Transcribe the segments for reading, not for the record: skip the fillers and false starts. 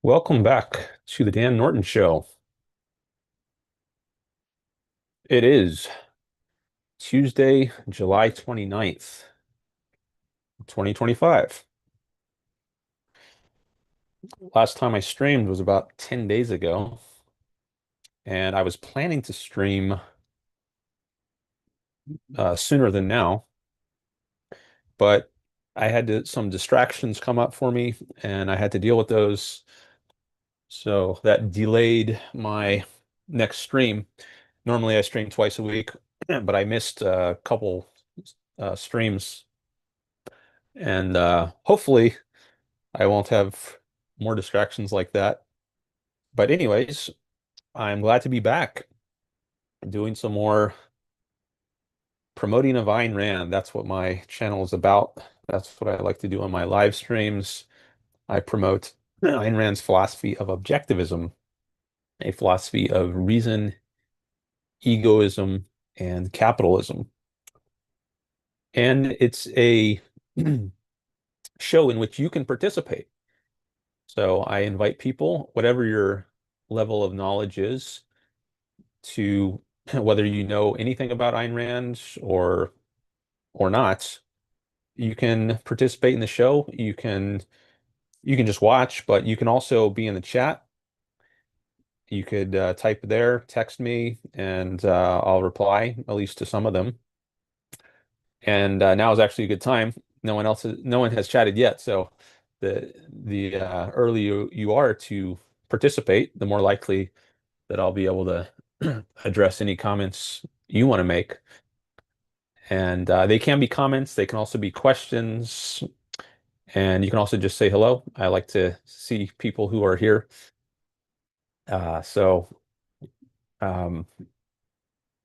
Welcome back to the Dan Norton Show. It is Tuesday, July 29th, 2025. Last time I streamed was about 10 days ago, and I was planning to stream sooner than now, but I had some distractions come up for me, and I had to deal with those. So that delayed my next stream. Normally I stream twice a week, but I missed a couple streams, and hopefully I won't have more distractions like that. But anyways, I'm glad to be back doing some more promoting of Ayn Rand. That's what my channel is about. That's what I like to do on my live streams. I promote Ayn Rand's philosophy of objectivism, a philosophy of reason, egoism, and capitalism. And it's a show in which you can participate. So I invite people, whatever your level of knowledge is, to whether you know anything about Ayn Rand or not, you can participate in the show. You can just watch, but you can also be in the chat. You could type there, text me, and I'll reply at least to some of them. And now is actually a good time. No one has chatted yet, so the earlier you are to participate, the more likely that I'll be able to address any comments you want to make. And they can be comments, they can also be questions, and you can also just say hello. I like to see people who are here. So um,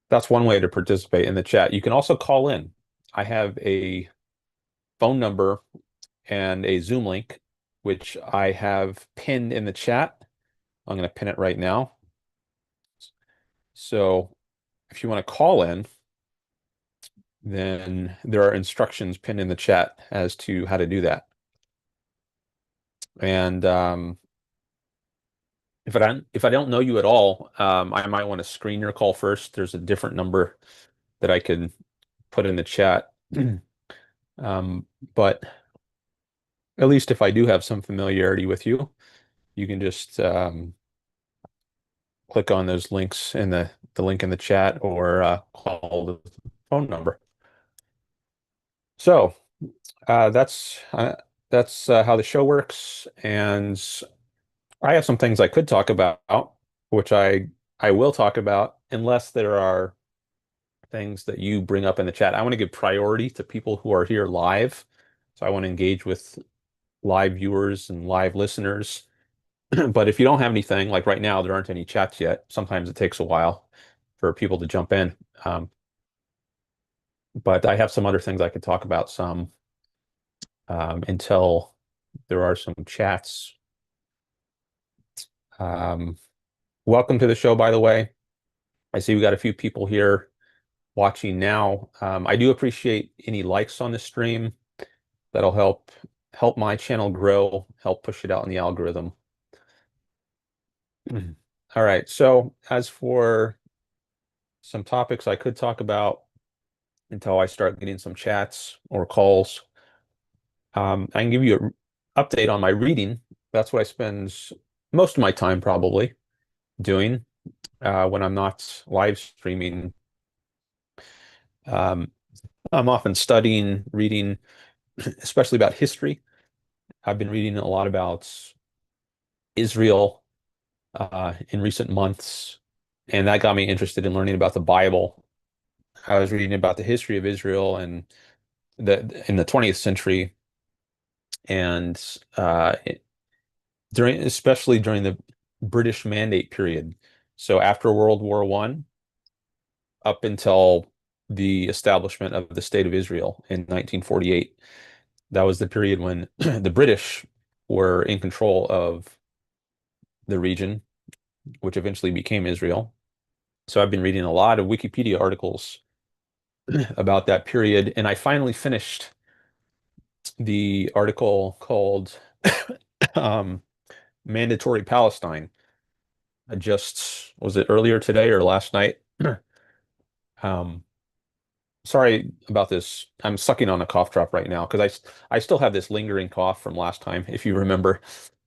that's one way to participate in the chat. You can also call in. I have a phone number and a Zoom link, which I have pinned in the chat. I'm going to pin it right now. So if you want to call in, then there are instructions pinned in the chat as to how to do that. And if I don't know you at all, I might want to screen your call first. There's a different number that I could put in the chat. But at least if I do have some familiarity with you, you can just click on those links in the link in the chat or call the phone number. So that's how the show works, and I have some things I could talk about, which I will talk about, unless there are things that you bring up in the chat. I want to give priority to people who are here live. So I want to engage with live viewers and live listeners. But if you don't have anything, like right now, there aren't any chats yet. Sometimes it takes a while for people to jump in. But I have some other things I could talk about some until there are some chats. Um, Welcome to the show, by the way. I see we got a few people here watching now. I do appreciate any likes on the stream. That'll help my channel grow, help push it out in the algorithm. All right. So as for some topics I could talk about until I start getting some chats or calls, I can give you an update on my reading. That's what I spend most of my time probably doing when I'm not live streaming. Um, I'm often studying, reading, especially about history. I've been reading a lot about Israel in recent months, and that got me interested in learning about the Bible. I was reading about the history of Israel and in the 20th century, and especially during the British Mandate period. So after World War I, up until the establishment of the State of Israel in 1948. That was the period when the British were in control of the region, which eventually became Israel. So I've been reading a lot of Wikipedia articles about that period, and I finally finished the article called mandatory Palestine. Was it earlier today or last night? Um, Sorry about this. I'm sucking on a cough drop right now because I still have this lingering cough from last time. If you remember,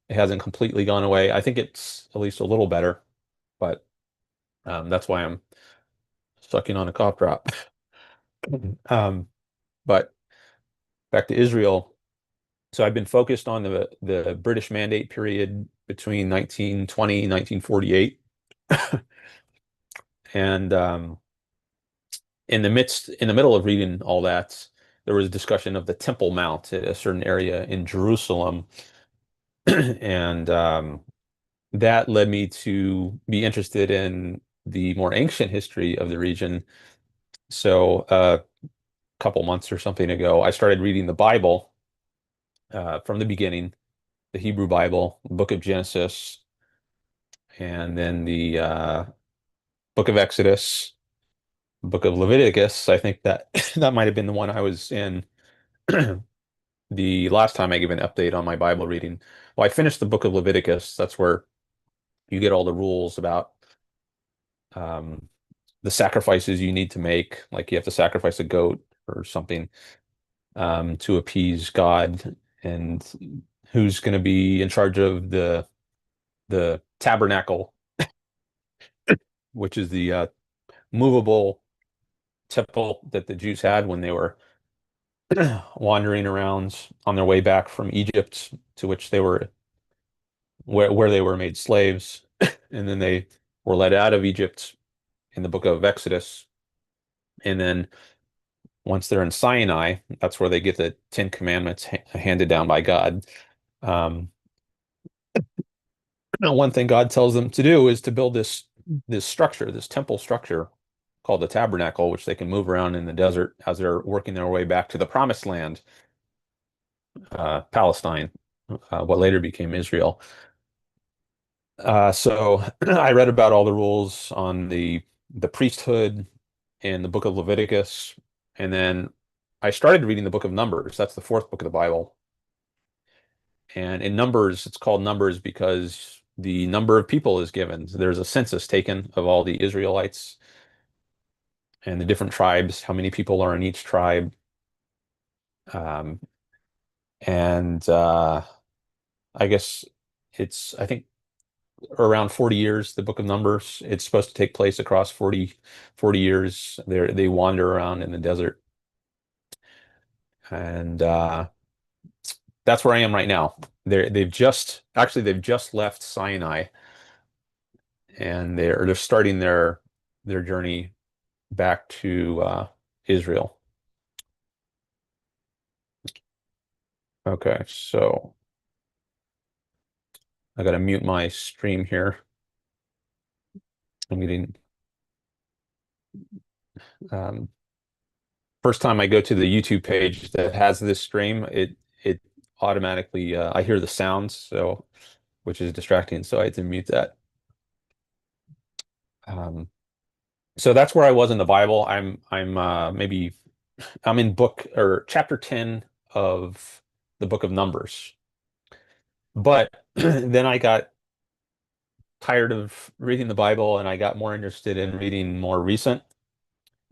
it hasn't completely gone away. I think it's at least a little better, but that's why I'm sucking on a cough drop. Um, but back to Israel. So I've been focused on the British Mandate period between 1920 and 1948. And in the middle of reading all that, there was a discussion of the Temple Mount at a certain area in Jerusalem. And that led me to be interested in the more ancient history of the region. So a couple months or something ago, I started reading the Bible from the beginning, the Hebrew Bible, the book of Genesis, and then the book of Exodus, book of Leviticus. I think that that might have been the one I was in the last time I gave an update on my Bible reading. Well, I finished the book of Leviticus. That's where you get all the rules about um, the sacrifices you need to make. Like you have to sacrifice a goat or something to appease God, and who's going to be in charge of the tabernacle, which is the movable temple that the Jews had when they were wandering around on their way back from Egypt, to which they were where they were made slaves, and then they were led out of Egypt in the book of Exodus, and then once they're in Sinai, that's where they get the Ten Commandments handed down by God. Um, One thing God tells them to do is to build this structure, this temple structure called the tabernacle, which they can move around in the desert as they're working their way back to the promised land, Palestine, what later became Israel. So I read about all the rules on the priesthood in the book of Leviticus, and then I started reading the book of Numbers. That's the fourth book of the Bible. And in Numbers, it's called Numbers because the number of people is given. So there's a census taken of all the Israelites and the different tribes, how many people are in each tribe. Um, and I guess I think around 40 years, the book of Numbers. It's supposed to take place across 40 years. They wander around in the desert. And that's where I am right now. They've just left Sinai, and they're starting their journey back to Israel. Okay, so I got to mute my stream here. I'm getting first time I go to the YouTube page that has this stream, it automatically I hear the sounds, so which is distracting, so I had to mute that. So that's where I was in the Bible. I'm in book or chapter 10 of the book of Numbers. But then I got tired of reading the Bible and I got more interested in reading more recent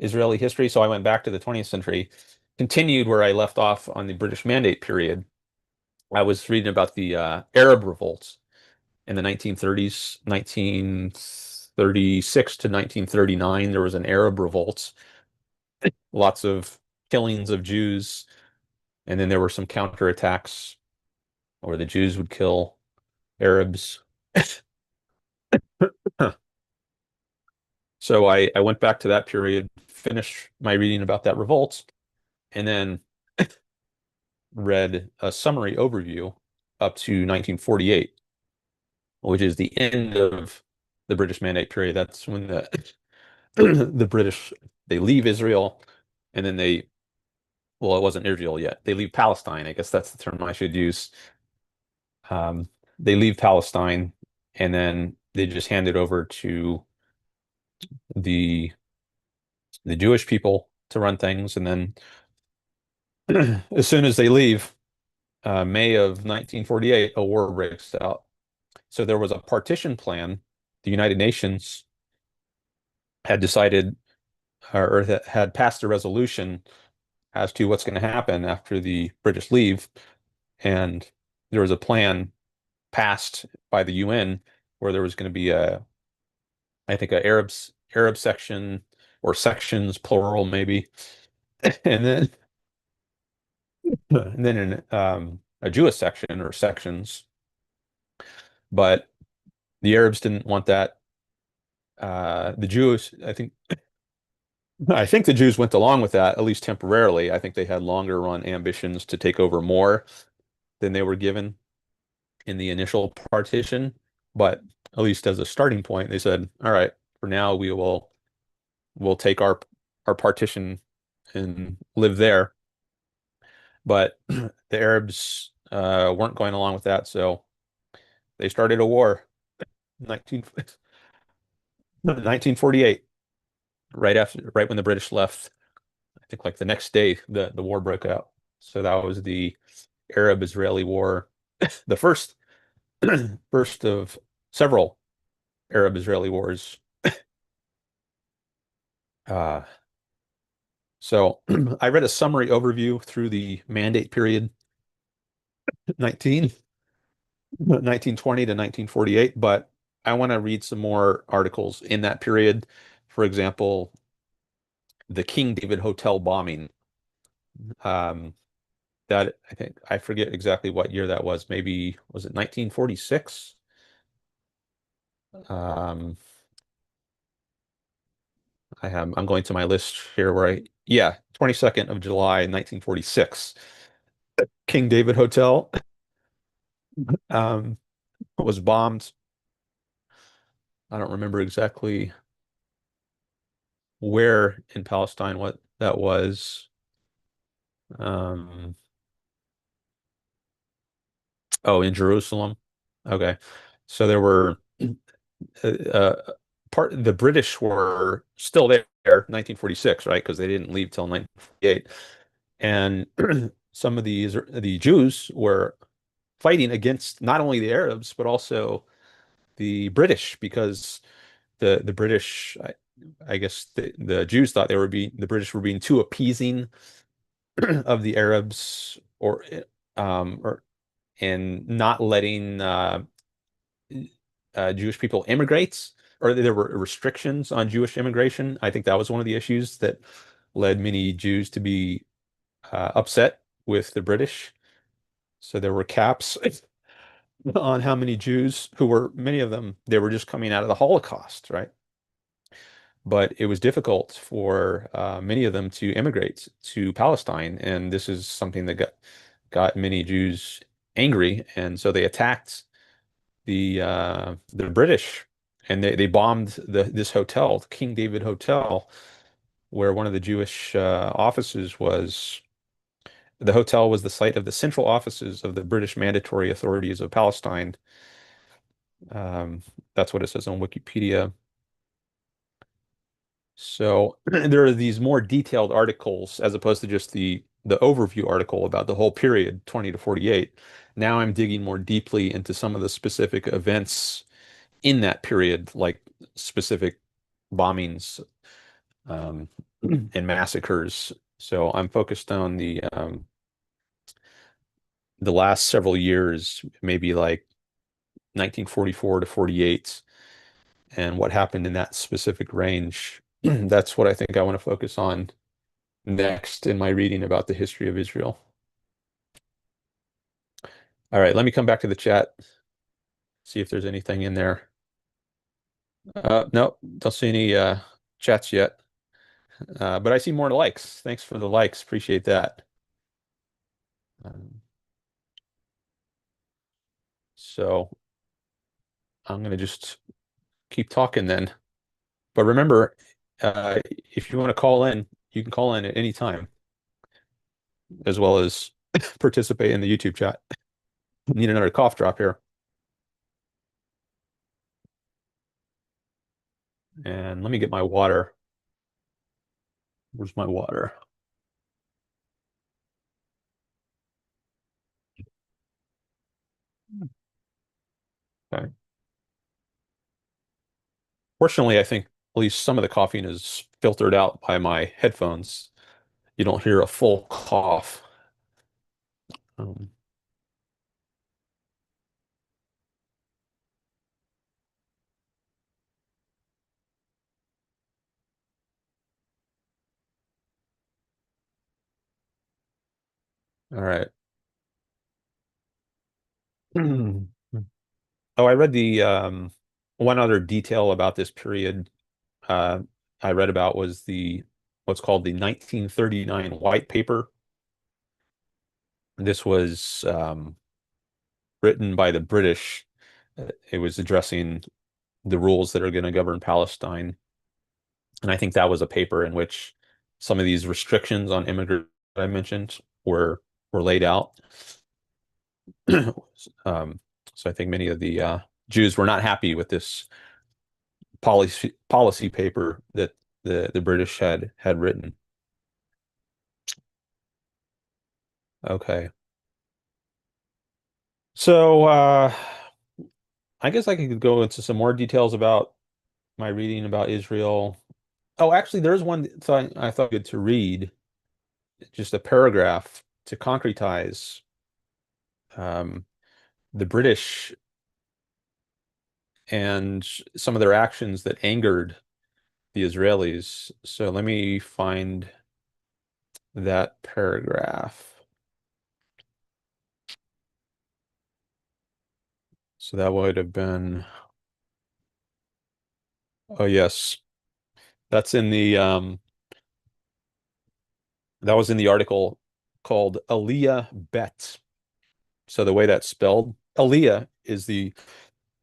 Israeli history. So I went back to the 20th century, continued where I left off on the British Mandate period. I was reading about the Arab revolts in the 1930s, 1936 to 1939. There was an Arab revolt, lots of killings of Jews, and then there were some counterattacks where the Jews would kill Arabs. So I went back to that period, finished my reading about that revolt, and then read a summary overview up to 1948, which is the end of the British Mandate period. That's when the British they leave Israel, and then well, it wasn't Israel yet. They leave Palestine. I guess that's the term I should use. They leave Palestine, and then they just hand it over to the Jewish people to run things, and then as soon as they leave, May of 1948, a war breaks out. So there was a partition plan. The United Nations had decided or had passed a resolution as to what's going to happen after the British leave. And there was a plan passed by the UN where there was going to be I think, a Arab section or sections, plural maybe, and then a Jewish section or sections. But the Arabs didn't want that. The Jews, I think the Jews went along with that, at least temporarily. I think they had longer run ambitions to take over more than they were given in the initial partition. But at least as a starting point, they said, all right, for now we'll take our partition and live there. But the Arabs weren't going along with that, so they started a war 19, 1948, right when the British left. I think like the next day the war broke out. So that was the Arab-Israeli War, the first of several Arab-Israeli wars. Uh, so I read a summary overview through the mandate period 19 1920 to 1948, but I want to read some more articles in that period. For example, the King David Hotel bombing. Um, that I forget exactly what year that was. Maybe was it 1946? Um, I'm going to my list here where yeah, 22nd of July, 1946. King David Hotel um, was bombed. I don't remember exactly where in Palestine what that was. Um, oh, in Jerusalem. Okay. So there were the British were still there, 1946, right? Because they didn't leave till 1948. And some of the Jews were fighting against not only the Arabs, but also the British, because the British, I guess the Jews thought the British were being too appeasing of the Arabs, or and not letting Jewish people immigrate, or there were restrictions on Jewish immigration. I think that was one of the issues that led many Jews to be upset with the British. So there were caps on how many Jews, who were many of them, they were just coming out of the Holocaust, right? But it was difficult for many of them to immigrate to Palestine, and this is something that got many Jews angry, and so they attacked the British, and they bombed this hotel, the King David Hotel, where one of the Jewish offices was. The hotel was the site of the central offices of the British Mandatory Authorities of Palestine. That's what it says on Wikipedia. So there are these more detailed articles as opposed to just the overview article about the whole period, 20 to 48. Now I'm digging more deeply into some of the specific events in that period, like specific bombings and massacres. So I'm focused on the last several years, maybe like 1944 to 48, and what happened in that specific range. That's what I think I want to focus on next in my reading about the history of Israel. All right, let me come back to the chat, see if there's anything in there. No, don't see any chats yet. But I see more likes. Thanks for the likes. Appreciate that. So I'm going to just keep talking then. But remember, if you want to call in, you can call in at any time, as well as participate in the YouTube chat. Need another cough drop here. And let me get my water. Where's my water? Okay. Fortunately, I think at least some of the coughing is filtered out by my headphones. You don't hear a full cough. Um, all right. Oh, I read the one other detail about this period uh, I read about was the what's called the 1939 White Paper. This was written by the British. It was addressing the rules that are going to govern Palestine. And I think that was a paper in which some of these restrictions on immigrants that I mentioned were laid out. Um, so I think many of the Jews were not happy with this policy paper that the British had written. Okay. So I guess I could go into some more details about my reading about Israel. Oh, actually, there's one thing I thought good to read, just a paragraph to concretize um, the British and some of their actions that angered the Israelis. So let me find that paragraph. So that would have been, oh yes, that's in the that was in the article called Aliyah Bet. So the way that's spelled, Aliyah is the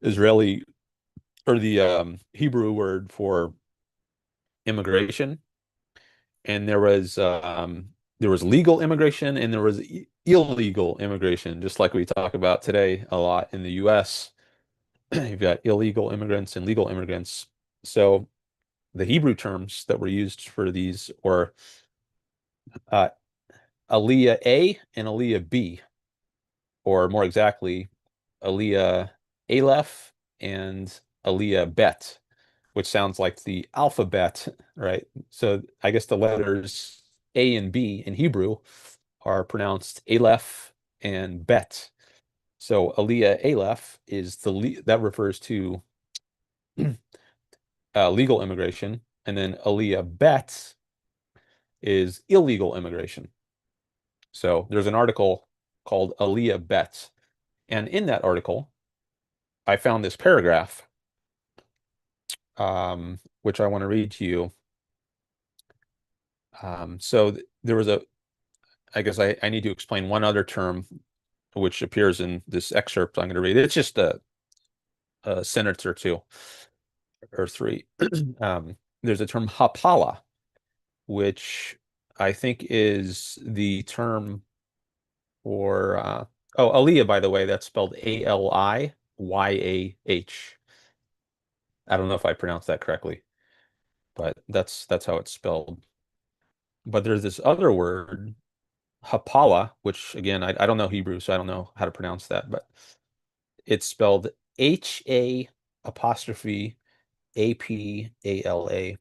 Israeli or the Hebrew word for immigration, and there was legal immigration and there was illegal immigration, just like we talk about today a lot in the U.S. You've got illegal immigrants and legal immigrants. So the Hebrew terms that were used for these were uh, Aliyah A and Aliyah B, or more exactly, Aliyah Aleph and Aliyah Bet, which sounds like the alphabet, right? So I guess the letters A and B in Hebrew are pronounced Aleph and Bet. So Aliyah Aleph is that refers to legal immigration, and then Aliyah Bet is illegal immigration. So there's an article called Aliyah Bet, and in that article, I found this paragraph, which I want to read to you. There was I guess I need to explain one other term which appears in this excerpt I'm going to read. It's just a sentence or two or three. There's a term hapala, which I think is the term for oh, Aliyah, by the way, that's spelled Aliyah. I don't know if I pronounced that correctly, but that's how it's spelled. But there's this other word, hapala, which again, I don't know Hebrew, so I don't know how to pronounce that, but it's spelled H-A apostrophe A-P-A-L-A.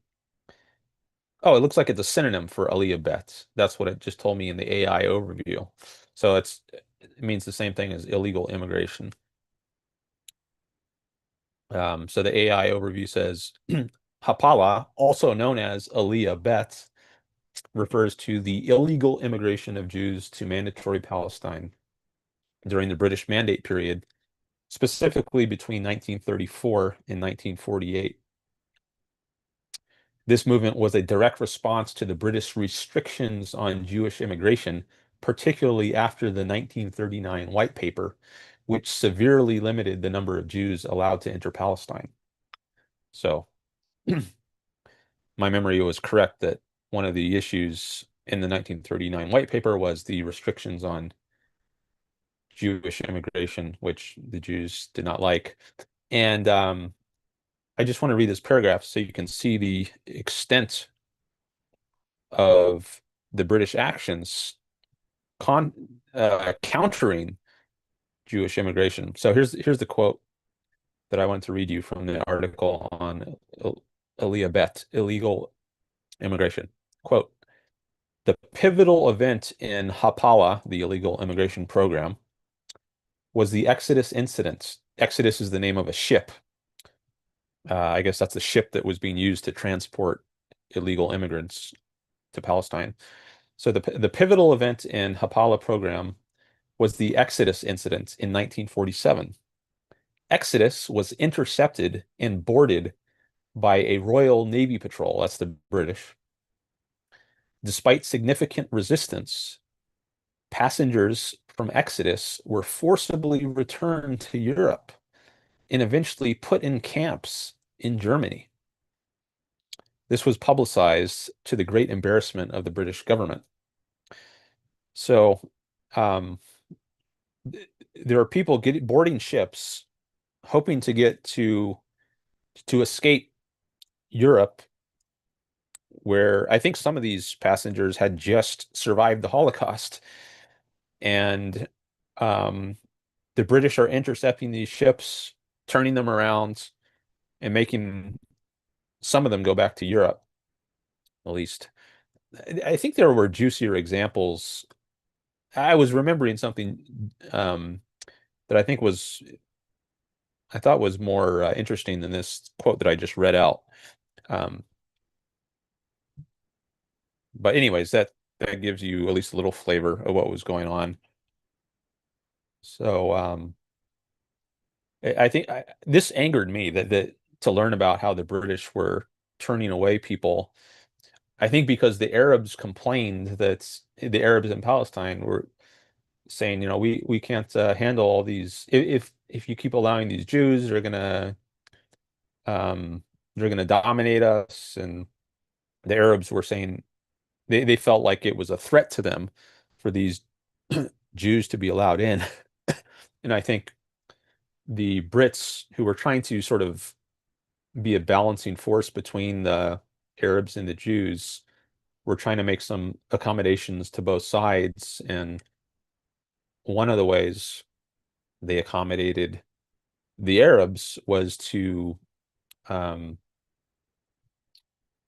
Oh, it looks like it's a synonym for Aliyah Bet. That's what it just told me in the AI overview. So it means the same thing as illegal immigration. So the AI overview says Hapala, also known as Aliyah Bet, refers to the illegal immigration of Jews to mandatory Palestine during the British Mandate period, specifically between 1934 and 1948. This movement was a direct response to the British restrictions on Jewish immigration, particularly after the 1939 White Paper, which severely limited the number of Jews allowed to enter Palestine. So my memory was correct that one of the issues in the 1939 White Paper was the restrictions on Jewish immigration, which the Jews did not like. And I just want to read this paragraph so you can see the extent of the British actions countering Jewish immigration. So here's the quote that I wanted to read you from the article on Aliyah bet, illegal immigration. Quote, the pivotal event in Hapala, the illegal immigration program, was the Exodus incident. Exodus is the name of a ship. I guess that's the ship that was being used to transport illegal immigrants to Palestine. So the pivotal event in Hapala program was the Exodus incident in 1947. Exodus was intercepted and boarded by a Royal Navy patrol, that's the British. Despite significant resistance, passengers from Exodus were forcibly returned to Europe and eventually put in camps in Germany. This was publicized to the great embarrassment of the British government. So um, there are people boarding ships hoping to get to escape Europe, where I think some of these passengers had just survived the Holocaust. And the British are intercepting these ships, turning them around, and making some of them go back to Europe, at least. I think there were juicier examples. I was remembering something that I thought was more interesting than this quote that I just read out. Um, but anyways, that gives you at least a little flavor of what was going on. So I think this angered me that to learn about how the British were turning away people. I think because the Arabs complained that the Arabs in Palestine were saying, we can't handle all these. If you keep allowing these Jews, they're gonna dominate us. And the Arabs were saying they felt like it was a threat to them for these Jews to be allowed in. And I think the Brits, who were trying to sort of be a balancing force between the Arabs and the Jews, were trying to make some accommodations to both sides. And one of the ways they accommodated the Arabs was to um,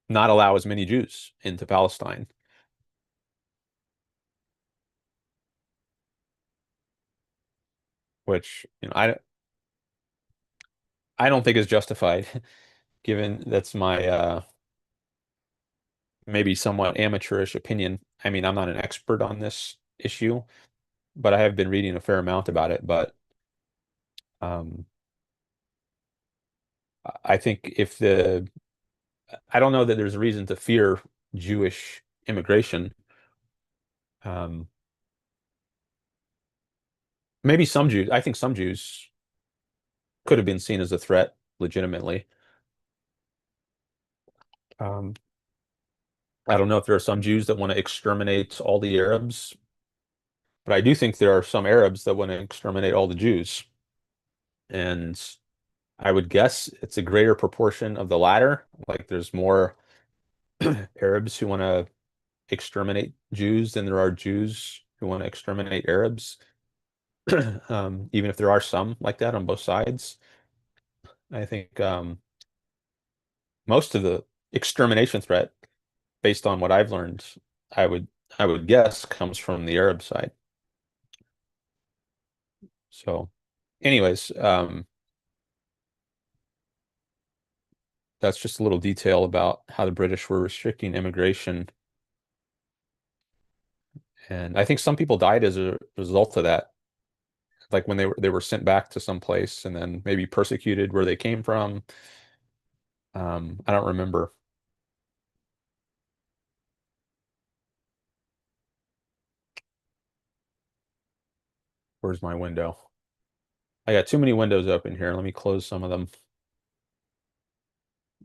not allow as many Jews into Palestine, which I don't think is justified, given that's my maybe somewhat amateurish opinion. I mean, I'm not an expert on this issue, but I have been reading a fair amount about it. But um, I think I don't know that there's a reason to fear Jewish immigration. Um, Maybe some Jews, I think some Jews could have been seen as a threat legitimately. Um, I don't know if there are some Jews that want to exterminate all the Arabs, but I do think there are some Arabs that want to exterminate all the Jews. And I would guess it's a greater proportion of the latter. Like there's more Arabs who want to exterminate Jews than there are Jews who want to exterminate Arabs. Even if there are some like that on both sides. I think most of the extermination threat, based on what I've learned, I would I would guess comes from the Arab side. So, anyways, that's just a little detail about how the British were restricting immigration. And I think some people died as a result of that. Like when they were sent back to some place and then maybe persecuted where they came from. I don't remember. Where's my window? I got too many windows open here. Let me close some of them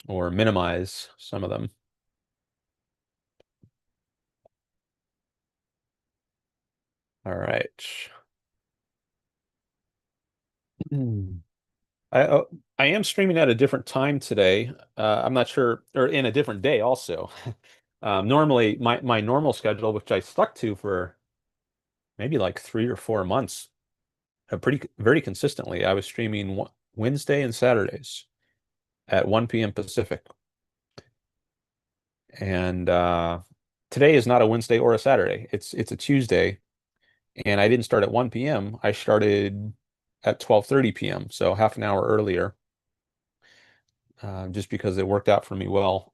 or minimize some of them. All right. Hmm. I am streaming at a different time today. I'm not sure, or in a different day also. Normally, my normal schedule, which I stuck to for maybe like 3 or 4 months, very consistently, I was streaming Wednesday and Saturdays at 1 p.m. Pacific. And today is not a Wednesday or a Saturday. It's a Tuesday, and I didn't start at 1 p.m. I started at 12:30 p.m., so half an hour earlier, just because it worked out for me well.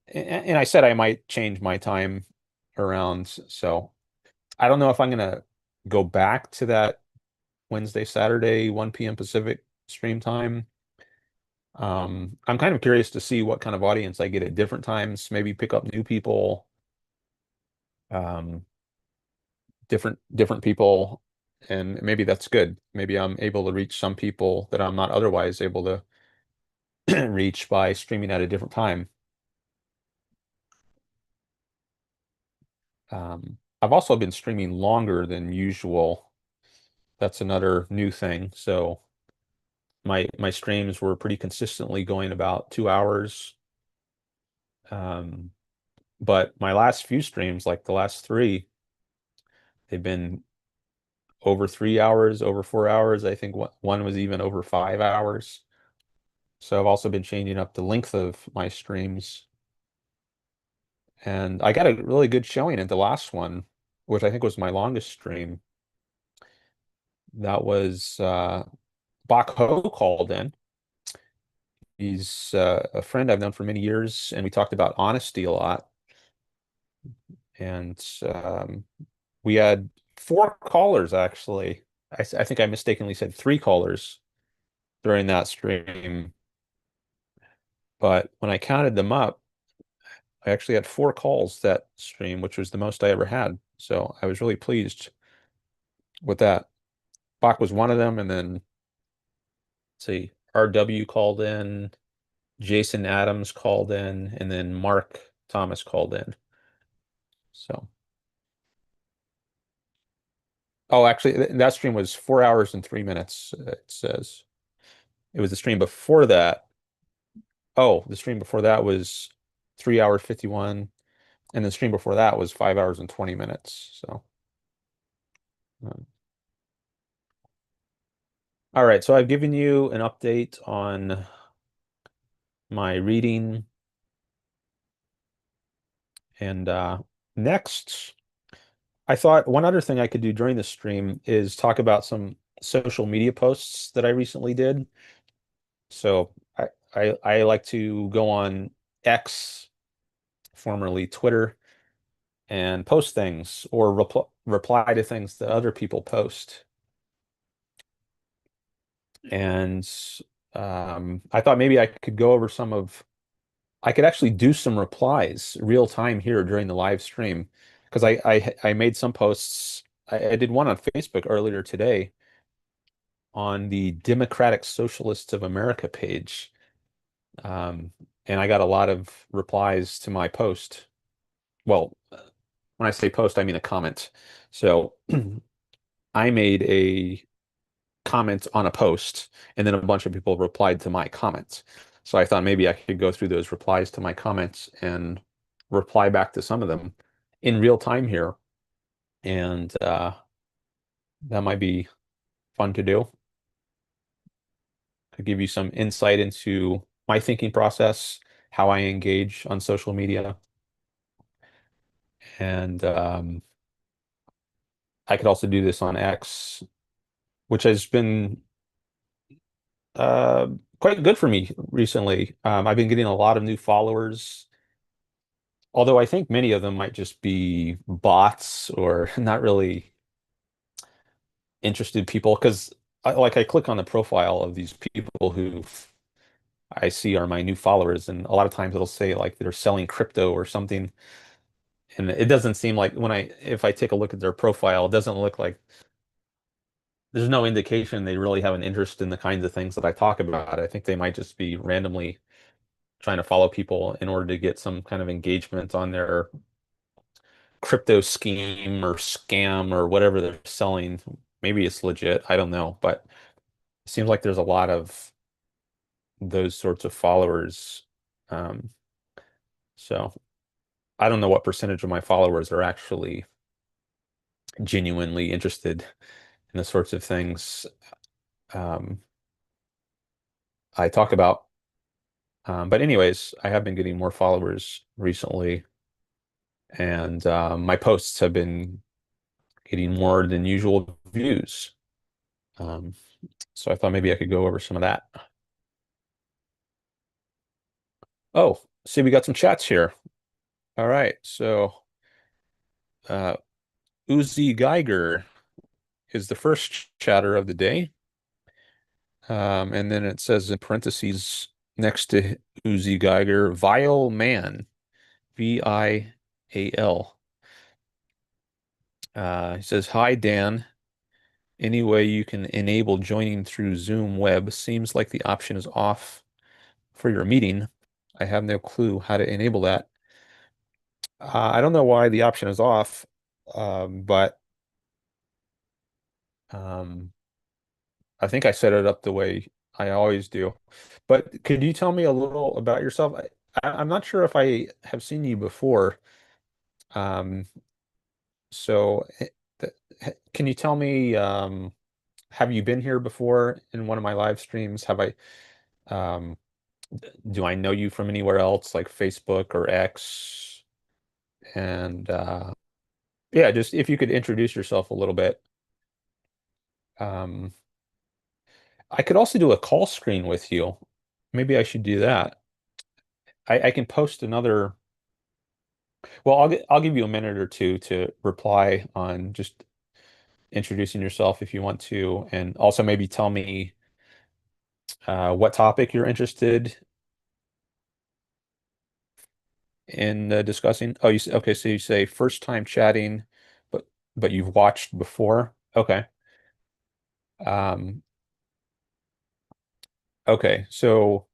And I said I might change my time around, so I don't know if I'm gonna go back to that Wednesday, Saturday, 1 p.m. Pacific stream time. I'm kind of curious to see what kind of audience I get at different times, maybe pick up new people, um, different people, and maybe that's good. Maybe I'm able to reach some people that I'm not otherwise able to reach by streaming at a different time. I've also been streaming longer than usual. That's another new thing. So my streams were pretty consistently going about 2 hours. Um, but my last few streams, like the last three, they've been over 3 hours, over 4 hours. I think one was even over 5 hours. So I've also been changing up the length of my streams. And I got a really good showing at the last one, which I think was my longest stream. That was Bach Ho called in. He's a friend I've known for many years, and we talked about honesty a lot. And we had four callers, actually. I think I mistakenly said three callers during that stream. But when I counted them up, I actually had four calls that stream, which was the most I ever had. So I was really pleased with that. Bach was one of them, and then let's see, RW called in, Jason Adams called in, and then Mark Thomas called in. So, oh, actually, that stream was 4 hours and 3 minutes, it says. It was the stream before that. Oh, the stream before that was 3 hours 51, and the stream before that was 5 hours and 20 minutes. So, um, all right. So I've given you an update on my reading, and next, I thought one other thing I could do during the stream is talk about some social media posts that I recently did. So I like to go on X, formerly Twitter, and post things or reply to things that other people post. And I thought maybe I could go over I could actually do some replies real time here during the live stream because I made some posts. I did one on Facebook earlier today on the Democratic Socialists of America page. Um, and I got a lot of replies to my post. Well, when I say post, I mean a comment. So I made a comment on a post, and then a bunch of people replied to my comments. So I thought maybe I could go through those replies to my comments and reply back to some of them in real time here. And that might be fun to do. Could give you some insight into my thinking process, how I engage on social media. And I could also do this on X, which has been uh, quite good for me recently. I've been getting a lot of new followers, although I think many of them might just be bots or not really interested people. Because I click on the profile of these people who I see are my new followers, and a lot of times it'll say like they're selling crypto or something, and it doesn't seem like if I take a look at their profile, it doesn't look like there's no indication they really have an interest in the kinds of things that I talk about. I think they might just be randomly trying to follow people in order to get some kind of engagement on their crypto scheme or scam or whatever they're selling. Maybe it's legit. I don't know, but it seems like there's a lot of those sorts of followers. Um, so I don't know what percentage of my followers are actually genuinely interested in the sorts of things um, I talk about. But anyways, I have been getting more followers recently, and my posts have been getting more than usual views. Um, so I thought maybe I could go over some of that. Oh, see, we got some chats here. All right, so uh, Uzi Geiger is the first chatter of the day. And then it says in parentheses next to Uzi Geiger, vile man, VIAL. He says, hi, Dan. Any way you can enable joining through Zoom web seems like the option is off for your meeting. I have no clue how to enable that. I don't know why the option is off, but um, I think I set it up the way I always do. But could you tell me a little about yourself? I'm not sure if I have seen you before. Um, so can you tell me, have you been here before in one of my live streams? Um, do I know you from anywhere else, like Facebook or X? And yeah, just if you could introduce yourself a little bit. Um, I could also do a call screen with you. Maybe I should do that. I can post another. Well, I'll give you a minute or two to reply on just introducing yourself if you want to, and also maybe tell me what topic you're interested in discussing. Oh, okay, so you say first time chatting, but you've watched before. Okay. Um, okay, so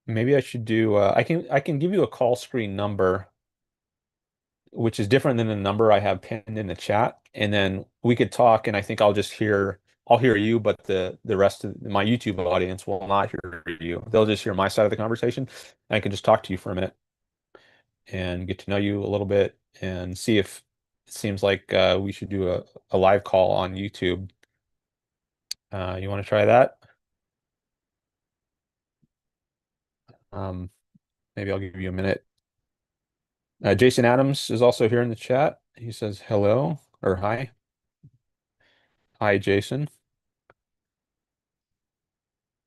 maybe I should do I can give you a call screen number, which is different than the number I have pinned in the chat, and then we could talk, and I think I'll hear you, but the rest of my YouTube audience will not hear you. They'll just hear my side of the conversation. And I can just talk to you for a minute and get to know you a little bit and see if it seems like we should do a live call on YouTube. You want to try that? Um, maybe I'll give you a minute. Jason Adams is also here in the chat. He says hello or hi. Hi, Jason.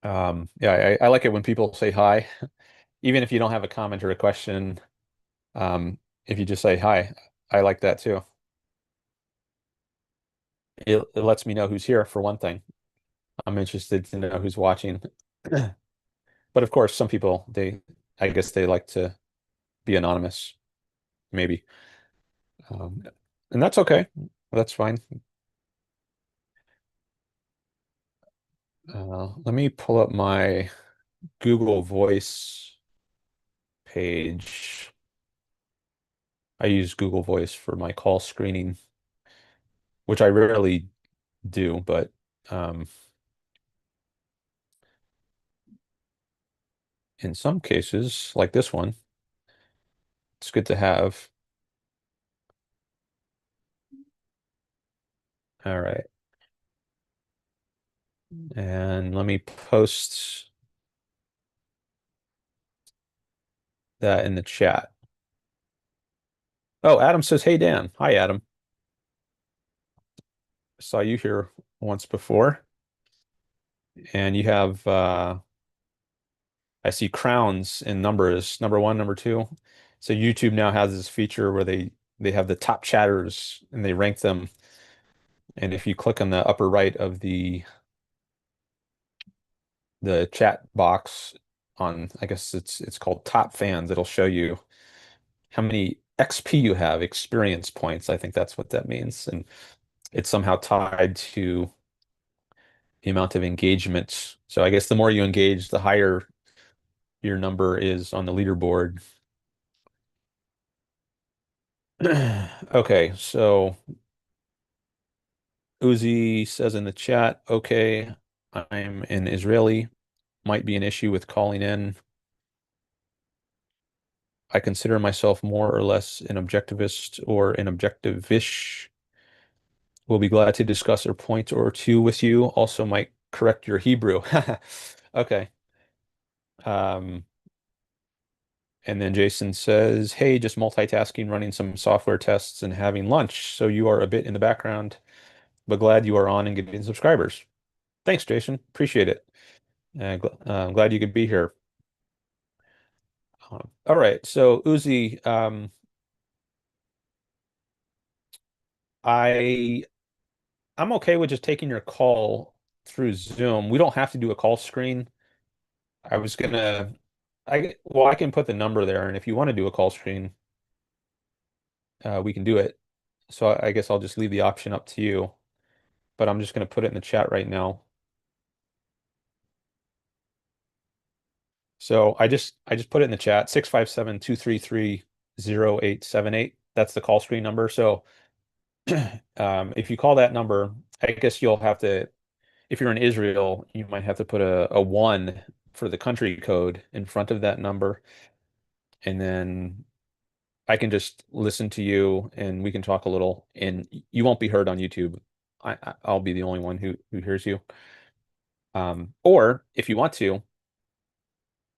Yeah, I like it when people say hi, even if you don't have a comment or a question. If you just say hi, I like that too. It lets me know who's here for one thing. I'm interested to know who's watching. But of course, some people, I guess they like to be anonymous, maybe. Um, and that's okay. That's fine. Let me pull up my Google Voice page. I use Google Voice for my call screening, which I rarely do, but in some cases, like this one, it's good to have. All right. And let me post that in the chat. Oh, Adam says, hey, Dan. Hi, Adam. Saw you here once before. And you have, I see crowns in numbers, number one, number two. So YouTube now has this feature where they have the top chatters and they rank them. And if you click on the upper right of the chat box on, I guess it's called top fans, it'll show you how many XP you have, experience points. I think that's what that means. And it's somehow tied to the amount of engagement. So I guess the more you engage, the higher your number is on the leaderboard. Okay, so Uzi says in the chat, okay, I'm an Israeli. Might be an issue with calling in. I consider myself more or less an objectivist or an objectivish. Will be glad to discuss a point or two with you. Also might correct your Hebrew. Okay. Um, and then Jason says, "Hey, just multitasking, running some software tests and having lunch. So you are a bit in the background, but glad you are on and getting subscribers." Thanks, Jason. Appreciate it. I'm glad you could be here. All right. So Uzi, I I'm okay with just taking your call through Zoom. We don't have to do a call screen. I was gonna, I can put the number there, and if you want to do a call screen, we can do it. So I guess I'll just leave the option up to you, but I'm just gonna put it in the chat right now. So I just put it in the chat, 657-233-0878. That's the call screen number. So if you call that number, I guess you'll have to, if you're in Israel, you might have to put a one for the country code in front of that number. And then I can just listen to you and we can talk a little, and you won't be heard on YouTube. I'll be the only one who hears you. Or if you want to,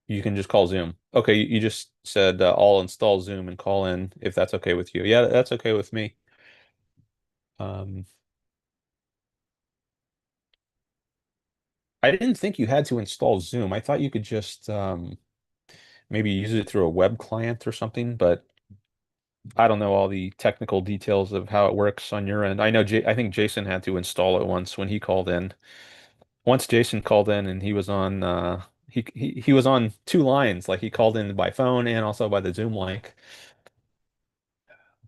you can just call Zoom. Okay, you just said I'll install Zoom and call in if that's okay with you. Yeah, that's okay with me. Um, I didn't think you had to install Zoom. I thought you could just maybe use it through a web client or something, but I don't know all the technical details of how it works on your end. I know I think Jason had to install it once when he called in. Once Jason called in and he was on he was on two lines, like he called in by phone and also by the Zoom link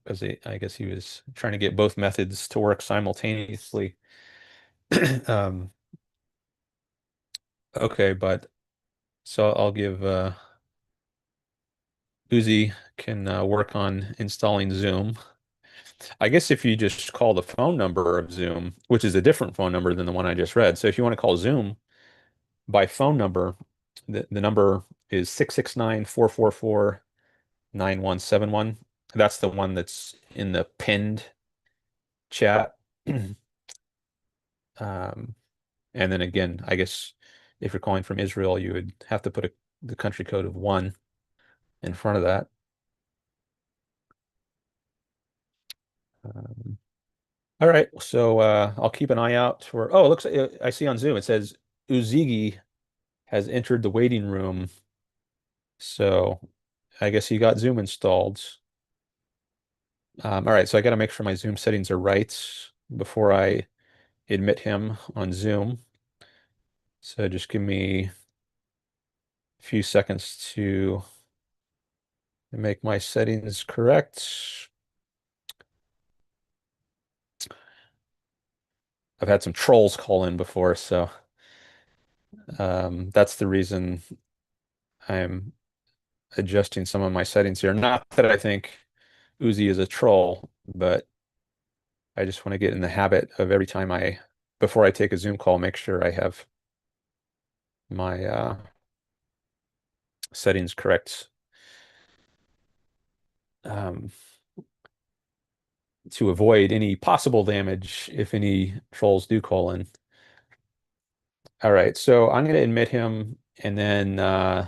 because I guess he was trying to get both methods to work simultaneously. Um, okay, but so I'll give Uzi can work on installing Zoom. I guess if you just call the phone number of Zoom, which is a different phone number than the one I just read. So if you want to call Zoom by phone number, the number is 669-444-9171. That's the one that's in the pinned chat. Um, and then again, I guess if you're calling from Israel, you would have to put the country code of one in front of that. Um, all right, so I'll keep an eye out for. Oh, it looks like I see on Zoom it says Uzigi has entered the waiting room. So I guess he got Zoom installed. All right, so I got to make sure my Zoom settings are right before I admit him on Zoom. So just give me a few seconds to make my settings correct. I've had some trolls call in before, so that's the reason I'm adjusting some of my settings here. Not that I think Uzi is a troll, but I just want to get in the habit of every time before I take a Zoom call, make sure I have my settings correct um, to avoid any possible damage if any trolls do call in. All right, so I'm going to admit him, and then I'm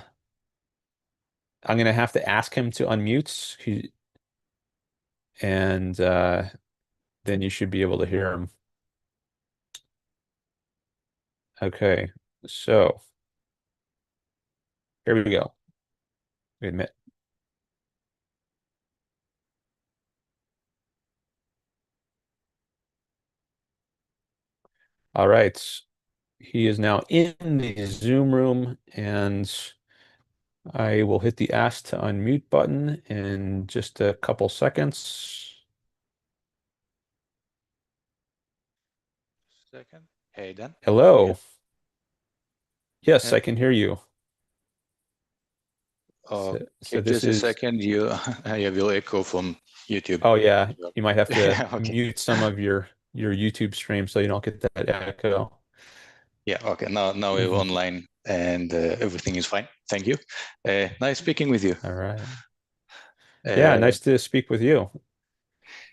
going to have to ask him to unmute, and then you should be able to hear him. Okay, so here we go. Admit. All right. He is now in the Zoom room, and I will hit the ask to unmute button in just a couple seconds. Second. Hey, Dan. Hello. Yes, Yeah. I can hear you. So Okay, this just a is, second. I will echo from YouTube. oh yeah, you might have to Yeah, okay. mute some of your YouTube stream so you don't get that echo. Yeah, okay. Now we're online and everything is fine. Thank you. Nice speaking with you. All right. Yeah, Uh, nice to speak with you.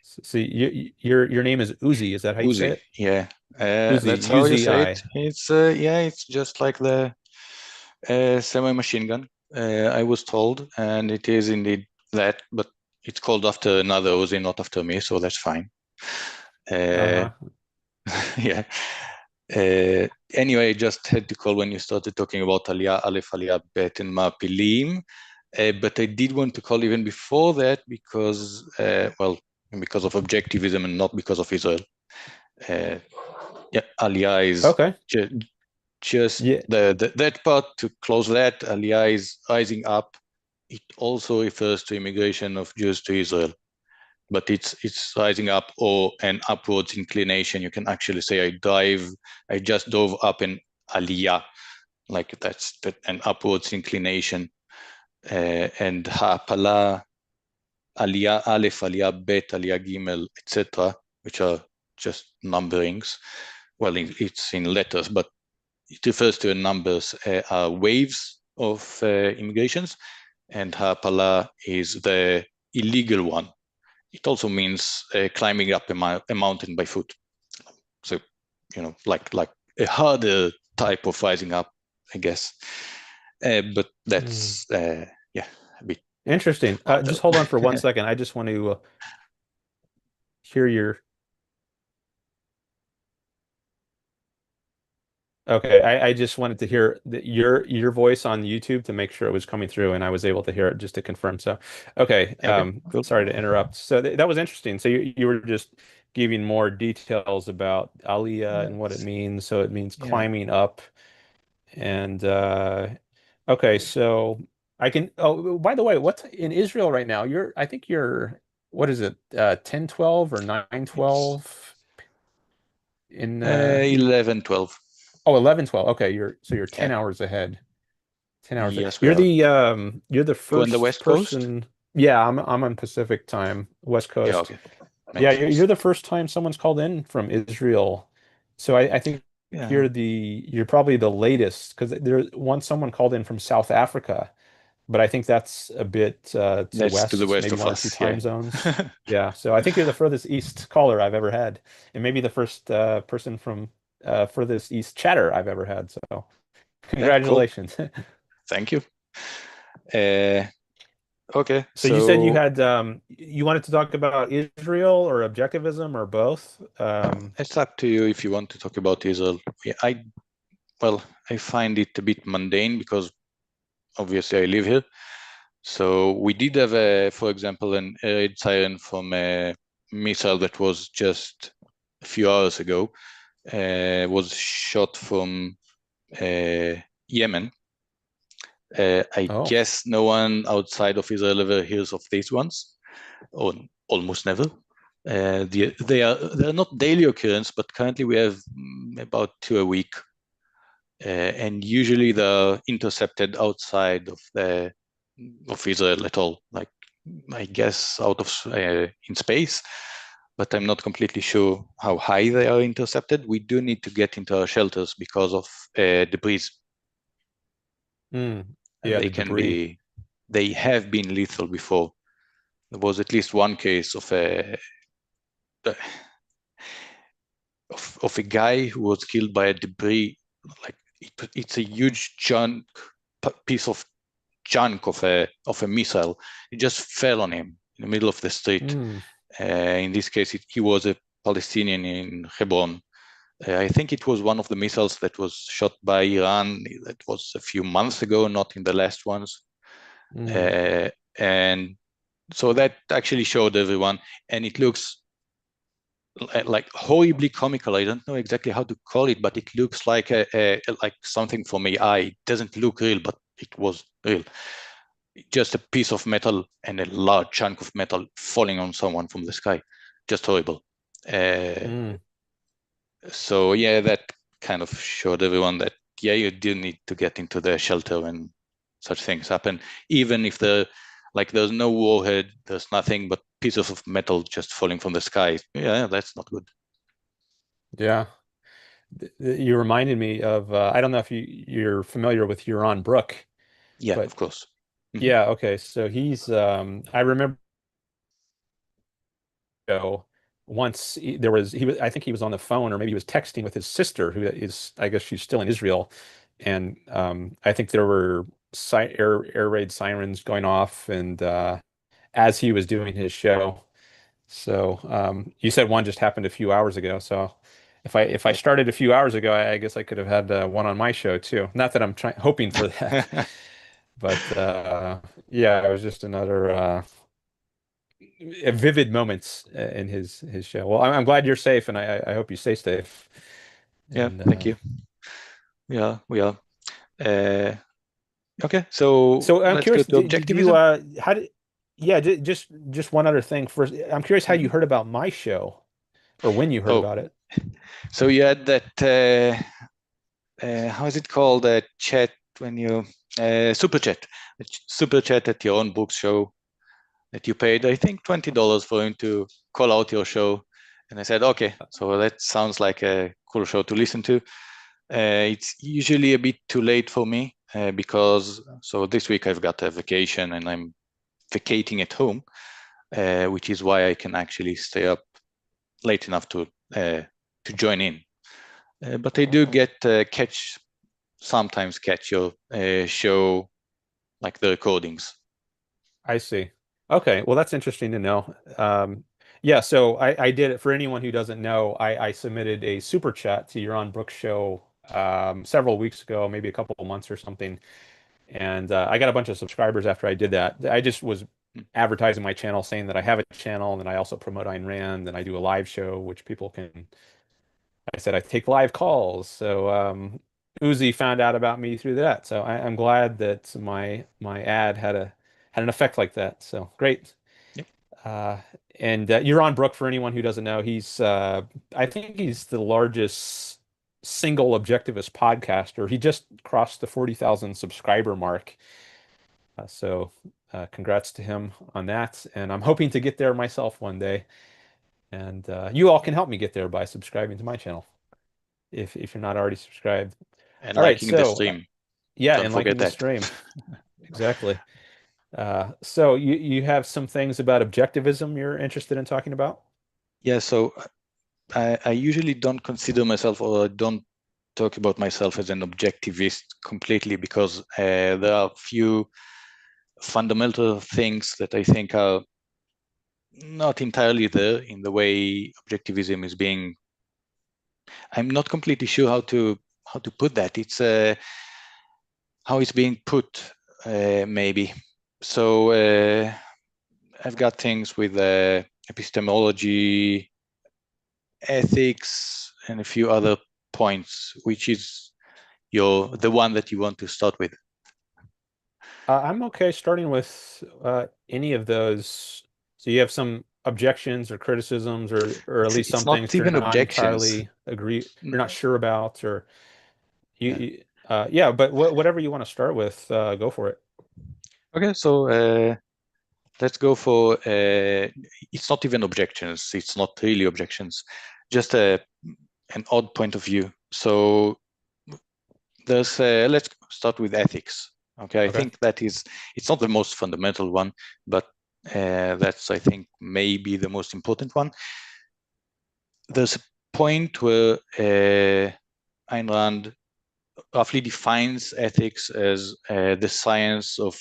So your name is Uzi, is that how you say Uzi. it? Yeah. Uzi, That's how you say it. UZI. It's yeah, it's just like the Semi-machine gun, I was told, and it is indeed that, but it's called after another Uzi, not after me, so that's fine. Uh-huh. Yeah. Anyway, I just had to call when you started talking about Aliyah, Aleph, Aliyah, Bet, and Ma'apilim. But I did want to call even before that because, well, because of objectivism and not because of Israel. Yeah, Aliyah is Okay. just Yeah. that part. To close that, Aliyah is rising up. It also refers to immigration of Jews to Israel, but it's rising up or an upwards inclination. You can actually say I just dove up in Aliyah, like that's an upwards inclination. And Ha'apala, Aliyah Aleph, Aliyah Bet, Aliyah Gimel, etc., which are just numberings. Well, it's in letters, but it refers to numbers, are waves of immigrations, and Ha'apala is the illegal one. It also means climbing up a mountain by foot. So, like a harder type of rising up, I guess. But Mm. that's yeah, a bit Interesting. harder. Just hold on for 1 second. I just want to hear your. Okay, I just wanted to hear your voice on YouTube to make sure it was coming through, and I was able to hear it just to confirm. So, okay, Okay, cool. sorry to interrupt. So th that was interesting. So you were just giving more details about Aliyah and what it Yes. means. So it means Yeah. climbing up, and okay, so I can. Oh, by the way, what's in Israel right now? I think you're, what is it, 10-12 or It's 9-12 in 11, 12. oh, 11-12. Okay, you're 10 Yeah. hours ahead. 10 hours. Yes, we You're are. the You're on the first West Coast? person. Yeah, I'm on Pacific time, West Yeah, Coast. okay. Yeah, Makes you're sense. the first time someone's called in from Israel. So I think Yeah. you're probably the latest, because once someone called in from South Africa, but I think that's a bit to the That's to the west, west maybe of one or two us. Yeah. time zones. Yeah, so I think you're the furthest east caller I've ever had, and maybe the first person from furthest east chatter I've ever had. So Yeah, cool. congratulations. Thank you. Uh, okay, So you said so you wanted to talk about Israel or objectivism or both. it's up to you if you want to talk about Israel. Yeah, well, I find it a bit mundane because obviously I live here. So we did have, for example, an air raid siren from a missile that was just a few hours ago. Was shot from uh, Yemen. I Oh. guess no one outside of Israel ever hears of these ones, or almost never. They are not daily occurrence, but currently we have about 2 a week, and usually they're intercepted outside of Israel at all. Like, I guess out of in space, but I'm not completely sure how high they are intercepted. We do need to get into our shelters because of debris. Yeah, They the can debris. be, they have been lethal before. There was at least one case of a guy who was killed by a debris. Like, it's a huge piece of junk of a missile. It just fell on him in the middle of the street. Mm, In this case, he was a Palestinian in Hebron. I think it was one of the missiles that was shot by Iran. That was a few months ago, not in the last ones. mm, Uh, and so that actually showed everyone, and it looks like horribly comical. I don't know exactly how to call it, but it looks like like something from AI. It doesn't look real, but it was real. Just a piece of metal and a large chunk of metal falling on someone from the sky. Just horrible. Uh, mm. so yeah, that kind of showed everyone that yeah, you do need to get into the shelter when such things happen, even if there's no warhead, there's nothing but pieces of metal just falling from the sky. Yeah, that's not good. Yeah. You reminded me of I don't know if you're familiar with Yaron Brook, Yeah, but of course. Hmm. yeah, okay. So I remember once there was he was I think he was on the phone, or maybe he was texting with his sister, who is, I guess she's still in Israel, and I think there were air raid sirens going off, and as he was doing his show. So you said one just happened a few hours ago. So if I started a few hours ago, I guess I could have had one on my show too. Not that I'm trying hoping for that, but yeah, it was just another vivid moments in his show. Well, I'm glad you're safe, and I hope you stay safe. Yeah, And thank you. Yeah, we are. Okay, so so I'm let's go curious, to did you objectivism. how did yeah, just one other thing first. I'm curious how you Mhm. heard about my show or when you heard Oh, about it. so you had that, how is it called? Chat when you, super chat, super chat at your own book show that you paid, I think, $20 for him to call out your show. And I said, okay, so that sounds like a cool show to listen to. It's usually a bit too late for me because, so this week I've got a vacation and I'm vacating at home, which is why I can actually stay up late enough to join in. But I do get sometimes catch your show, like the recordings. I see. Okay, well that's interesting to know. Yeah, so I did it for anyone who doesn't know. I submitted a super chat to Yaron Brook's show several weeks ago, maybe a couple of months or something, and I got a bunch of subscribers after I did that. I just was advertising my channel, saying that I have a channel, and then I also promote Ayn Rand, and I do a live show, which people can. I said I take live calls, so Uzi found out about me through that. So I'm glad that my ad had an effect like that. So great. Yep. Uh, and Yaron Brook, for anyone who doesn't know, he's I think he's the largest single objectivist podcaster. He just crossed the 40,000 subscriber mark. So congrats to him on that. And I'm hoping to get there myself one day. And you all can help me get there by subscribing to my channel if you're not already subscribed. And All right, liking the so stream. yeah, Don't and forget liking the that. stream. Exactly. So you have some things about objectivism you're interested in talking about? Yeah, so I usually don't consider myself, or I don't talk about myself as an objectivist completely, because there are a few fundamental things that I think are not entirely there in the way objectivism is being. I'm not completely sure how to put that. It's how it's being put, maybe. So I've got things with epistemology, ethics, and a few other points, which is the one that you want to start with. I'm okay starting with any of those. So you have some objections or criticisms, or at least It's some not things you're even not objections. entirely agree, Mm, you're not sure about, or yeah. yeah. But whatever you want to start with, go for it. Okay, so let's go for it's not even objections. It's not really objections, just an odd point of view. So there's let's start with ethics. Okay, I Okay. think it's not the most fundamental one, but that's, I think, maybe the most important one. There's a point where Ayn Rand roughly defines ethics as the science of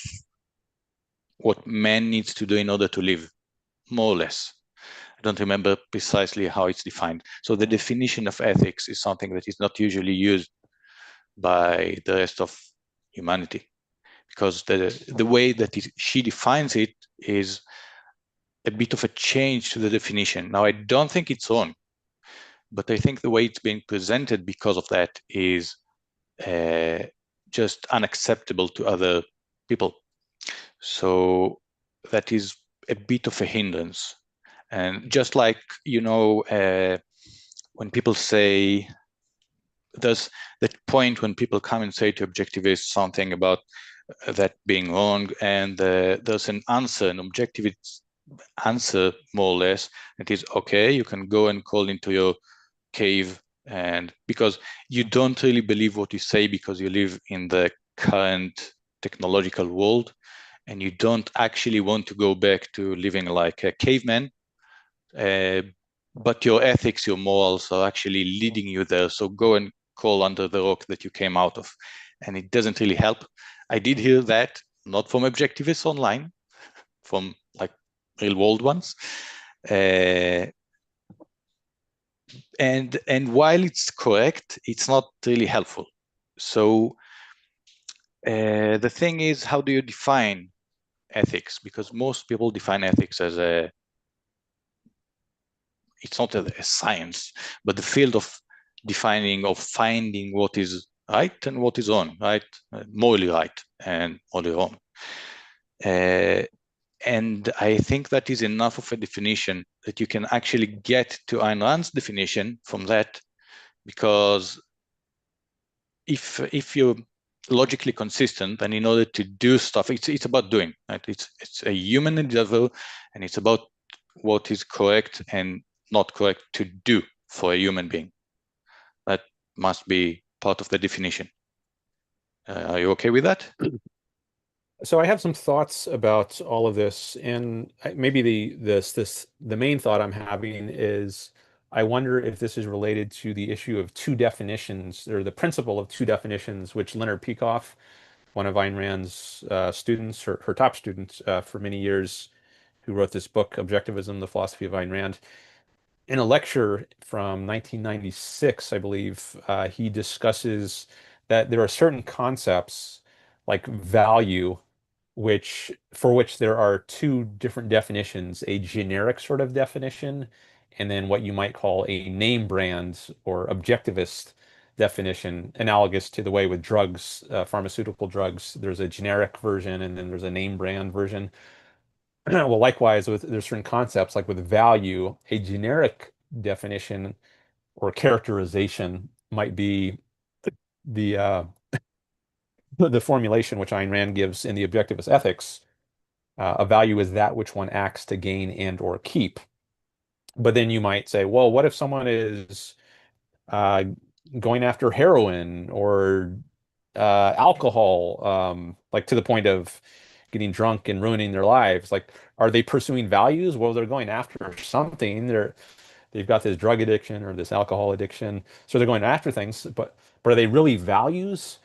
what man needs to do in order to live, more or less. I don't remember precisely how it's defined. So the definition of ethics is something that is not usually used by the rest of humanity, because the way that she defines it is a bit of a change to the definition. Now, I don't think it's wrong, but I think the way it's being presented because of that is just unacceptable to other people. So that is a bit of a hindrance. And just like, when people say, there's that point when people come and say to objectivists something about that being wrong, and there's an objectivist answer, more or less. It is, okay, you can go and crawl into your cave, and because you don't really believe what you say because you live in the current technological world, and you don't actually want to go back to living like a caveman, but your ethics, your morals are actually leading you there. So go and crawl under the rock that you came out of. and it doesn't really help. I did hear that, not from objectivists online, from like real world ones. And while it's correct, it's not really helpful. So the thing is, how do you define ethics? Because most people define ethics as it's not a science, but the field of defining, of finding what is right and what is wrong, right? Morally right and morally wrong. And I think that is enough of a definition that you can actually get to Ayn Rand's definition from that, because if you're logically consistent, and in order to do stuff, it's about doing, right? It's a human endeavor, and it's about what is correct and not correct to do for a human being. That must be part of the definition. Are you okay with that? So I have some thoughts about all of this, and maybe the main thought I'm having is I wonder if this is related to the issue of two definitions, or the principle of two definitions, which Leonard Peikoff, one of Ayn Rand's students, her top students for many years, who wrote this book, Objectivism, the Philosophy of Ayn Rand. In a lecture from 1996, I believe, he discusses that there are certain concepts like value for which there are two different definitions, a generic sort of definition, and then what you might call a name brand or objectivist definition, analogous to the way with drugs, pharmaceutical drugs, there's a generic version and then there's a name brand version. Well, likewise, there's certain concepts like with value, a generic definition or characterization might be the the formulation which Ayn Rand gives in the Objectivist Ethics. A value is that which one acts to gain and or keep. But then you might say, well, what if someone is uh, going after heroin or alcohol, like to the point of getting drunk and ruining their lives? Like, are they pursuing values? Well, they're going after something. They've got this drug addiction or this alcohol addiction, so they're going after things. But are they really values?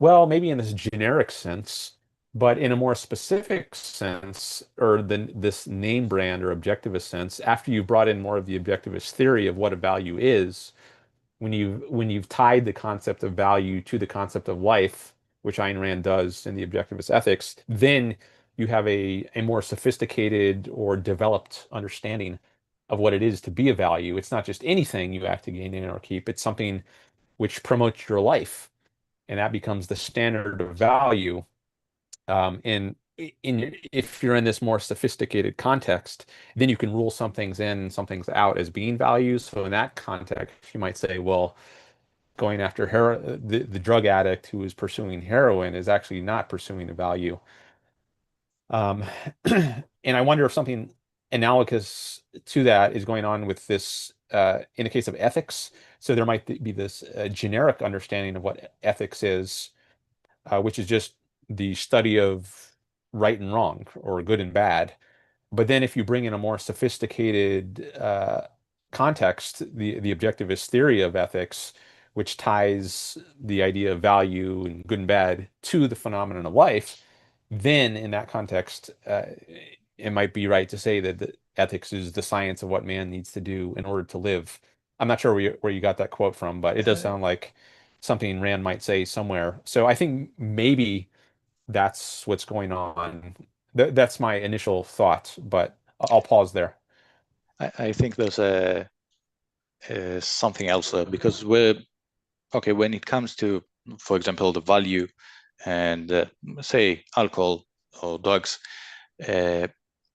Well, maybe in this generic sense, but in a more specific sense, or this name brand or objectivist sense, after you've brought in more of the objectivist theory of what a value is, when you've tied the concept of value to the concept of life, which Ayn Rand does in the Objectivist Ethics, then you have a more sophisticated or developed understanding of what it is to be a value. It's not just anything you have to gain in or keep. It's something which promotes your life, and that becomes the standard of value. In if you're in this more sophisticated context, then you can rule some things in, some things out as being values. So in that context, you might say, well, going after the drug addict who is pursuing heroin is actually not pursuing a value. Um, and I wonder if something analogous to that is going on with this in the case of ethics. So there might be this generic understanding of what ethics is, which is just the study of right and wrong or good and bad. But then if you bring in a more sophisticated context, the objectivist theory of ethics, which ties the idea of value and good and bad to the phenomenon of life, then in that context, it might be right to say that the ethics is the science of what man needs to do in order to live. I'm not sure where you got that quote from, but it does sound like something Rand might say somewhere. So I think maybe that's what's going on. That's my initial thought, but I'll pause there. I think there's something else there, because okay, when it comes to, for example, the value and say alcohol or drugs,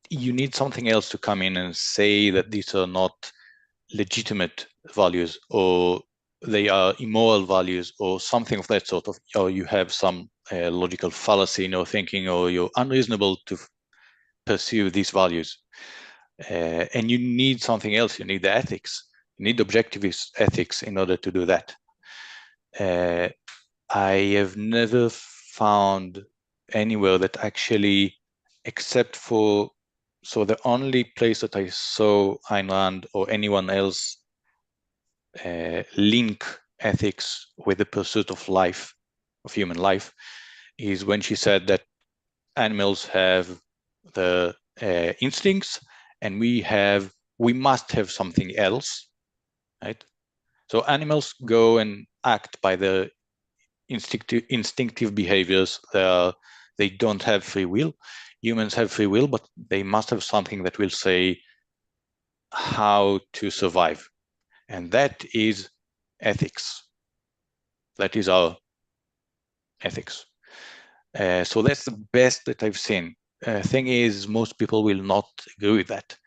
you need something else to come in and say that these are not legitimate values, or they are immoral values, or something of that sort of, or you have some logical fallacy in your thinking, or you're unreasonable to pursue these values. And you need something else. You need the ethics. You need objectivist ethics in order to do that. I have never found anywhere that actually, except for, so the only place that I saw Ayn Rand or anyone else link ethics with the pursuit of life human life, is when she said that animals have the instincts, and we must have something else, right? So animals go and act by the instinctive behaviors. They don't have free will. Humans have free will, but they must have something that will say how to survive. And that is ethics. That is our ethics. So that's the best that I've seen. Thing is, most people will not agree with that.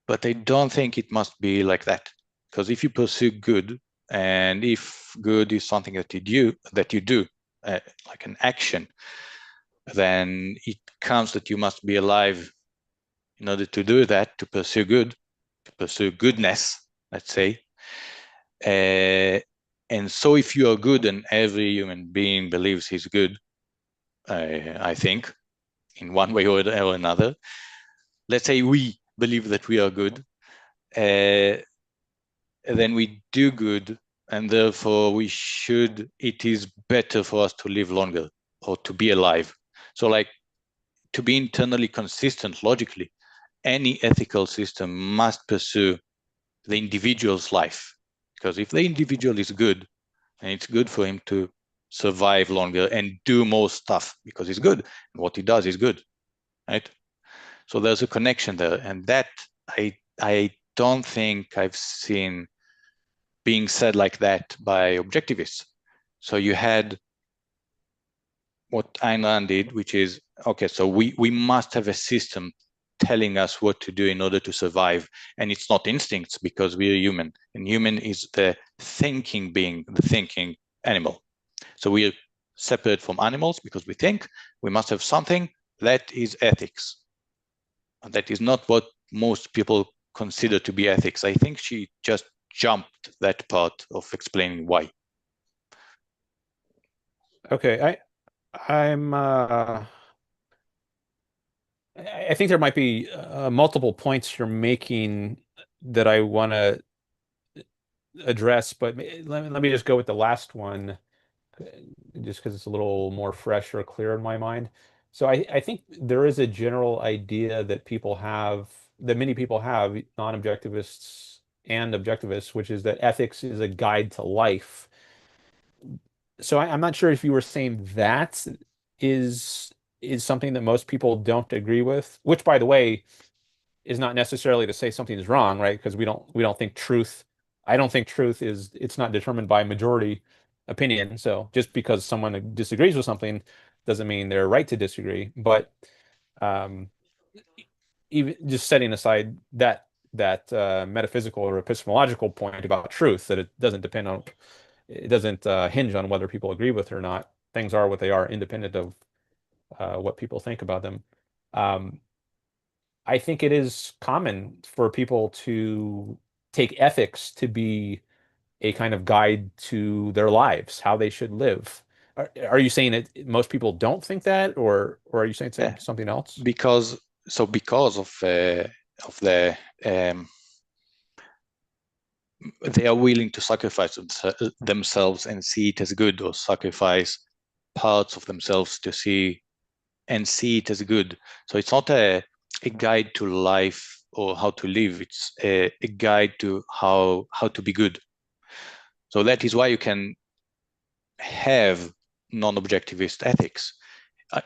But I don't think it must be like that. Because if you pursue good, and if good is something that you do, like an action, then it counts that you must be alive in order to do that, to pursue good, to pursue goodness, let's say. And so if you are good, and every human being believes he's good, I think, in one way or another, let's say we believe that we are good, then we do good, and therefore it is better for us to live longer or to be alive. So like, to be internally consistent logically, any ethical system must pursue the individual's life. Because if the individual is good, and it's good for him to survive longer and do more stuff because he's good, and what he does is good, right? So there's a connection there, and that I don't think I've seen being said like that by objectivists. So you had what Ayn Rand did, which is, okay, so we must have a system telling us what to do in order to survive. And it's not instincts, because we are human, and human is the thinking being, the thinking animal. So we are separate from animals because we think. We must have something that is ethics. And that is not what most people consider to be ethics. I think she just jumped that part of explaining why. Okay, I'm I think there might be multiple points you're making that I want to address, but let me just go with the last one, just because it's a little more fresh or clear in my mind. So I think there is a general idea that people have, that many people have, non-objectivists and objectivists, which is that ethics is a guide to life. So I'm not sure if you were saying that is is something that most people don't agree with, which, by the way, is not necessarily to say something is wrong, right? Because we don't think truth, I don't think truth is, it's not determined by majority opinion. So just because someone disagrees with something doesn't mean they're right to disagree. But um, even just setting aside that metaphysical or epistemological point about truth, that it doesn't depend on, it doesn't hinge on whether people agree with it or not. Things are what they are, independent of what people think about them. Um, I think it is common for people to take ethics to be a kind of guide to their lives, how they should live. Are you saying that most people don't think that, or are you saying Yeah, something else? because of the they are willing to sacrifice themselves and see it as good, or sacrifice parts of themselves to see it as good. So it's not a guide to life or how to live. It's a guide to how to be good. So that is why you can have non-objectivist ethics.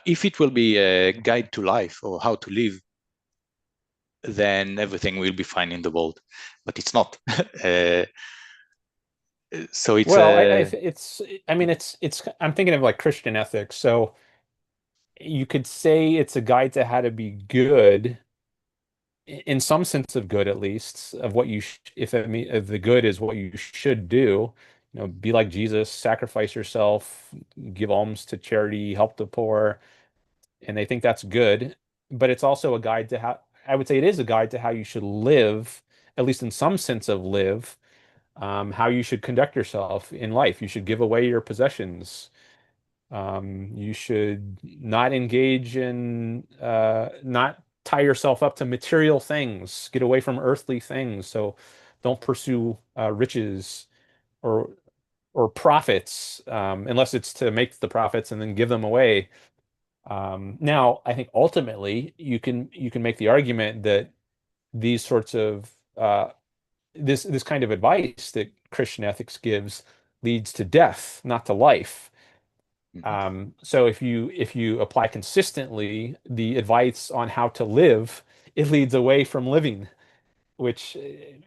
If it will be a guide to life or how to live, then everything will be fine in the world. But it's not. So it's Well, a it's, I mean, I'm thinking of like Christian ethics. So you could say it's a guide to how to be good, in some sense of good, at least, of what you, if the good is what you should do, be like Jesus, sacrifice yourself, give alms to charity, help the poor, and they think that's good. But it's also a guide to how, I would say it is a guide to how you should live, at least in some sense of live, how you should conduct yourself in life. You should give away your possessions. You should not engage in, not tie yourself up to material things. Get away from earthly things. So don't pursue riches or or profits, unless it's to make the profits and then give them away. Now, I think ultimately you can make the argument that these sorts of this kind of advice that Christian ethics gives leads to death, not to life. So if you apply consistently the advice on how to live, it leads away from living, which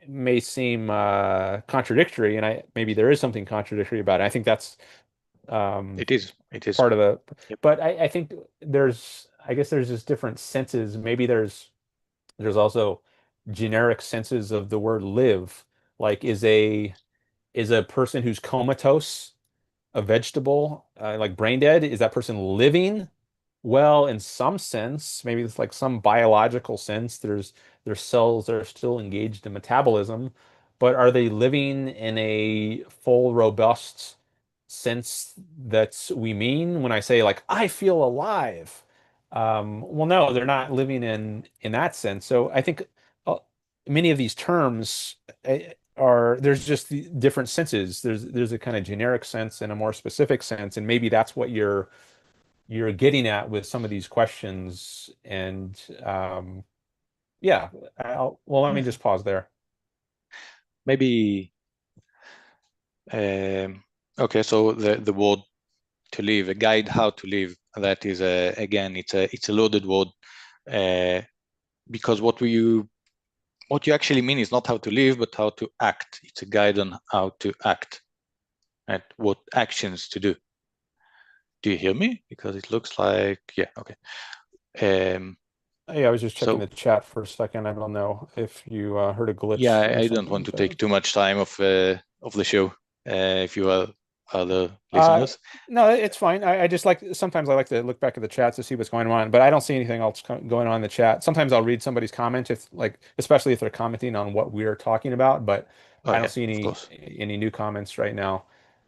may seem contradictory, and maybe there is something contradictory about it. I think that's um, It is. It is. part of the, Yep. but I think I guess there's just different senses. Maybe there's also generic senses of the word live. Like is a person who's comatose a vegetable, like brain dead? Is that person living? Well, in some sense, maybe it's like some biological sense, their cells are still engaged in metabolism, but are they living in a full, robust sense that we mean when I say like I feel alive? Well, no, they're not living in that sense. So I think uh, many of these terms there's just the different senses. There's a kind of generic sense and a more specific sense, and maybe that's what you're getting at with some of these questions. And yeah, well, let me just pause there. Maybe. Okay, so the word to live, a guide how to live. That is again, it's a loaded word, because what you actually mean is not how to live, but how to act. It's a guide on how to act and what actions to do. Do you hear me? Because it looks like, yeah, okay. Yeah, I was just checking So the chat for a second. I don't know if you heard a glitch yeah, or I don't something want like to that. take too much time of the show. If you are other Uh, listeners. no, it's fine. I just sometimes I like to look back at the chat to see what's going on, but I don't see anything else going on in the chat. Sometimes I'll read somebody's comment if especially if they're commenting on what we're talking about, but Oh I don't yeah, see of course. any new comments right now.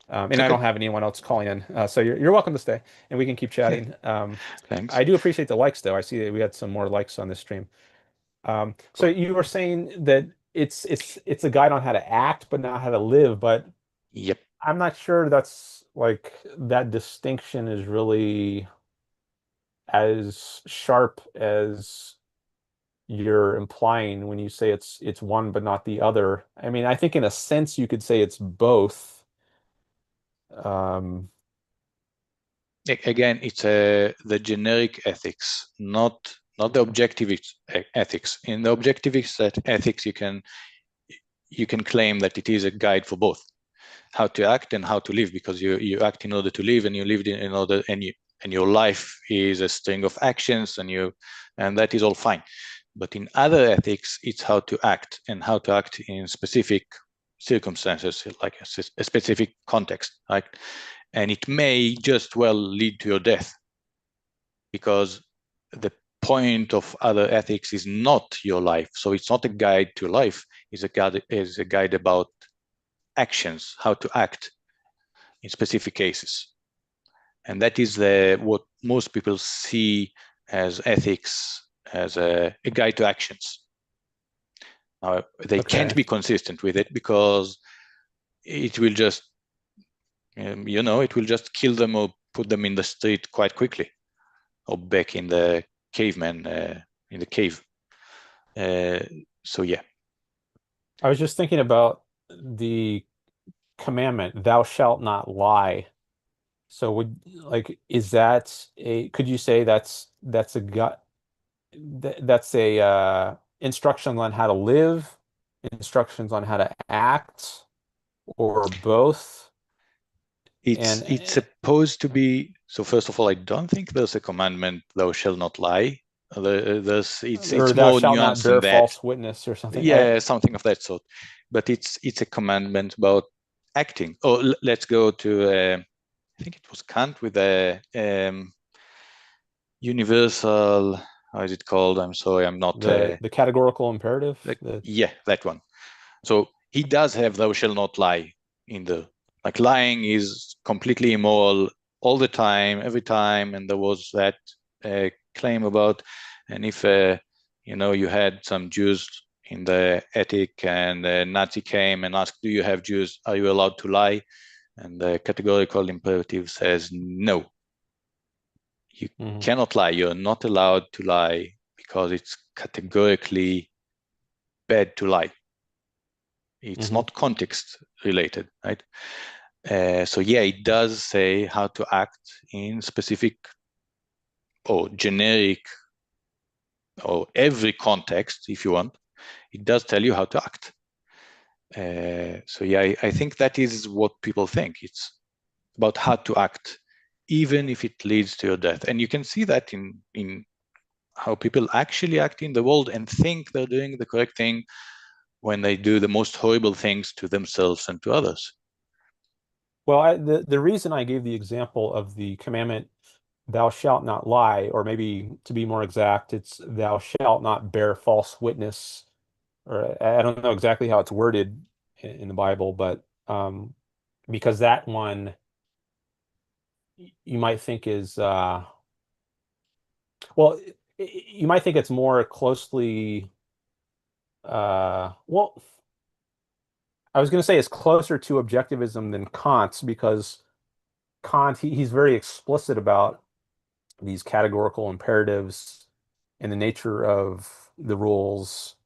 And I Okay. don't have anyone else calling in. So you're welcome to stay and we can keep chatting. Thanks. I do appreciate the likes though. I see that we had some more likes on this stream. So Cool. you were saying that it's a guide on how to act, but not how to live, but Yep. I'm not sure that's like that distinction is really as sharp as you're implying when you say it's one but not the other. I mean, I think in a sense you could say it's both. Um, Again, it's the generic ethics, not the objectivist ethics. In the objectivist ethics, you can claim that it is a guide for both how to act and how to live, because you act in order to live, and you live in order, and your life is a string of actions, and that is all fine. But in other ethics, it's how to act, and how to act in specific circumstances, like a specific context, right? And it may just well lead to your death, because the point of other ethics is not your life. So it's not a guide to life. It's a guide about actions, how to act in specific cases. And that is what most people see as ethics, as a guide to actions. Now, they can't okay. be consistent with it, because it will just, it will just kill them or put them in the street quite quickly, or back in the caveman, in the cave. So yeah. I was just thinking about the commandment, thou shalt not lie. So is that could you say that's a gut that's a instructions on how to live, instructions on how to act, or both? And It's supposed to be. So first of all, I don't think there's a commandment, thou shalt not lie. or It's thou more shalt not nuanced than bear that. false witness or something. Yeah, something of that sort. But it's a commandment about acting. Oh, let's go to I think it was Kant with the universal. How is it called? I'm sorry, I'm not. The categorical imperative. Yeah, that one. So he does have thou shall not lie in the, like, lying is completely immoral all the time, every time. And there was that claim about, and if you had some Jews in the attic, and the Nazi came and asked, "Do you have Jews? Are you allowed to lie?" And the categorical imperative says no. You cannot lie. You're not allowed to lie because it's categorically bad to lie. It's not context related, right? So yeah, it does say how to act in specific or generic or every context, if you want. It does tell you how to act. So yeah, I think that is what people think. It's about how to act, even if it leads to your death. And you can see that in how people actually act in the world and think they're doing the correct thing when they do the most horrible things to themselves and to others. Well, the reason I gave the example of the commandment, thou shalt not lie, or maybe to be more exact, it's thou shalt not bear false witness, or I don't know exactly how it's worded in the Bible, but because that one you might think is well, you might think it's more closely well, I was going to say it's closer to objectivism than Kant's because Kant he's very explicit about these categorical imperatives and the nature of the rules,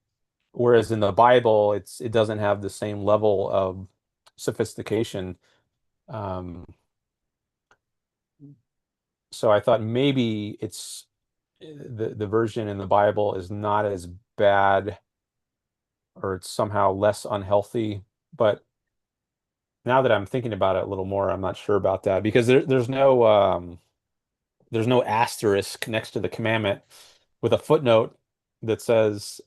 whereas in the Bible it doesn't have the same level of sophistication. Um, so I thought maybe it's the version in the Bible is not as bad or it's somehow less unhealthy. But now that I'm thinking about it a little more, I'm not sure about that because there's no asterisk next to the commandment with a footnote that says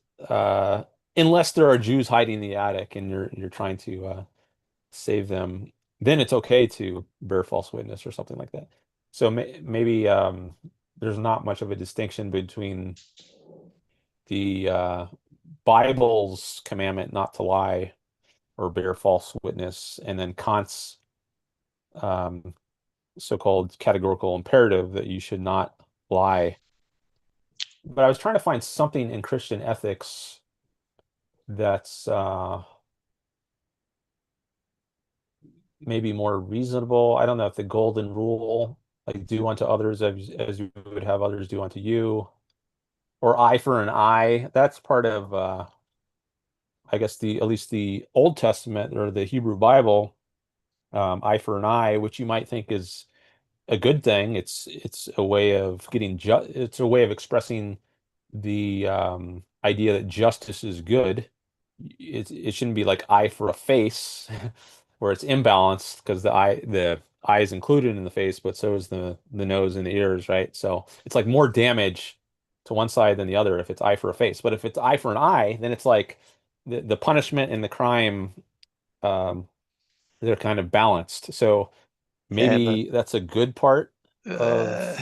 unless there are Jews hiding in the attic and you're trying to save them, then it's okay to bear false witness or something like that. So maybe there's not much of a distinction between the Bible's commandment not to lie or bear false witness, and then Kant's um, so-called categorical imperative that you should not lie. But I was trying to find something in Christian ethics that's maybe more reasonable. I don't know if the golden rule, like do unto others as you would have others do unto you, or eye for an eye. That's part of I guess the at least the Old Testament or the Hebrew Bible, eye for an eye, which you might think is a good thing. It's a way of getting it's a way of expressing the idea that justice is good. It shouldn't be like eye for a face, where it's imbalanced because the eye is included in the face, but so is the nose and the ears, right? So it's like more damage to one side than the other if it's eye for a face. But if it's eye for an eye, then it's like the punishment and the crime um, they're kind of balanced. So Yeah, but maybe that's a good part uh,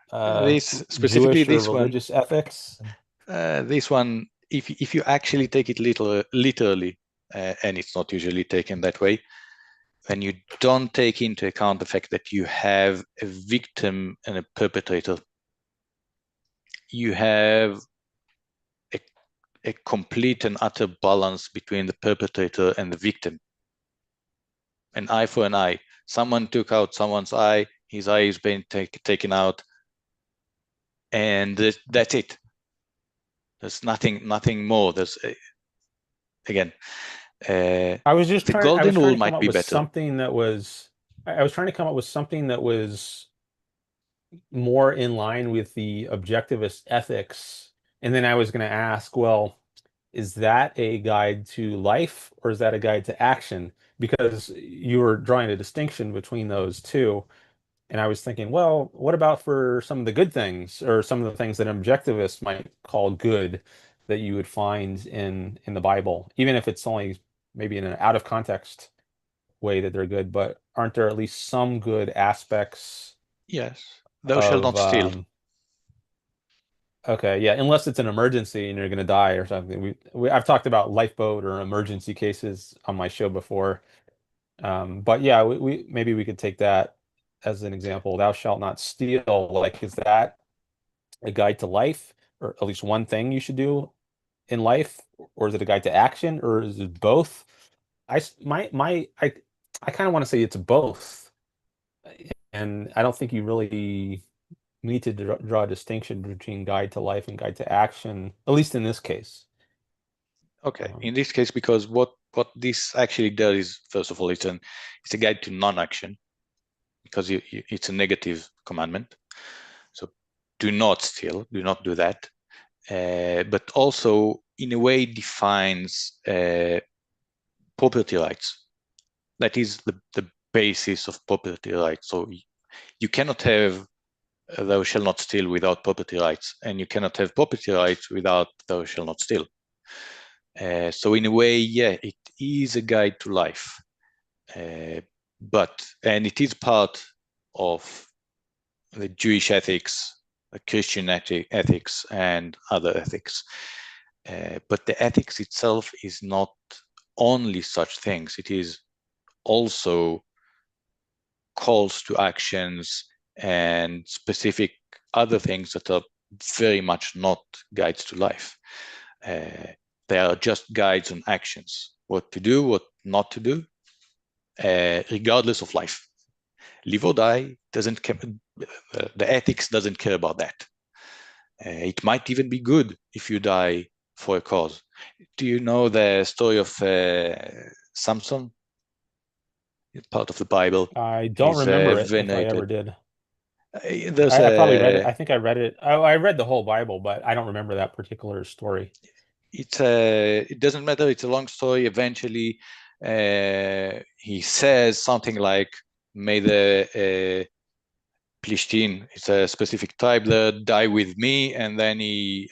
of this specifically Jewish or this one, religious ethics. this one, if you actually take it literally, and it's not usually taken that way, then you don't take into account the fact that you have a victim and a perpetrator. You have a complete and utter balance between the perpetrator and the victim. An eye for an eye. Someone took out someone's eye, his eye is being taken out, and that's it. There's nothing more. There's again, I was just the trying, I was golden trying rule to come might up be with better. something that was, I was trying to come up with something that was more in line with the objectivist ethics. And then I was going to ask, well, is that a guide to life or is that a guide to action? Because you were drawing a distinction between those two. And I was thinking, well, what about for some of the good things or some of the things that objectivists might call good that you would find in the Bible, even if it's only maybe in an out of context way that they're good, but aren't there at least some good aspects Yes, thou shalt of not steal. okay, yeah, unless it's an emergency and you're gonna die or something. I've talked about lifeboat or emergency cases on my show before. But yeah, we maybe we could take that as an example. Thou shalt not steal. Like, is that a guide to life, or at least one thing you should do in life, or is it a guide to action, or is it both? I s- my I I kind of want to say it's both. And I don't think you really need to draw a distinction between guide to life and guide to action, at least in this case. Okay, in this case, because what this actually does is, first of all, it's a guide to non-action, because it's a negative commandment. So do not steal, do not do that. But also, in a way, defines property rights. That is the basis of property rights. So you cannot have thou shall not steal without property rights, and you cannot have property rights without thou shall not steal. So in a way, yeah, it is a guide to life, and it is part of the Jewish ethics, the Christian ethics, and other ethics. But the ethics itself is not only such things. It is also calls to actions and specific other things that are very much not guides to life. They are just guides on actions, what to do, what not to do, regardless of life. Live or die doesn't care. The ethics doesn't care about that. It might even be good if you die for a cause. Do you know the story of Samson? It's part of the Bible. I don't He's remember it if I ever venerated. did. There's I probably read it. a I think I read it. I read the whole Bible, but I don't remember that particular story. it doesn't matter. It's a long story. Eventually, he says something like, "May the Plishtin, it's a specific tribe there, die with me," and then he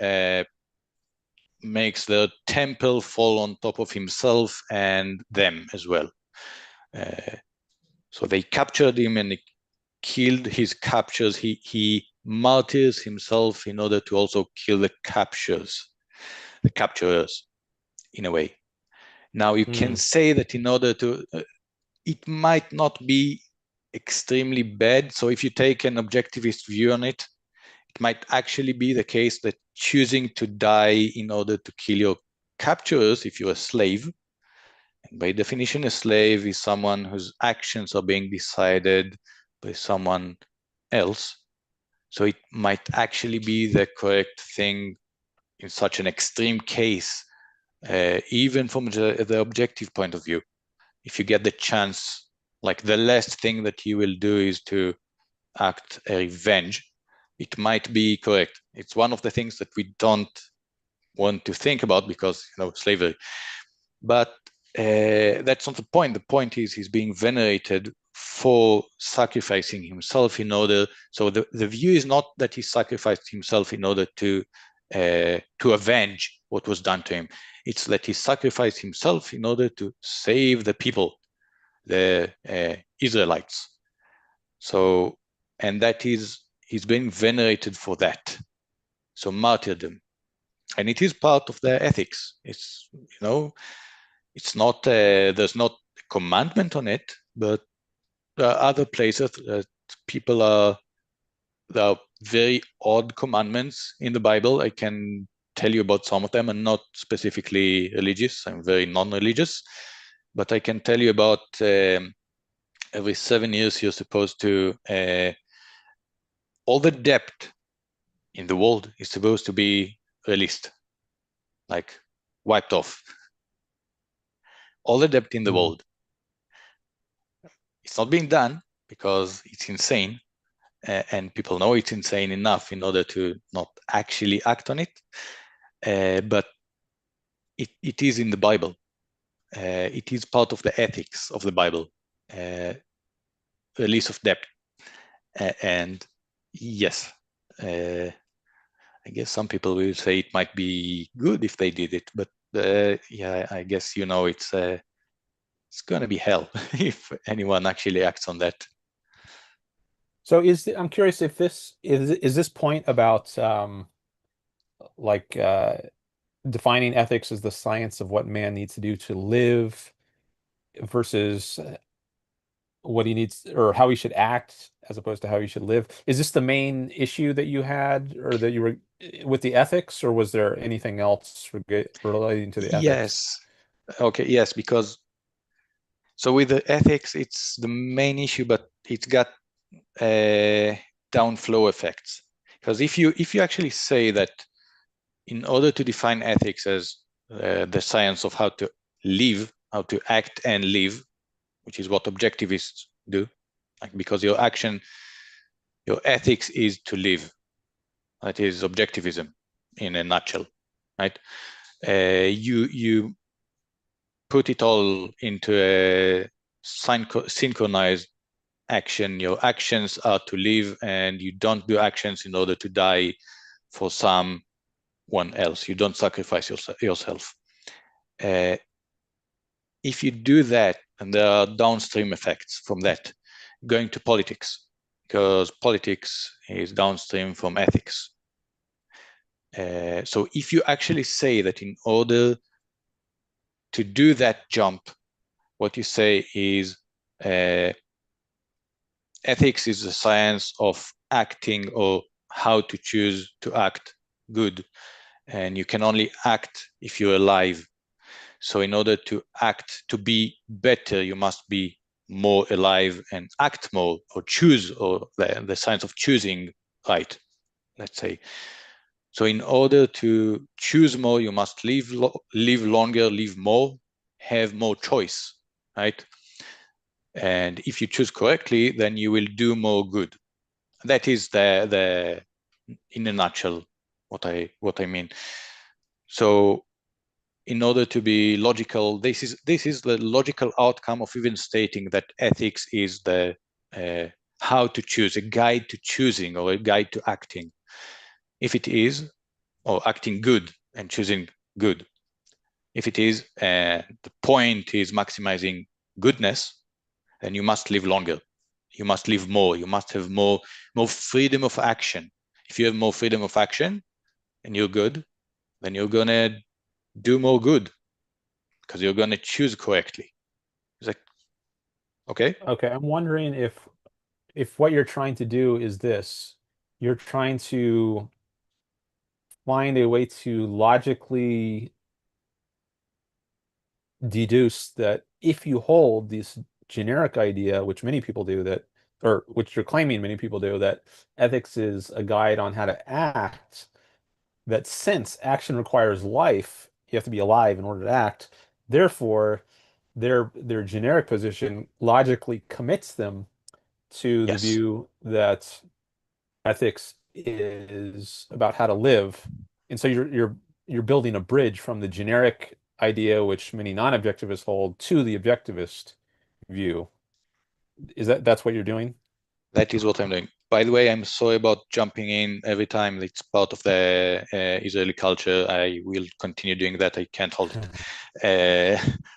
makes the temple fall on top of himself and them as well. So they captured him and killed his captures. He martyrs himself in order to also kill the capturers in a way. Now you can say that in order to, it might not be extremely bad. So if you take an objectivist view on it, it might actually be the case that choosing to die in order to kill your capturers, if you're a slave, and by definition, a slave is someone whose actions are being decided by someone else. So it might actually be the correct thing in such an extreme case, even from the objective point of view. If you get the chance, like the last thing that you will do is to act a revenge, it might be correct. It's one of the things that we don't want to think about because, slavery. But that's not the point. The point is he's being venerated for sacrificing himself in order. So the view is not that he sacrificed himself in order to avenge what was done to him. It's that he sacrificed himself in order to save the people, the Israelites. So, and that is, he's being venerated for that. So martyrdom. And it is part of their ethics. It's, it's not, there's not a commandment on it, but there are other places that there are very odd commandments in the Bible. I can tell you about some of them. I'm not specifically religious. I'm very non-religious, but I can tell you about every 7 years you're supposed to, all the debt in the world is supposed to be released, like wiped off. All the debt in the world. It's not being done because it's insane, and people know it's insane enough in order to not actually act on it. But it is in the Bible. It is part of the ethics of the Bible, release of debt. And yes, I guess some people will say it might be good if they did it, but yeah, I guess it's going to be hell if anyone actually acts on that. So I'm curious if this is this point about like defining ethics as the science of what man needs to do to live versus what he needs or how he should act as opposed to how he should live. Is this the main issue that you had or that you were with the ethics, or was there anything else relating to the ethics? Yes. Okay. Yes, because So with the ethics, it's the main issue, but it's got downflow effects. Because if you actually say that in order to define ethics as the science of how to live, how to act and live, which is what objectivists do, like, because your ethics is to live. That is objectivism in a nutshell, right? You put it all into a synchronized action. Your actions are to live, and you don't do actions in order to die for someone else. You don't sacrifice yourself. If you do that, and there are downstream effects from that, going to politics, because politics is downstream from ethics. So if you actually say that in order to do that jump, what you say is ethics is the science of acting or how to choose to act good. And you can only act if you're alive. So in order to act, to be better, you must be more alive and act more, or choose, or the science of choosing right, let's say. So in order to choose more, you must live longer, live more, have more choice, right? And if you choose correctly, then you will do more good. That is the in a nutshell what I mean. So in order to be logical, this is the logical outcome of even stating that ethics is the how to choose, a guide to choosing or a guide to acting. If it is, or acting good and choosing good. If it is, the point is maximizing goodness, then you must live longer. You must live more. You must have more freedom of action. If you have more freedom of action and you're good, then you're gonna do more good because you're gonna choose correctly. Is that okay? Okay, I'm wondering if what you're trying to do is this. You're trying to find a way to logically deduce that if you hold this generic idea, which many people do, that, or which you're claiming many people do, that ethics is a guide on how to act, that since action requires life, you have to be alive in order to act. Therefore, their generic position logically commits them to the Yes. view that ethics is about how to live. And so you're building a bridge from the generic idea, which many non-objectivists hold, to the objectivist view. That's what you're doing? That is what I'm doing. By the way, I'm sorry about jumping in every time. It's part of the Israeli culture. I will continue doing that. I can't hold it.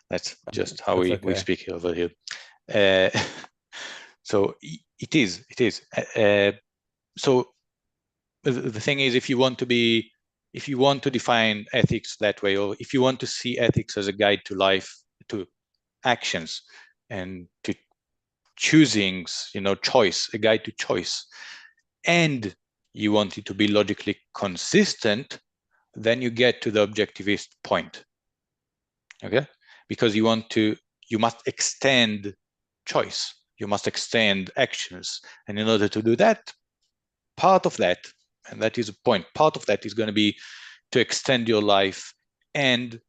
That's just how That's we okay. speak over here. Uh, so it is. So the thing is, if you want to define ethics that way, or if you want to see ethics as a guide to life, to actions, and to choosings, choice, a guide to choice, and you want it to be logically consistent, then you get to the objectivist point. Okay? Because you must extend choice, you must extend actions. And in order to do that, part of that, and that is a point, part of that is going to be to extend your life and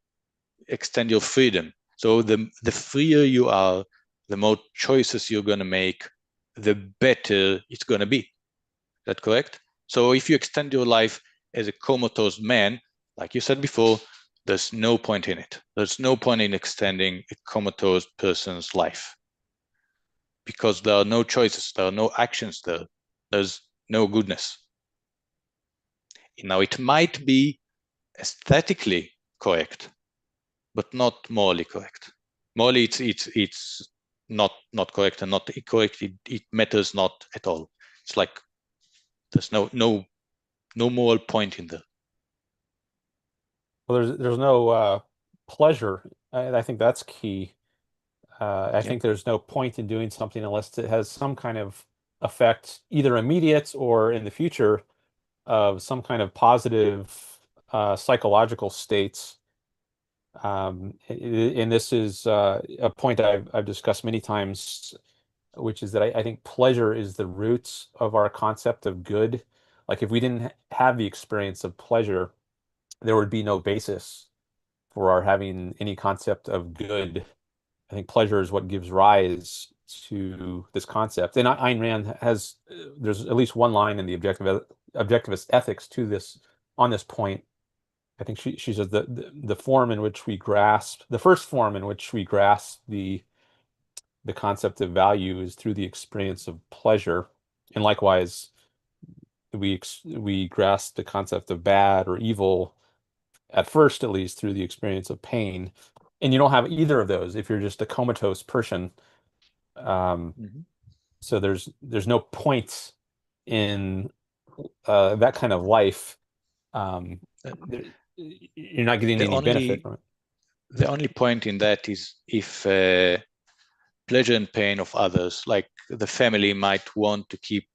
extend your freedom. So the freer you are, the more choices you're going to make, the better it's going to be. Is that correct? So if you extend your life as a comatose man, like you said before, there's no point in it. There's no point in extending a comatose person's life because there are no choices, there are no actions there. There's no goodness. Now, it might be aesthetically correct, but not morally correct. Morally, it's not correct and not correct. It matters not at all. It's like there's no moral point in there. Well, there's no pleasure. I think that's key. I Yeah. think there's no point in doing something unless it has some kind of effect, either immediate or in the future, of some kind of positive psychological states. And this is a point I've discussed many times, which is that I think pleasure is the root of our concept of good. Like if we didn't have the experience of pleasure, there would be no basis for our having any concept of good. I think pleasure is what gives rise to this concept. And Ayn Rand has, there's at least one line in the objectivist ethics to this, on this point. I think she says the form in which we grasp, the first form in which we grasp the concept of value is through the experience of pleasure. And likewise, we grasp the concept of bad or evil at first, at least, through the experience of pain. And you don't have either of those if you're just a comatose person. So there's no point in that kind of life. You're not getting any benefit from it. The only point in that is if pleasure and pain of others, like the family might want to keep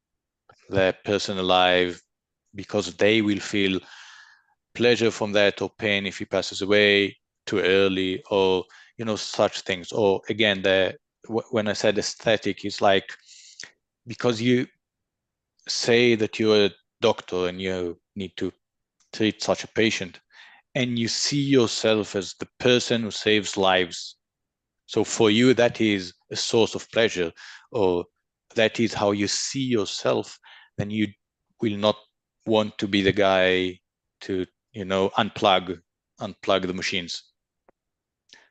their person alive because they will feel pleasure from that, or pain if he passes away too early, or such things. Or again, when I said aesthetic, is like because you say that you're a doctor and you need to treat such a patient, and you see yourself as the person who saves lives. So for you, that is a source of pleasure, or that is how you see yourself, then you will not want to be the guy to, unplug the machines.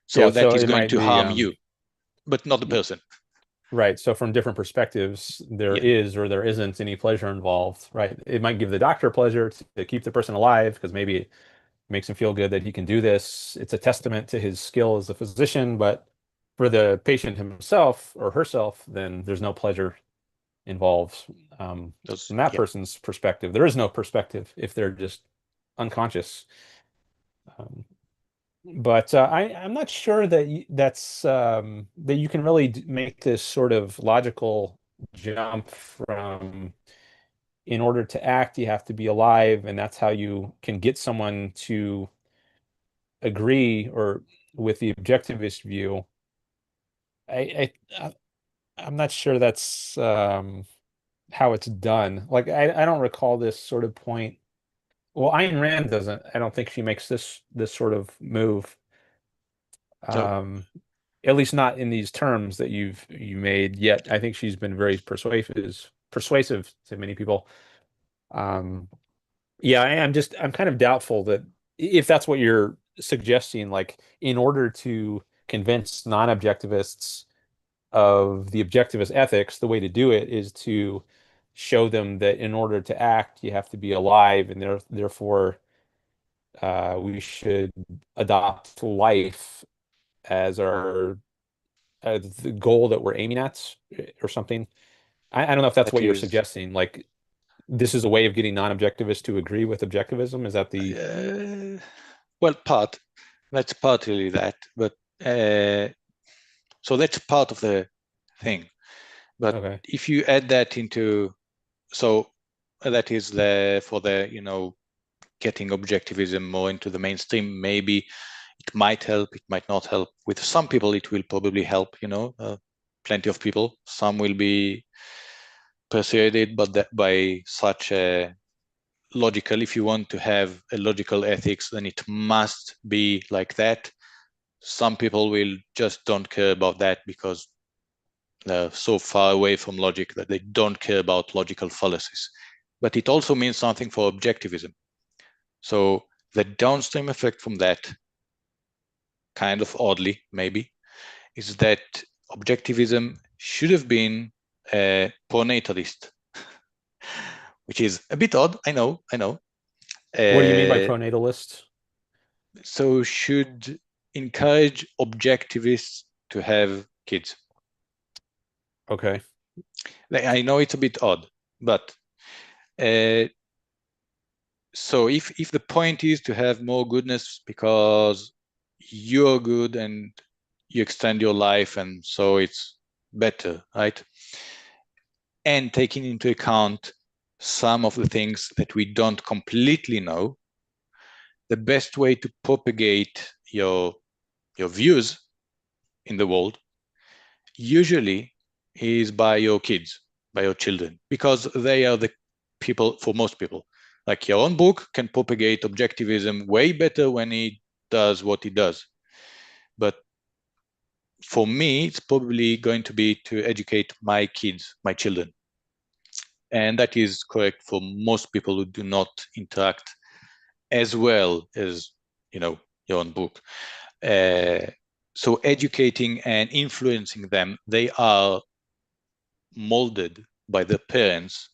So Yeah, that so is it going might to be harm you, but not the person. right. So from different perspectives, there Yeah. is or there isn't any pleasure involved, right? It might give the doctor pleasure to keep the person alive because maybe it makes him feel good that he can do this. It's a testament to his skill as a physician, but for the patient himself or herself, then there's no pleasure involved. From that person's perspective, there is no perspective if they're just unconscious. But I'm not sure that that you can really make this sort of logical jump from in order to act, you have to be alive, and that's how you can get someone to agree or with the objectivist view. I'm not sure that's how it's done. Like I don't recall this sort of point. Well, Ayn Rand doesn't. I don't think she makes this sort of move. So, At least not in these terms that you made yet. I think she's been very persuasive to many people. Um, yeah, I'm kind of doubtful that if that's what you're suggesting, like in order to convince non-objectivists of the objectivist ethics, the way to do it is to show them that in order to act, you have to be alive, and therefore we should adopt life as our the goal that we're aiming at or something. I don't know if that's that what you're is, suggesting. Like this is a way of getting non-objectivists to agree with objectivism. Is that the well, that's partly that, but so that's part of the thing. But okay? if you add that into, so that is for the getting objectivism more into the mainstream. Maybe it might help, it might not help. With some people, it will probably help. Plenty of people. Some will be persuaded, but that by such a logical. If you want to have a logical ethics, then it must be like that. Some people will just don't care about that because they're so far away from logic that they don't care about logical fallacies. But it also means something for objectivism. So the downstream effect from that, kind of oddly maybe, is that objectivism should have been a pro-natalist, which is a bit odd. I know. What do you mean by pro-natalist? So should encourage objectivists to have kids. Okay. I know it's a bit odd, but so if the point is to have more goodness because you're good and you extend your life and so it's better, right? And taking into account some of the things that we don't completely know, the best way to propagate your views in the world usually is by your kids, by your children, because they are the people, for most people. Like Yaron Brook can propagate objectivism way better when he does what he does. But for me, it's probably going to be to educate my kids, my children. And that is correct for most people who do not interact as well as, Yaron Brook. So educating and influencing them, they are molded by the parents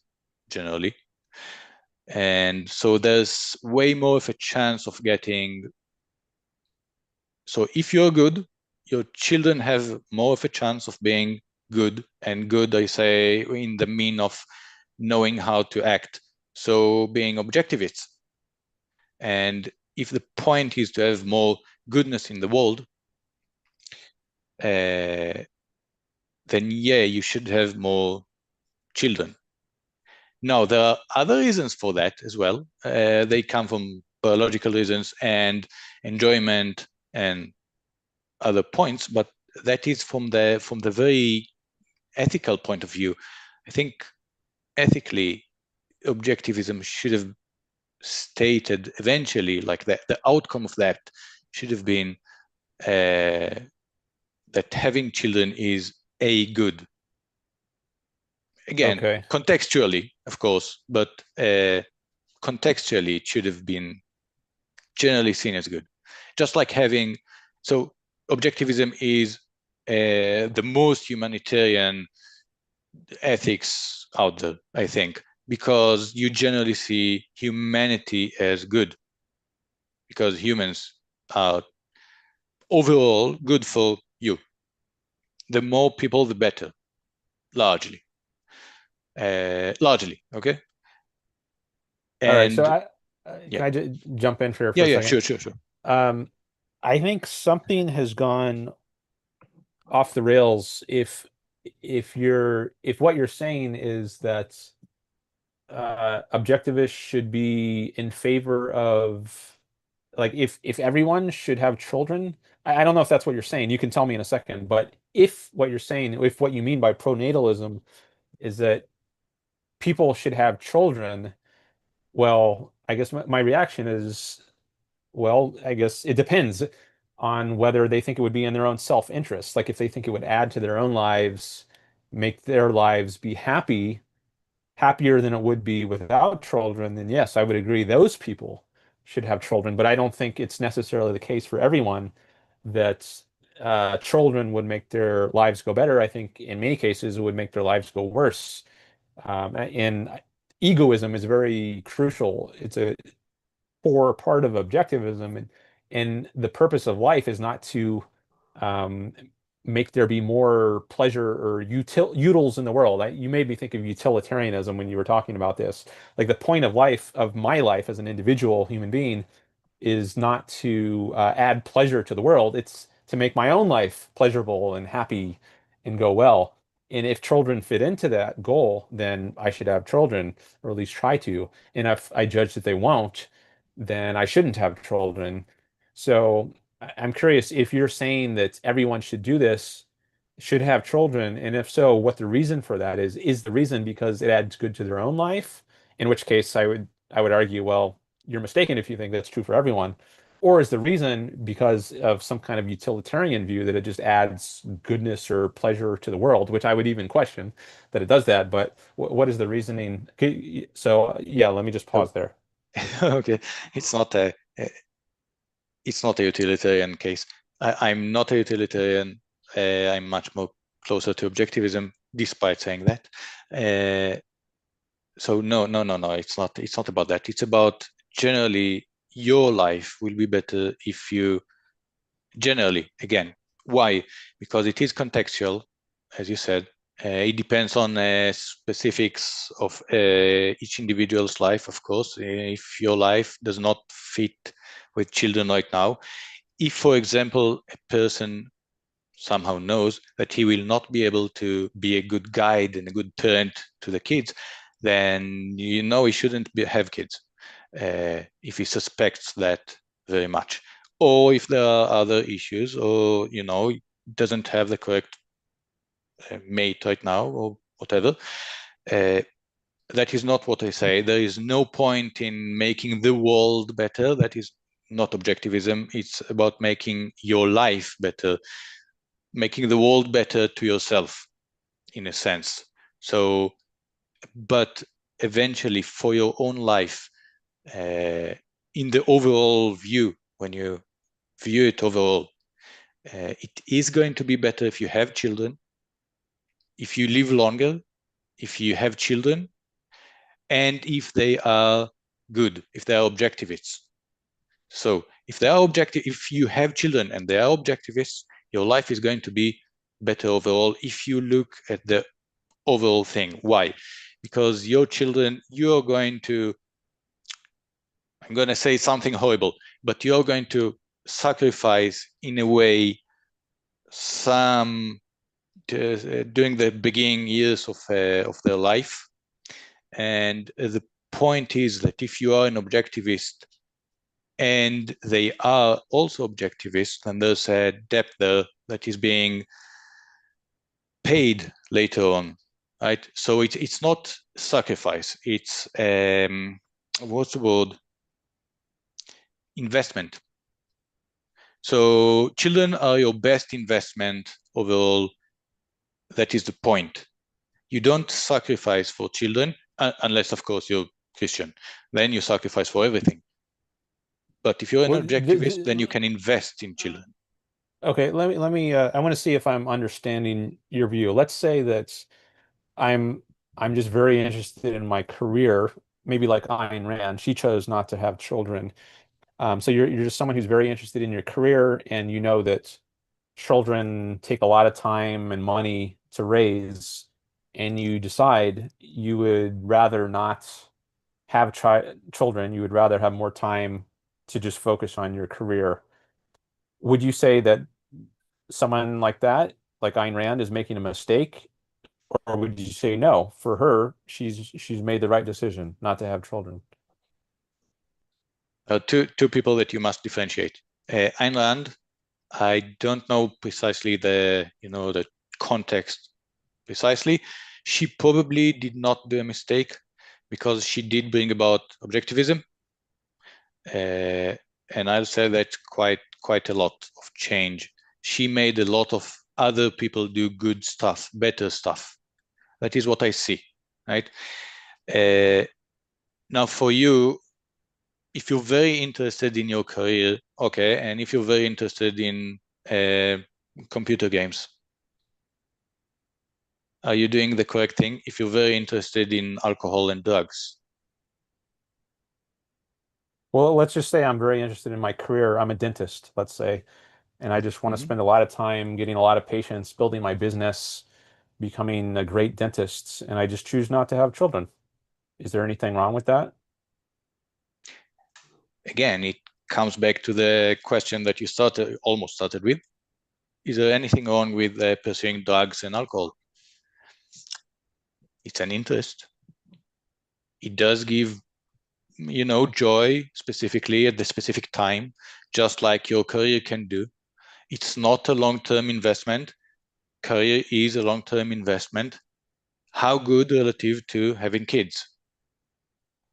generally. And so there's way more of a chance of getting. So if you're good, your children have more of a chance of being good. And good, I say, in the mean of knowing how to act. So being objectivists. And if the point is to have more goodness in the world, then yeah, you should have more children. Now, there are other reasons for that as well. They come from biological reasons and enjoyment and other points, but that is from the very ethical point of view. I think ethically, objectivism should have stated eventually, like that the outcome of that should have been that having children is a good. Again, Okay. contextually, of course, but contextually, it should have been generally seen as good. Just like having, so objectivism is the most humanitarian ethics out there, I think, because you generally see humanity as good, because humans are overall good for you. The more people, the better, largely. Okay? All right. So And can yeah, I jump in here for yeah, a yeah, second? sure. Um, I think something has gone off the rails if what you're saying is that objectivists should be in favor of, like, if everyone should have children. I don't know if that's what you're saying. You can tell me in a second. But if what you're saying, if what you mean by pro-natalism is that people should have children, well, I guess my reaction is, well, I guess it depends on whether they think it would be in their own self-interest. Like if they think it would add to their own lives, make their lives be happier than it would be without children, then yes, I would agree those people should have children. But I don't think it's necessarily the case for everyone that children would make their lives go better. I think in many cases it would make their lives go worse. And egoism is very crucial. It's a core part of objectivism, and the purpose of life is not to um, make there be more pleasure or utils in the world. You made me think of utilitarianism when you were talking about this. Like the point of life, of my life as an individual human being, is not to add pleasure to the world. It's to make my own life pleasurable and happy and go well. And if children fit into that goal, then I should have children, or at least try to. And if I judge that they won't, then I shouldn't have children. So I'm curious if you're saying that everyone should do this, should have children, and if so, what the reason for that is. Is the reason because it adds good to their own life? In which case I would argue, well, you're mistaken if you think that's true for everyone. Or is the reason because of some kind of utilitarian view that it just adds goodness or pleasure to the world, which I would even question that it does that. But what is the reasoning? So yeah, let me just so pause there. okay, it's not a utilitarian case. I'm not a utilitarian. I'm much more closer to objectivism, despite saying that. So no. It's not about that. It's about generally your life will be better if you generally, again. Why? Because it is contextual, as you said. It depends on specifics of each individual's life, of course. If your life does not fit with children right now, if, for example, a person somehow knows that he will not be able to be a good guide and a good parent to the kids, then he shouldn't have kids if he suspects that very much. or if there are other issues, or doesn't have the correct mate right now, or whatever. That is not what I say. There is no point in making the world better. That is not objectivism. It's about making your life better, making the world better to yourself, in a sense. So, but eventually, for your own life, in the overall view, when you view it overall, it is going to be better if you have children, if you live longer, if you have children, and if they are good, if they are objectivists. So if you have children and they are objectivists, your life is going to be better overall if you look at the overall thing. Why? Because your children, I'm going to say something horrible, but you're going to sacrifice, in a way, some during the beginning years of their life. And the point is that if you are an objectivist and they are also objectivist, then there's a debt there that is being paid later on, right? So it's not sacrifice. It's what's the word? Investment. So children are your best investment overall. That is the point. You don't sacrifice for children unless, of course, you're Christian. Then you sacrifice for everything. But if you're an objectivist, then you can invest in children. Okay, let me I want to see if I'm understanding your view. Let's say that I'm I'm just very interested in my career, maybe like Ayn Rand. She chose not to have children. So you're just someone who's very interested in your career, and you know that children take a lot of time and money to raise, and you decide you would rather not have children. You would rather have more time to just focus on your career. Would you say that someone like that, like Ayn Rand, is making a mistake? Or would you say no, for her, she's made the right decision not to have children? Two people that you must differentiate. Ayn Rand, I don't know precisely the context precisely. She probably did not do a mistake because she did bring about objectivism, and I'll say that quite a lot of change. She made a lot of other people do good stuff, better stuff. That is what I see, right? Now, for you, if you're very interested in your career, okay, and if you're very interested in computer games, are you doing the correct thing? If you're very interested in alcohol and drugs? Well, let's just say I'm very interested in my career. I'm a dentist, let's say, and I just want to spend a lot of time getting a lot of patients, building my business, becoming a great dentist, and I just choose not to have children. Is there anything wrong with that? Again, it comes back to the question that you almost started with. Is there anything wrong with pursuing drugs and alcohol? It's an interest. It does give, joy specifically at the specific time, just like your career can do. It's not a long-term investment. Career is a long-term investment. How good relative to having kids?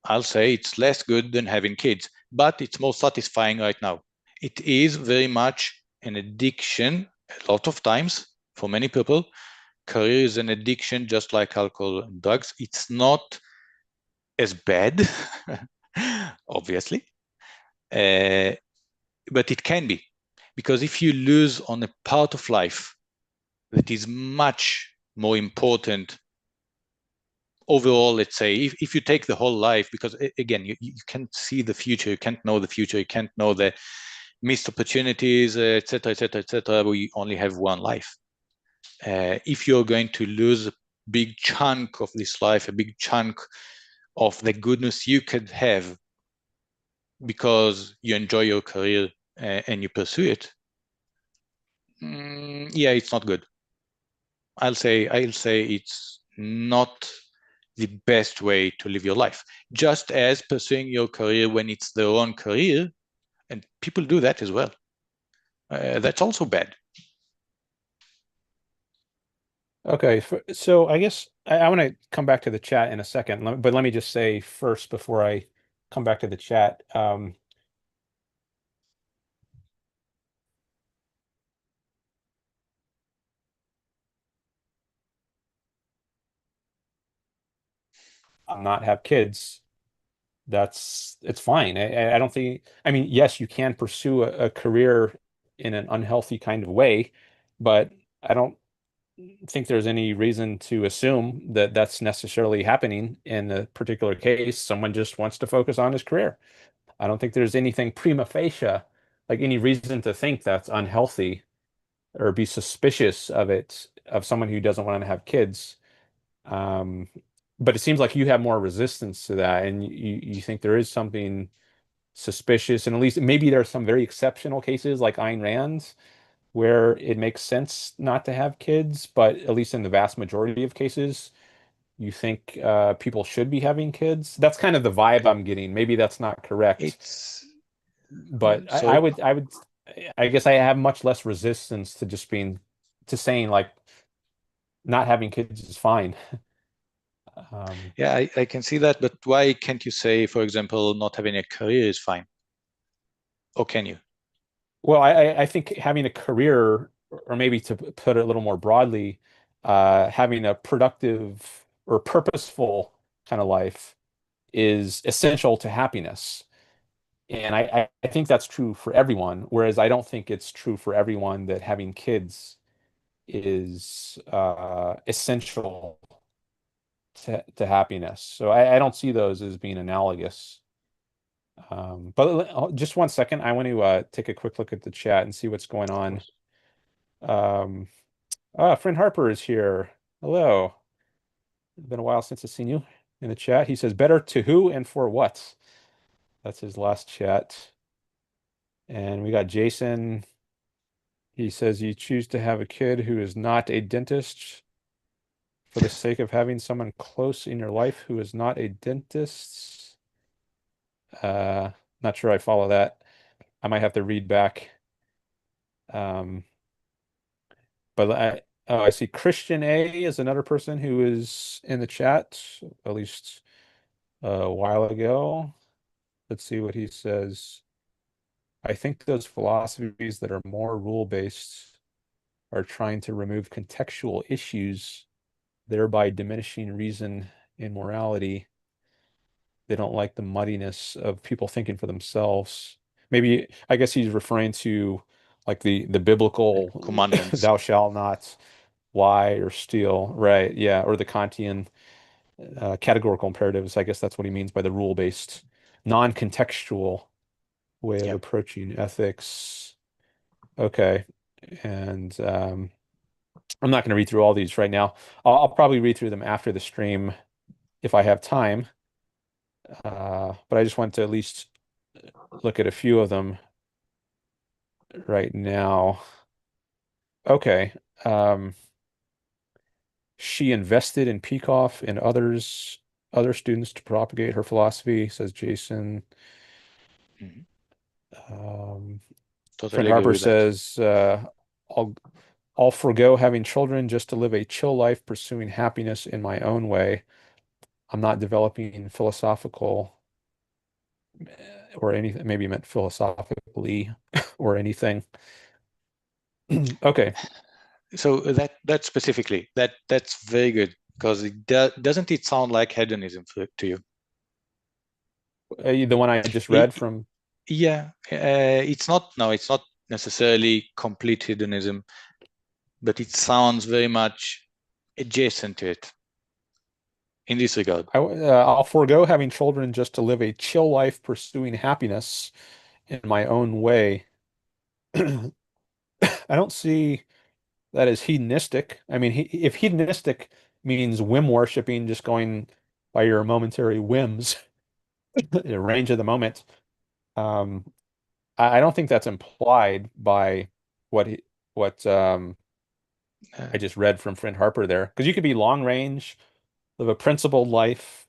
I'll say it's less good than having kids, but it's more satisfying right now. It is very much an addiction a lot of times for many people. Career is an addiction just like alcohol and drugs. It's not as bad, obviously, but it can be. Because if you lose on a part of life that is much more important overall, let's say, if you take the whole life, because again, you can't see the future, you can't know the future, you can't know the missed opportunities, etc., etc., etc. We only have one life. If you're going to lose a big chunk of this life, a big chunk of the goodness you could have because you enjoy your career and you pursue it, yeah, it's not good. I'll say it's not the best way to live your life. Just as pursuing your career when it's the wrong career, and people do that as well. that's also bad. Okay, so I guess I want to come back to the chat in a second, but let me just say first before I come back to the chat. Not have kids. It's fine. I don't think, I mean, yes, you can pursue a career in an unhealthy kind of way, but I don't think there's any reason to assume that that's necessarily happening in a particular case. Someone just wants to focus on his career. I don't think there's anything prima facie, like any reason to think that's unhealthy or be suspicious of it, of someone who doesn't want to have kids. Um, but it seems like you have more resistance to that, and you think there is something suspicious, and at least maybe there are some very exceptional cases like Ayn Rand's where it makes sense not to have kids, but at least in the vast majority of cases, you think people should be having kids. That's kind of the vibe I'm getting. Maybe that's not correct, It's but so I guess I have much less resistance to just being to saying like not having kids is fine. Um, yeah, I can see that, but why can't you say, for example, not having a career is fine? Or can you? well, I think having a career, or maybe to put it a little more broadly, having a productive or purposeful kind of life is essential to happiness. And I think that's true for everyone, whereas I don't think it's true for everyone that having kids is essential to happiness. So I don't see those as being analogous. But just one second, I want to take a quick look at the chat and see what's going Of on. course. Um, Friend Harper is here. Hello. It's been a while since I've seen you in the chat. He says, better to who and for what? That's his last chat. And we got Jason. He says, you choose to have a kid who is not a dentist for the sake of having someone close in your life who is not a dentist. Uh, Not sure I follow that. I might have to read back. Um, but I see Christian A is another person who is in the chat, at least a while ago. Let's see what he says. I think those philosophies that are more rule-based are trying to remove contextual issues, thereby diminishing reason and morality. They don't like the muddiness of people thinking for themselves. Maybe I guess he's referring to like the biblical Commandments. thou shalt not lie or steal, right? Yeah, or the Kantian categorical imperatives. I guess that's what he means by the rule-based, non-contextual way of Yeah. approaching ethics. Okay. And I'm not going to read through all these right now. I'll probably read through them after the stream if I have time. But I just want to at least look at a few of them right now. Okay. She invested in Peikoff and other students to propagate her philosophy, says Jason. Mhm. Um, Friend Totally agree Harper with that. says, I'll I'll forego having children just to live a chill life, pursuing happiness in my own way. I'm not developing philosophical or anything, maybe meant philosophically or anything. Okay. So that specifically, that's very good because doesn't it sound like hedonism to you? The one I just read It, from, yeah, it's not. No, it's not necessarily complete hedonism, but it sounds very much adjacent to it in this regard. I'll forego having children just to live a chill life, pursuing happiness in my own way. I don't see that as hedonistic. I mean, if hedonistic means whim worshiping, just going by your momentary whims, the range of the moment, um, I don't think that's implied by what I Uh, just read from Friend Harper there. Because you could be long range, live a principled life,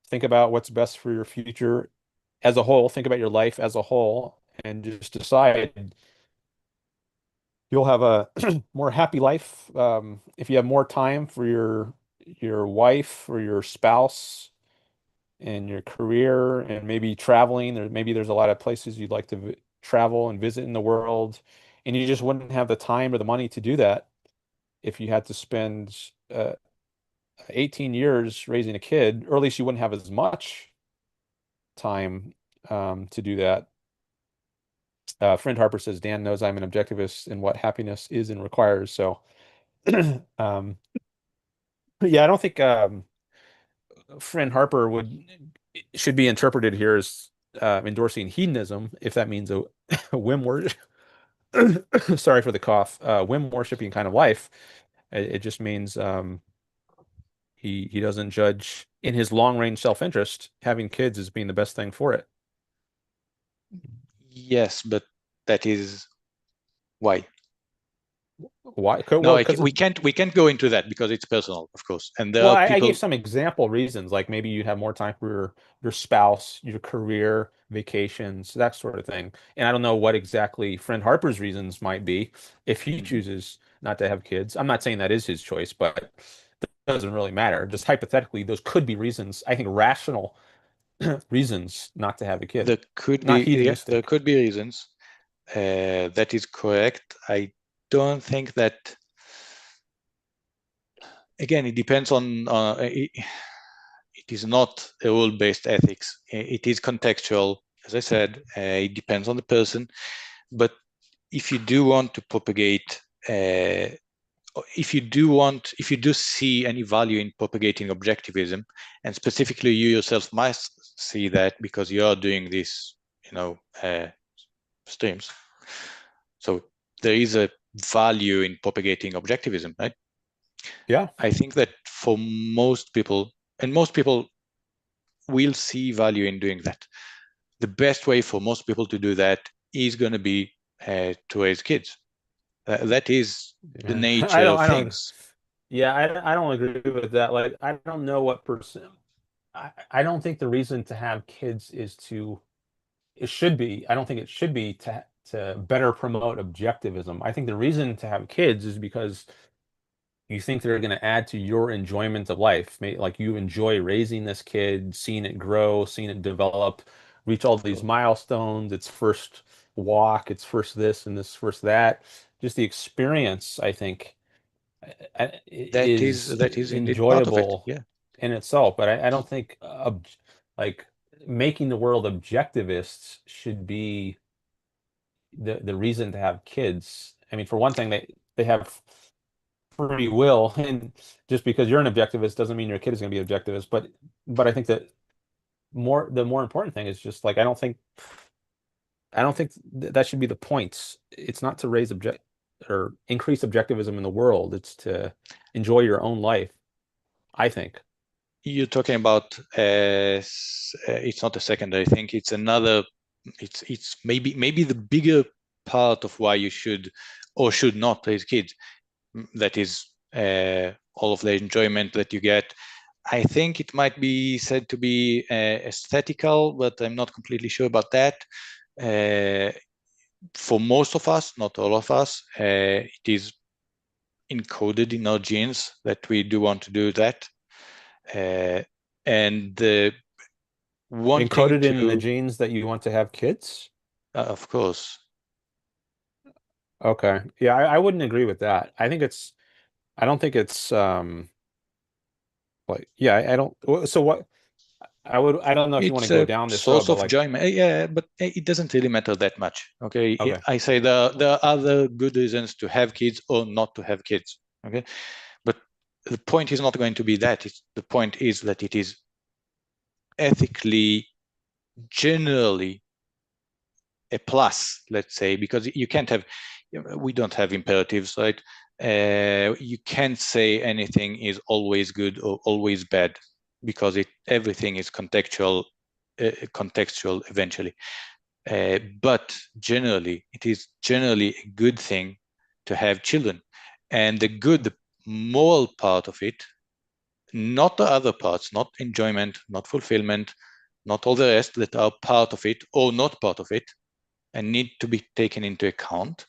think about what's best for your future as a whole, think about your life as a whole, and just decide. You'll have a more happy life if you have more time for your wife or your spouse and your career and maybe traveling. Maybe there's a lot of places you'd like to travel and visit in the world, and you just wouldn't have the time or the money to do that if you had to spend 18 years raising a kid, or at least you wouldn't have as much time to do that. Friend Harper says, Dan knows I'm an objectivist and what happiness is and requires. So, um, yeah, I don't think Friend Harper should be interpreted here as endorsing hedonism, if that means a whim word. Sorry for the cough. Whim worshiping kind of life. It just means he doesn't judge in his long range self-interest having kids as being the best thing for it. Yes, but that is why. Why? No, Well, we can't go into that because it's personal, of course. And there well, are I people. gave some example reasons, like maybe you'd have more time for your spouse, your career, vacations, that sort of thing. And I don't know what exactly Friend Harper's reasons might be if he Mhm. chooses not to have kids. I'm not saying that is his choice, but it doesn't really matter. Just hypothetically, those could be reasons, I think rational reasons not to have a kid, There could not be, yeah, there hedonistic. could be reasons. That is correct. I don't think that. Again, it depends on. It is not a rule-based ethics. It is contextual. As I said, it depends on the person. But if you do want to propagate, if you do see any value in propagating objectivism, and specifically you yourself must see that because you are doing this, streams. So there is a value in propagating objectivism, right? Yeah. I think that for most people, and most people will see value in doing that. The best way for most people to do that is going to be to raise kids. That is the Yeah. nature of I don't, things. yeah, I don't agree with that. Like, I don't know what percent, I don't think the reason to have kids is it should be, I don't think it should be to better promote objectivism. I think the reason to have kids is because you think they're going to add to your enjoyment of life. Like you enjoy raising this kid, seeing it grow, seeing it develop, reach all Of these course. milestones, its first walk, its first this and this first that. Just the experience, I think, is That is indeed part of it. enjoyable Yeah. in itself. But I don't think like making the world objectivists should be the reason to have kids. I mean, for one thing, they have free will, and just because you're an objectivist doesn't mean your kid is going to be an objectivist. But I think that the more important thing is just like I don't think that should be the point. It's not to raise object or increase objectivism in the world. It's to enjoy your own life, I think. You're talking about it's not a secondary thing. It's another. It's maybe the bigger part of why you should or should not raise kids. That is all of the enjoyment that you get. I think it might be said to be aesthetical, but I'm not completely sure about that. For most of us, not all of us, it is encoded in our genes that we do want to do that. And wanting Encoded in the to, genes that you want to have kids? of course, Okay. Yeah, I wouldn't agree with that. I don't think it's like yeah, I don't so what I don't know if you want to it's go a down this road, source but of like enjoyment. Yeah, but it doesn't really matter that much. Okay, okay. I say there are other good reasons to have kids or not to have kids. Okay, but the point is not going to be that. The point is that it is ethically, generally a plus, let's say, because you can't have, we don't have imperatives, right? You can't say anything is always good or always bad because everything is contextual eventually. But generally, it is generally a good thing to have children, and the moral part of it, not the other parts, not enjoyment, not fulfillment, not all the rest that are part of it or not part of it and need to be taken into account.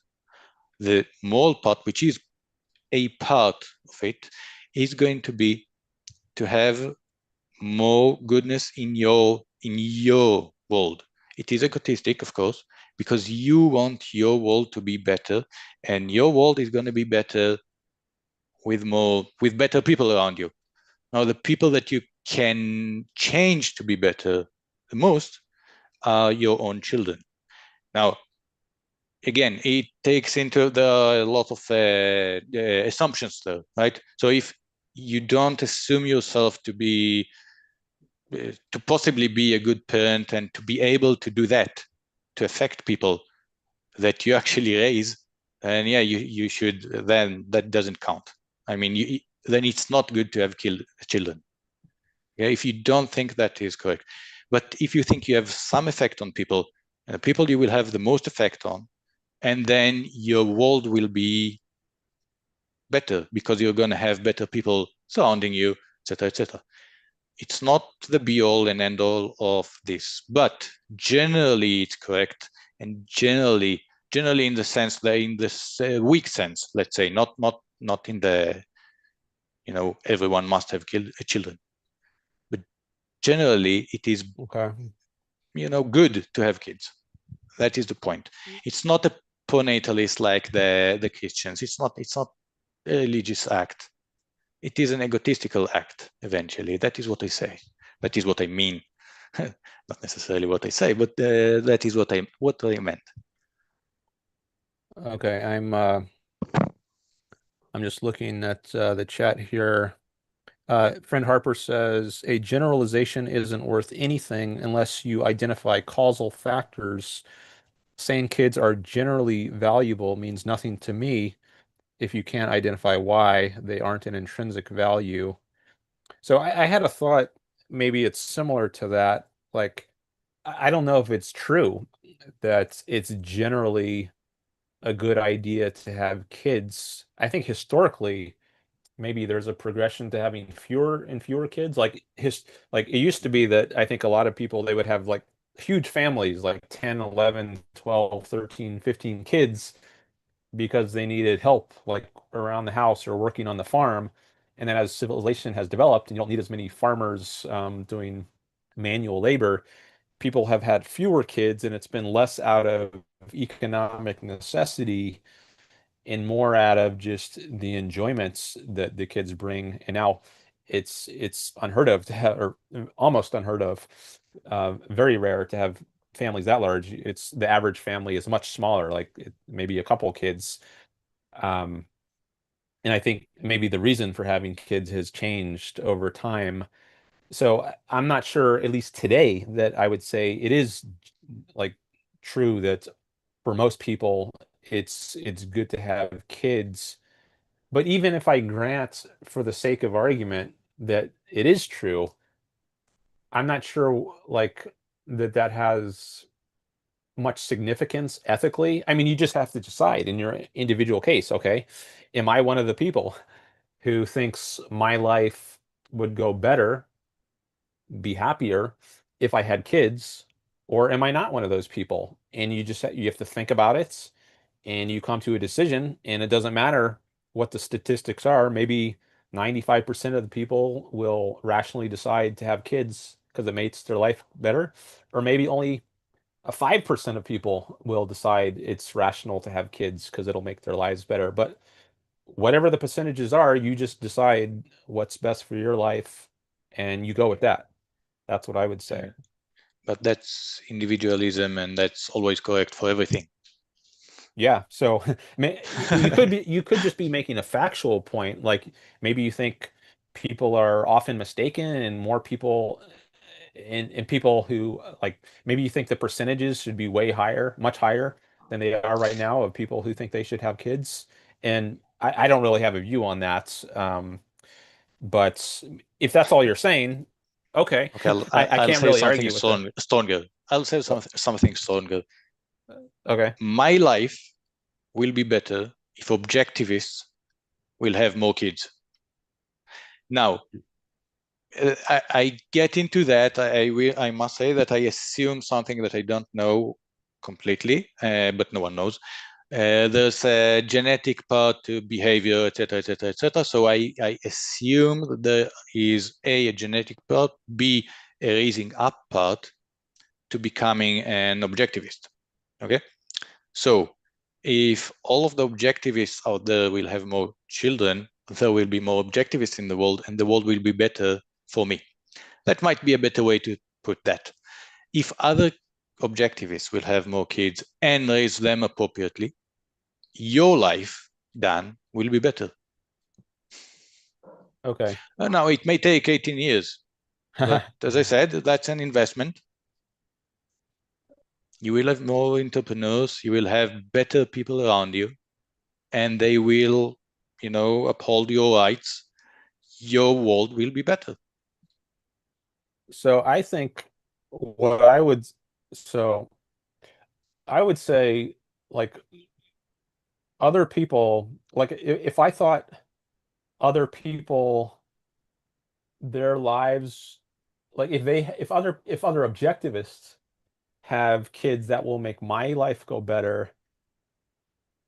the moral part, which is a part of it, is going to be to have more goodness in your world. It is egotistic, of course, because you want your world to be better, and your world is going to be better with better people around you. Now, the people that you can change to be better the most are your own children. Now, again, it takes into a lot of assumptions though, right? So if you don't assume yourself to be to possibly be a good parent and to be able to do that, to affect people that you actually raise, and yeah, you should, then that doesn't count. I mean, then it's not good to have killed children. Yeah, if you don't think that is correct. But if you think you have some effect on people, people you will have the most effect on, and then your world will be better because you're going to have better people surrounding you, etc., etc. It's not the be-all and end-all of this, but generally it's correct, and generally in the sense that in this weak sense, let's say, not in the, you know, everyone must have killed children, but generally it is, you know, good to have kids. That is the point. It's not a pro-natalist like the Christians. It's not a religious act. It is an egotistical act, eventually. That is what I say. That is what I mean. Not necessarily what I say, but that is what I meant. Okay, I'm just looking at the chat here. Friend Harper says a generalization isn't worth anything unless you identify causal factors. Saying kids are generally valuable means nothing to me if you can't identify why they aren't an intrinsic value. So I had a thought, maybe it's similar to that. Like, I don't know if it's true that it's generally a good idea to have kids. I think historically, maybe there's a progression to having fewer and fewer kids. Like it used to be that I think a lot of people they would have like huge families, like 10, 11, 12, 13, 15 kids because they needed help like around the house or working on the farm. And then as civilization has developed and you don't need as many farmers doing manual labor, people have had fewer kids and it's been less out of economic necessity and more out of just the enjoyments that the kids bring. And now it's unheard of to have, or almost unheard of, very rare to have families that large. It's the average family is much smaller, like maybe a couple kids. Um, and I think maybe the reason for having kids has changed over time. So I'm not sure, at least today, that I would say it is like true that for most people it's good to have kids. But even if I grant for the sake of argument that it is true, I'm not sure like that has much significance ethically. I mean, you just have to decide in your individual case, okay, am I one of the people who thinks my life would go better, be happier if I had kids, or am I not one of those people? And you have to think about it and you come to a decision, and it doesn't matter what the statistics are. Maybe 95% of the people will rationally decide to have kids because it makes their life better, or maybe only a 5% of people will decide it's rational to have kids because it'll make their lives better. But whatever the percentages are, you just decide what's best for your life and you go with that. That's what I would say. But that's individualism, and that's always correct for everything. Yeah, so you could just be making a factual point. Like maybe you think people are often mistaken and more people and people who like maybe you think the percentages should be way higher, much higher than they are right now of people who think they should have kids. And I don't really have a view on that. But if that's all you're saying, okay. Okay, I I'll can't say really something argue with that. stronger. I'll say something stronger. Okay. My life will be better if objectivists will have more kids. Now, I get into that. I must say that I assume something that I don't know completely, but no one knows. There's a genetic part to behavior, etc., etc., etc. So I assume that there is a genetic part, B, a raising up part to becoming an objectivist. Okay, so if all of the objectivists out there will have more children, there will be more objectivists in the world, and the world will be better for me. That might be a better way to put that. If other objectivists will have more kids and raise them appropriately, your life, Dan, will be better. Okay. Now, it may take 18 years, but as I said, that's an investment. You will have more entrepreneurs, you will have better people around you, and they will, uphold your rights. Your world will be better. So I think what I would so I would say like other people like if I thought other people their lives like if other objectivists have kids that will make my life go better,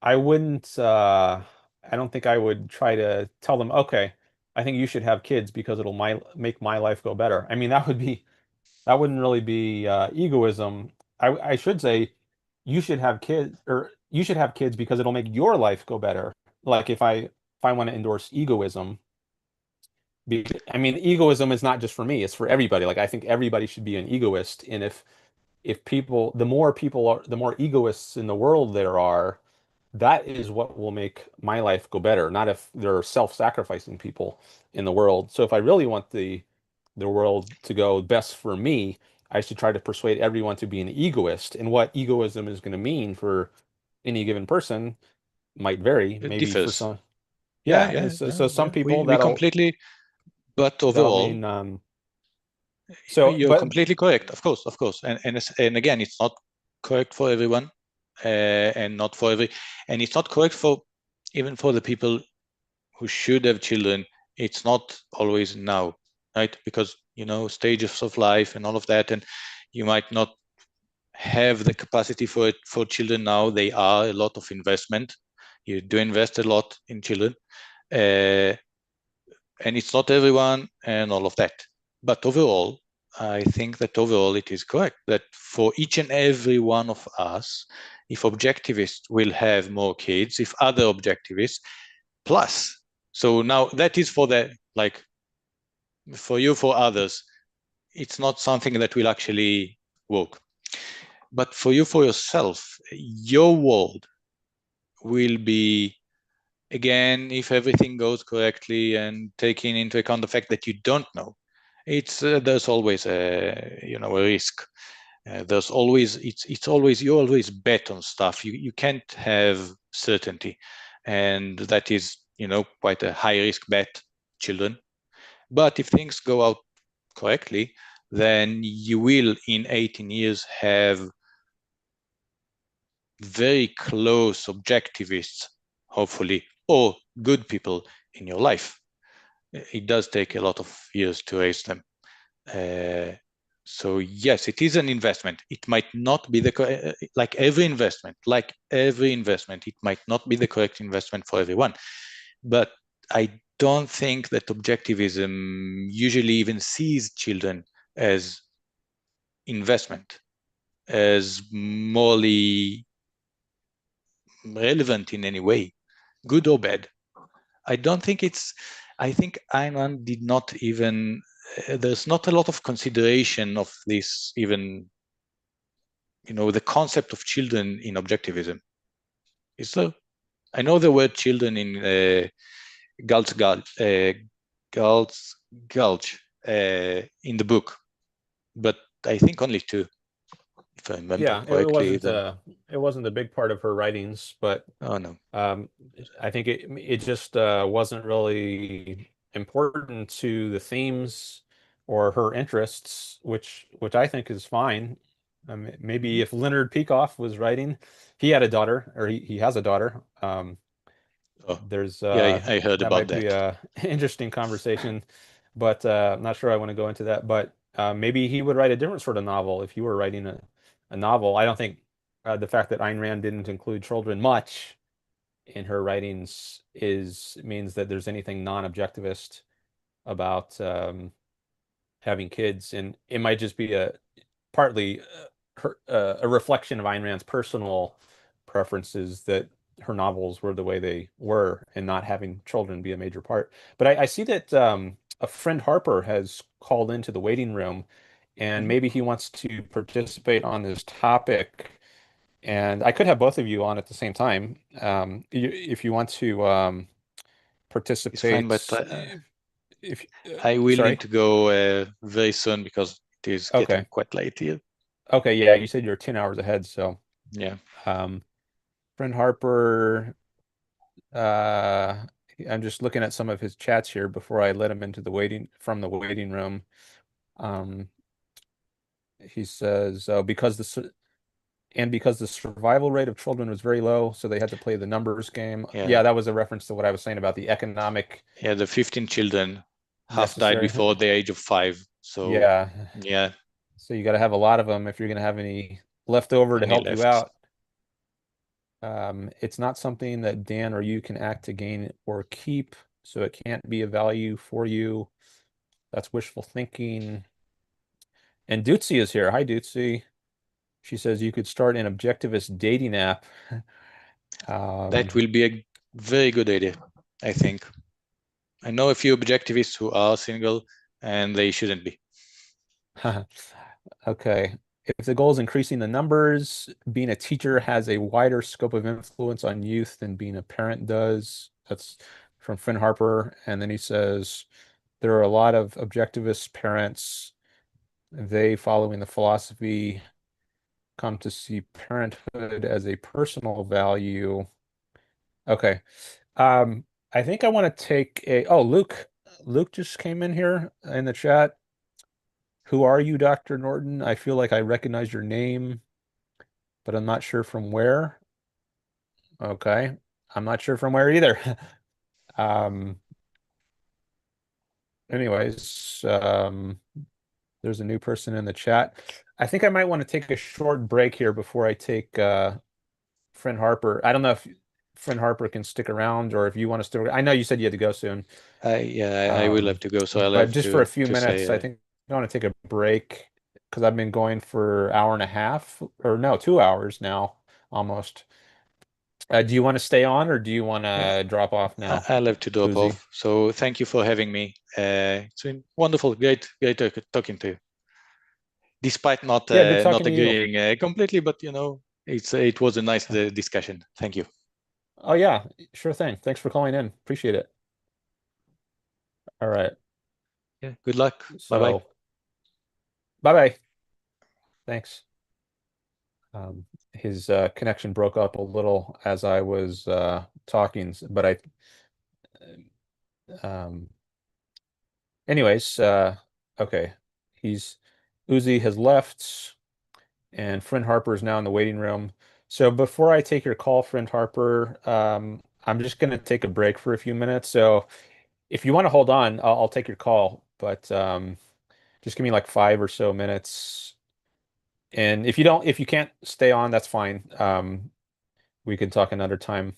I wouldn't I don't think I would try to tell them, okay, I think you should have kids because it'll make my life go better. I mean, that wouldn't really be egoism. I should say you should have kids or you should have kids because it'll make your life go better. Like if I want to endorse egoism, I mean, egoism is not just for me, it's for everybody. Like I think everybody should be an egoist. And if people, the more people are, the more egoists in the world there are, that is what will make my life go better, not if there are self-sacrificing people in the world. So if I really want the world to go best for me, I should try to persuade everyone to be an egoist. And what egoism is going to mean for any given person might vary. It Maybe for differs. some, Yeah, yeah. yeah, yeah, So some yeah. people We completely, but that'll overall, mean so you're but completely correct. Of course, of course. And again, it's not correct for everyone, and not for and it's not correct for even for the people who should have children. It's not always now, right? Because stages of life and all of that, and you might not have the capacity for it for children now. They are a lot of investment. You do invest a lot in children, uh, and it's not everyone and all of that. But overall, I think that overall it is correct that for each and every one of us, if objectivists will have more kids, if other objectivists plus, so now that is for the like for you, for others, it's not something that will actually work. But for you, for yourself, your world will be, again, if everything goes correctly and taking into account the fact that you don't know, there's always a risk. There's always it's always you always bet on stuff. You can't have certainty, and that is quite a high risk bet, children. But if things go out correctly, then you will in 18 years have very close objectivists, hopefully, or good people in your life. It does take a lot of years to raise them. So yes, it is an investment. It might not be like every investment, it might not be the correct investment for everyone. But I don't think that objectivism usually even sees children as investment, as morally relevant in any way, good or bad. I don't think I think Ayn Rand did not even, there's not a lot of consideration of this, even, the concept of children in objectivism. Is there? I know the word children in Galt's Gulch in the book, but I think only two, if I remember yeah, correctly. Then, it wasn't a big part of her writings, but oh no. um I think it just wasn't really important to the themes or her interests, which I think is fine. Maybe Mhm. if Leonard Peikoff was writing, he had a daughter, or he has a daughter. Oh, There's yeah, I heard that about might be that. a interesting conversation, but I'm not sure I want to go into that. But maybe he would write a different sort of novel if you were writing a novel. I don't think. the fact that Ayn Rand didn't include children much in her writings means that there's anything non-objectivist about having kids, and it might just be partly a reflection of Ayn Rand's personal preferences that her novels were the way they were, and not having children be a major part. But I see that a friend Harper has called into the waiting room, and maybe he wants to participate on this topic. And I could have both of you on at the same time. If you want to It's fine, but participate, if I will sorry. need to go very soon because it is getting Okay. quite late here. Okay, yeah, you said you're 10 hours ahead, so Yeah. um friend Harper, uh I'm just looking at some of his chats here before I let him into the waiting room. Um he says because the survival rate of children was very low, so they had to play the numbers game. Yeah. Yeah, that was a reference to what I was saying about the economic Yeah, the 15 children half died necessary. before the age of 5. So Yeah. yeah, So you got to have a lot of them if you're going to have any left over to any help you left. out. It's not something that Dan or you can act to gain or keep, so it can't be a value for you. That's wishful thinking. And Dootsie is here. Hi, Dootsie. She says you could start an objectivist dating app. That Um, will be a very good idea, I think. I know a few objectivists who are single and they shouldn't be. okay. If the goal is increasing the numbers, being a teacher has a wider scope of influence on youth than being a parent does. That's from Finn Harper. And then he says, there are a lot of objectivist parents. They, following the philosophy, come to see parenthood as a personal value. Okay. I think I want to take Luke. Luke just came in here in the chat. Who are you, Dr. Norton? I feel like I recognize your name, but I'm not sure from where. Okay. I'm not sure from where either. Um, anyways, there's a new person in the chat. I think I might want to take a short break here before I take friend Harper. I don't know if friend Harper can stick around or if you want to still. I know you said you had to go soon. I will have to go, so I'll But have just for a few to minutes, I say think I want to take a break because I've been going for an hour and a half, or no, 2 hours now, almost. Do you want to stay on or do you want to drop off now, I'll have to drop Uzi? off. So thank you for having me. It's been wonderful, great talking to you. Despite not Yeah, good not talking to you. agreeing completely, but it was a nice discussion. Thank you. Oh yeah, sure thing. Thanks for calling in. Appreciate it. All right. Yeah, good luck. Bye bye. So, bye-bye. Thanks. His connection broke up a little as I was talking, but um, anyways, okay. He's Uzi has left, and friend Harper is now in the waiting room. So before I take your call, friend Harper, I'm just gonna take a break for a few minutes. So if you want to hold on, I'll take your call, but just give me like 5 or so minutes. And if you can't stay on, that's fine. We can talk another time.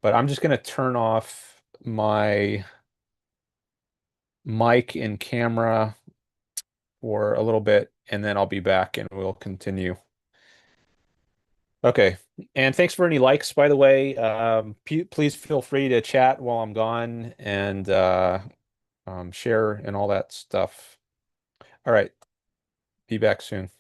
But I'm just gonna turn off my mic and camera for a little bit, and then I'll be back and we'll continue. Okay. And thanks for any likes, by the way. Please feel free to chat while I'm gone and share and all that stuff. All right. Be back soon.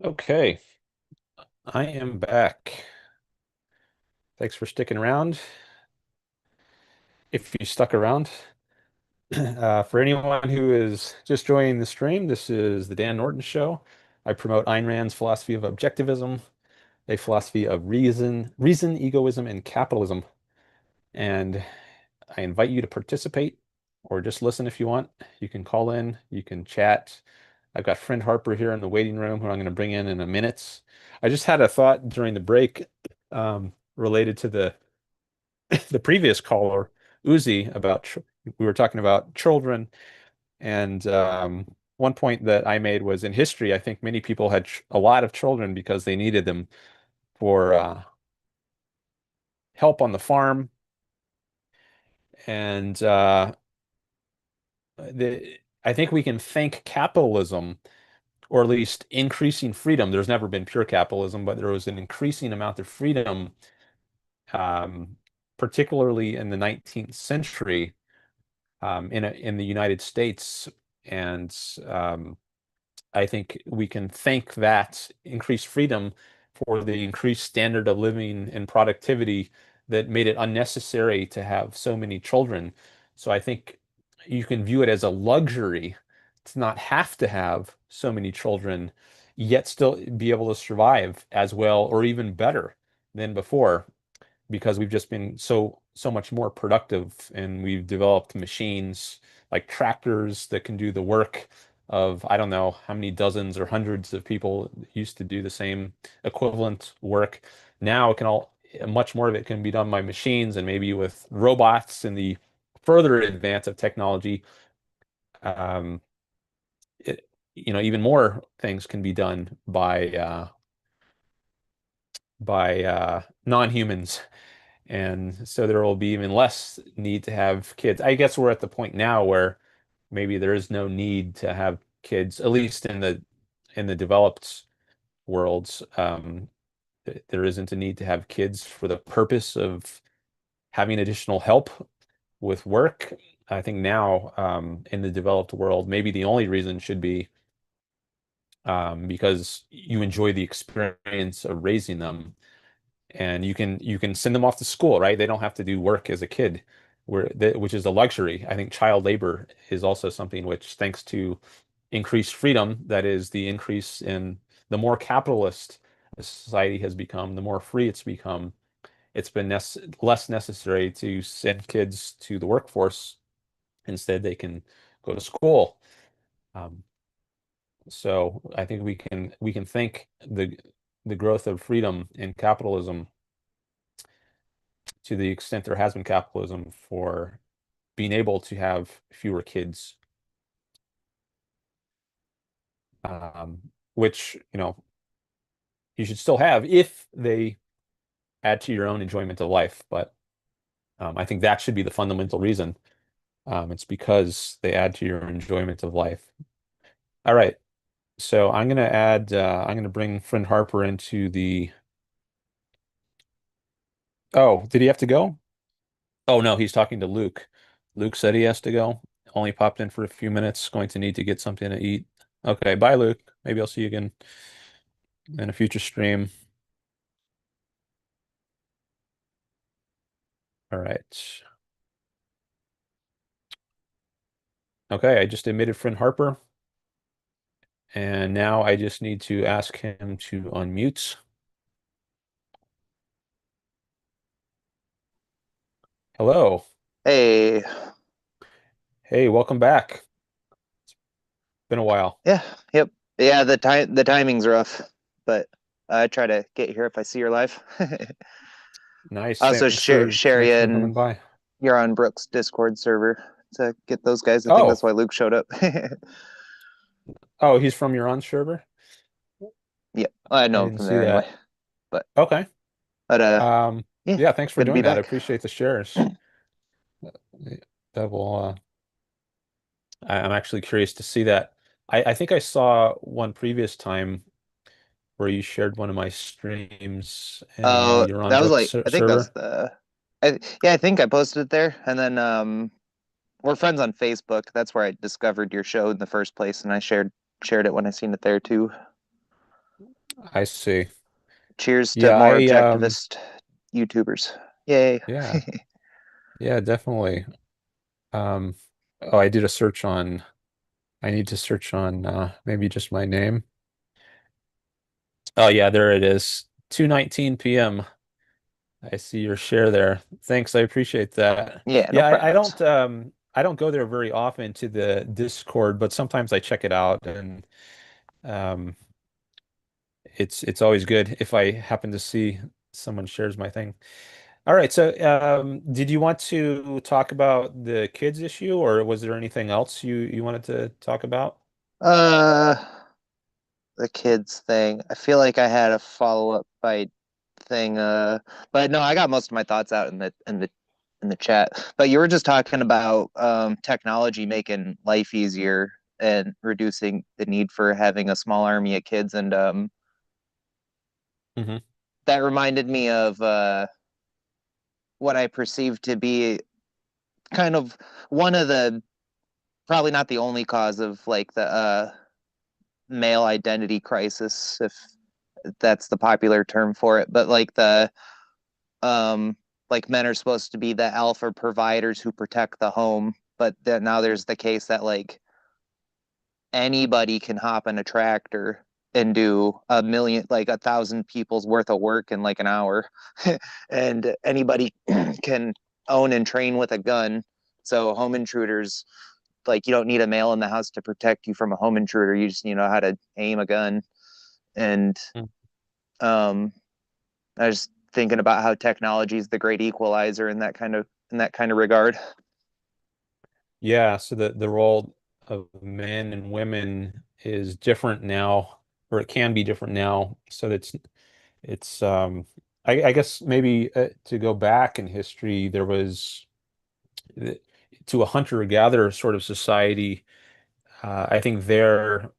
Okay, I am back. Thanks for sticking around. If you stuck around, for anyone who is just joining the stream, this is the Dan Norton Show. I promote Ayn Rand's philosophy of objectivism, a philosophy of reason, egoism, and capitalism. And I invite you to participate or just listen if you want. You can call in, you can chat. I've got Friend Harper here in the waiting room who I'm going to bring in a minute. I just had a thought during the break related to the previous caller, Uzi, about we were talking about children, and one point that I made was in history, I think many people had a lot of children because they needed them for help on the farm, and I think we can thank capitalism, or at least increasing freedom. There's never been pure capitalism, but there was an increasing amount of freedom, um, particularly in the 19th century, in the United States, and I think we can thank that increased freedom for the increased standard of living and productivity that made it unnecessary to have so many children. So I think you can view it as a luxury to not have to have so many children, yet still be able to survive as well or even better than before because we've just been so much more productive, and we've developed machines like tractors that can do the work of I don't know how many dozens or hundreds of people used to do the same equivalent work. Now it can all much more of it can be done by machines, and maybe with robots and the further advance of technology, um, even more things can be done by non-humans. And so there will be even less need to have kids. I guess we're at the point now where maybe there is no need to have kids, at least in the developed worlds. There isn't a need to have kids for the purpose of having additional help with work. I think now, in the developed world, maybe the only reason should be because you enjoy the experience of raising them, and you can send them off to school, right? They don't have to do work as a kid, which is a luxury. I think child labor is also something which, thanks to increased freedom, that is the increase in the more capitalist a society has become, the more free it's become. It's been less necessary to send kids to the workforce. Instead, they can go to school. Um, so I think we can thank the growth of freedom and capitalism, to the extent there has been capitalism, for being able to have fewer kids, um, which, you should still have if they add to your own enjoyment of life. But I think that should be the fundamental reason. It's because they add to your enjoyment of life. All right. So I'm going to bring friend Harper into the, oh, did he have to go? Oh, no, he's talking to Luke. Luke said he has to go. Only popped in for a few minutes, going to need to get something to eat. Okay, bye, Luke. Maybe I'll see you again in a future stream. All right. Okay, I just admitted friend Harper, and now I just need to ask him to unmute. Hello. Hey, Hey, welcome back. Been a while. yeah, yep. Yeah, the timing's rough, but I try to get here if I see your live. Nice. I also share you Thanks for coming in by. Yaron Brook's Discord server to get those guys. I think Oh, that's why Luke showed up. oh, he's from your server? Yep, I I know him didn't from see there anyway. that. But Okay. but yeah, Yeah, thanks for good to be doing that. I back. appreciate the shares. That will I'm actually curious to see that. I think I saw one previous time where you shared one of my streams in the Yaron That was Brook like I think that's server. yeah, I think I posted it there, and then we're friends on Facebook. That's where I discovered your show in the first place, and I shared it when I seen it there too. I see. Cheers to Yeah, more objectivist YouTubers. Yay. yeah, yeah, definitely. Um, oh, I did a search on, I need to search on maybe just my name. Oh yeah, there it is. 2:19 p.m. I see your share there. Thanks, I appreciate that. Yeah, no Yeah, problems. I don't go there very often to the Discord, but sometimes I check it out and um it's always good if I happen to see someone shares my thing. All right, so did you want to talk about the kids issue or was there anything else you wanted to talk about? Uh, the kids thing. I feel like I had a follow-up by thing. But no, I got most of my thoughts out in the chat. But you were just talking about technology making life easier and reducing the need for having a small army of kids, and Hmm. that reminded me of what I perceived to be kind of one of the, probably not the only cause of like the male identity crisis, if that's the popular term for it, but um like men are supposed to be the alpha providers who protect the home, but then now there's the case that like anybody can hop in a tractor and do a million, like 1,000 people's worth of work in like an hour. And anybody can own and train with a gun. So home intruders, like you don't need a male in the house to protect you from a home intruder. You just know how to aim a gun. And um I was thinking about how technology is the great equalizer in that kind of regard. Yeah, so the role of men and women is different now, or it can be different now. So it's I guess maybe to go back in history, there was to a hunter-gatherer sort of society. I think there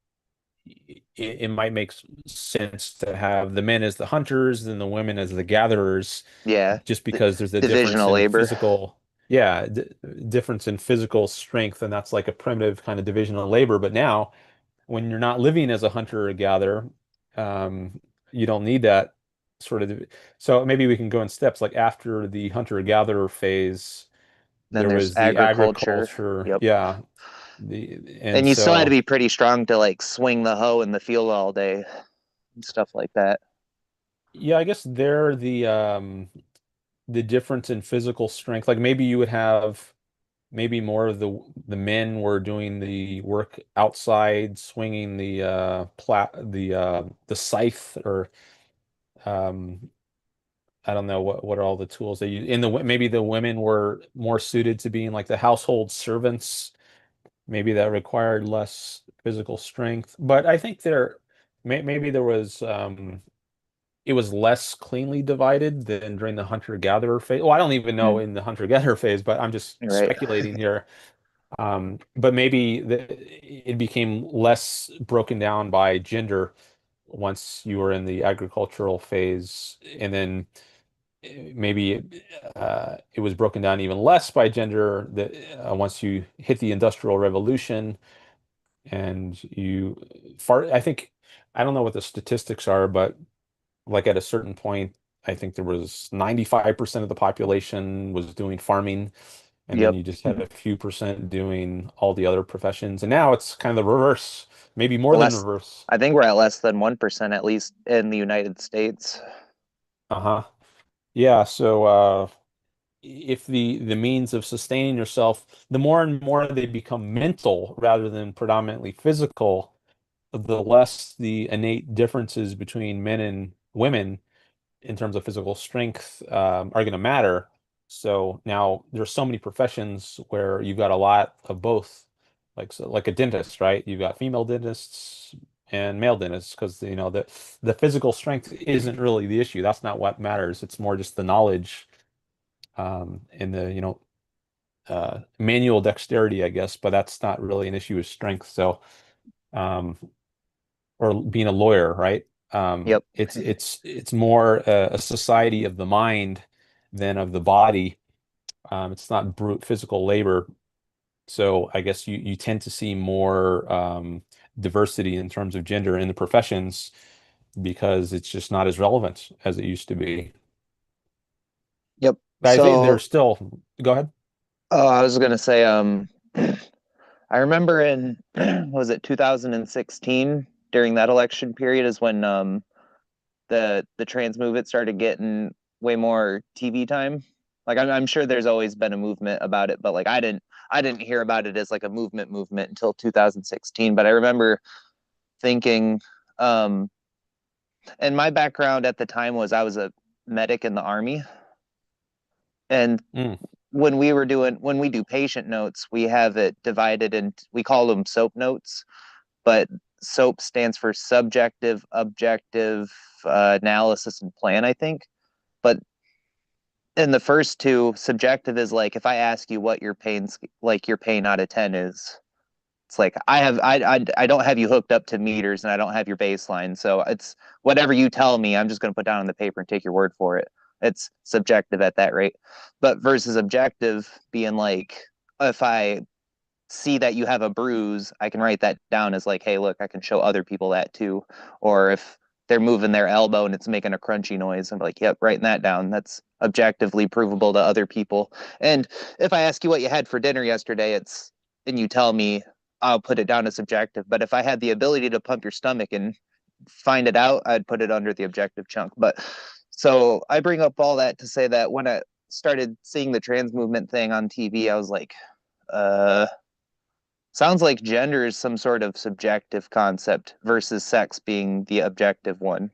it might make sense to have the men as the hunters and the women as the gatherers, Yeah, just the because there's a division difference of in labor. physical, yeah, d difference in physical strength, and that's like a primitive kind of division of labor. But now, when you're not living as a hunter or gatherer, um, you don't need that sort of. So maybe we can go in steps. Like after the hunter-gatherer phase, Then there there's was the agriculture. agriculture, Yep. yeah, and And you still had to so. be pretty strong to like swing the hoe in the field all day and stuff like that. Yeah, I guess there the difference in physical strength, like maybe you would have maybe more of the men were doing the work outside, swinging the scythe or um I don't know what are all the tools they use. In the maybe the women were more suited to being like the household servants. Maybe that required less physical strength. But I think maybe there was it was less cleanly divided than during the hunter-gatherer phase. Well, I don't even know Mm, in the hunter-gatherer phase, but I'm just right. speculating here. But maybe it became less broken down by gender once you were in the agricultural phase, and then maybe it was broken down even less by gender that once you hit the Industrial Revolution and I think I don't know what the statistics are, but like at a certain point, I think there was 95% of the population was doing farming, and then Yep. you just had a few percent doing all the other professions. And now it's kind of the reverse, maybe more than Less, reverse. I think we're at less than 1% at least in the United States. Uh-huh. Yeah, so if the means of sustaining yourself, the more and more they become mental rather than predominantly physical, the less the innate differences between men and women in terms of physical strength are going to matter. So now there's so many professions where you've got a lot of both, like so, like a dentist, right? You've got female dentists and male dentists because the physical strength isn't really the issue. That's not what matters. It's more just the knowledge and the manual dexterity, I guess. But that's not really an issue with strength. So um, or being a lawyer, right? Yep. It's more a society of the mind than of the body. It's not brute physical labor. So I guess you tend to see more diversity in terms of gender in the professions because it's just not as relevant as it used to be. Yep. But I think So there's still, go ahead. I was gonna say, I remember in was it 2016 during that election period is when the trans movement started getting way more TV time. Like I'm sure there's always been a movement about it, but like I didn't hear about it as like a movement until 2016. But I remember thinking, and my background at the time was I was a medic in the Army, and when we do patient notes, we have it divided and we call them SOAP notes, but SOAP stands for subjective, objective, analysis, and plan, I think. But in the first two, subjective is like if I ask you what your pain out of 10 is, it's like I don't have you hooked up to meters and I don't have your baseline, so it's whatever you tell me, I'm just going to put down on the paper and take your word for it. It's subjective at that rate. But versus objective being like if I see that you have a bruise, I can write that down as like, hey, look, I can show other people that too. Or if they're moving their elbow and it's making a crunchy noise, I'm like, yep, writing that down. That's objectively provable to other people. And if I ask you what you had for dinner yesterday, and you tell me, I'll put it down as subjective. But if I had the ability to pump your stomach and find it out, I'd put it under the objective chunk. But so I bring up all that to say that when I started seeing the trans movement thing on TV, I was like, sounds like gender is some sort of subjective concept versus sex being the objective one.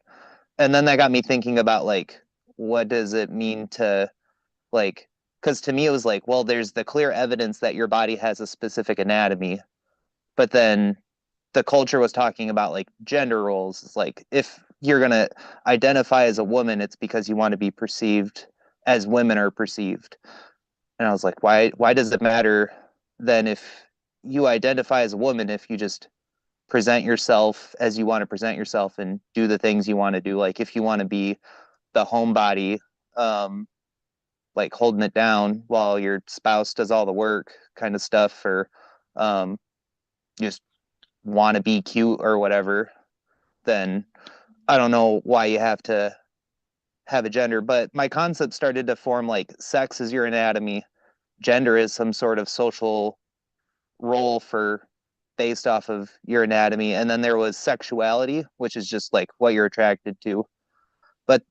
And then that got me thinking about like, what does it mean to like, because to me it was like, well, there's the clear evidence that your body has a specific anatomy, but then the culture was talking about like gender roles. It's like if you're gonna identify as a woman, it's because you want to be perceived as women are perceived. And I was like, why does it matter then if you identify as a woman if you just present yourself as you want to present yourself and do the things you want to do? Like if you want to be the homebody, like holding it down while your spouse does all the work kind of stuff, or just want to be cute or whatever, then I don't know why you have to have a gender. But my concept started to form like sex is your anatomy, gender is some sort of social role for based off of your anatomy, and then there was sexuality, which is just like what you're attracted to. But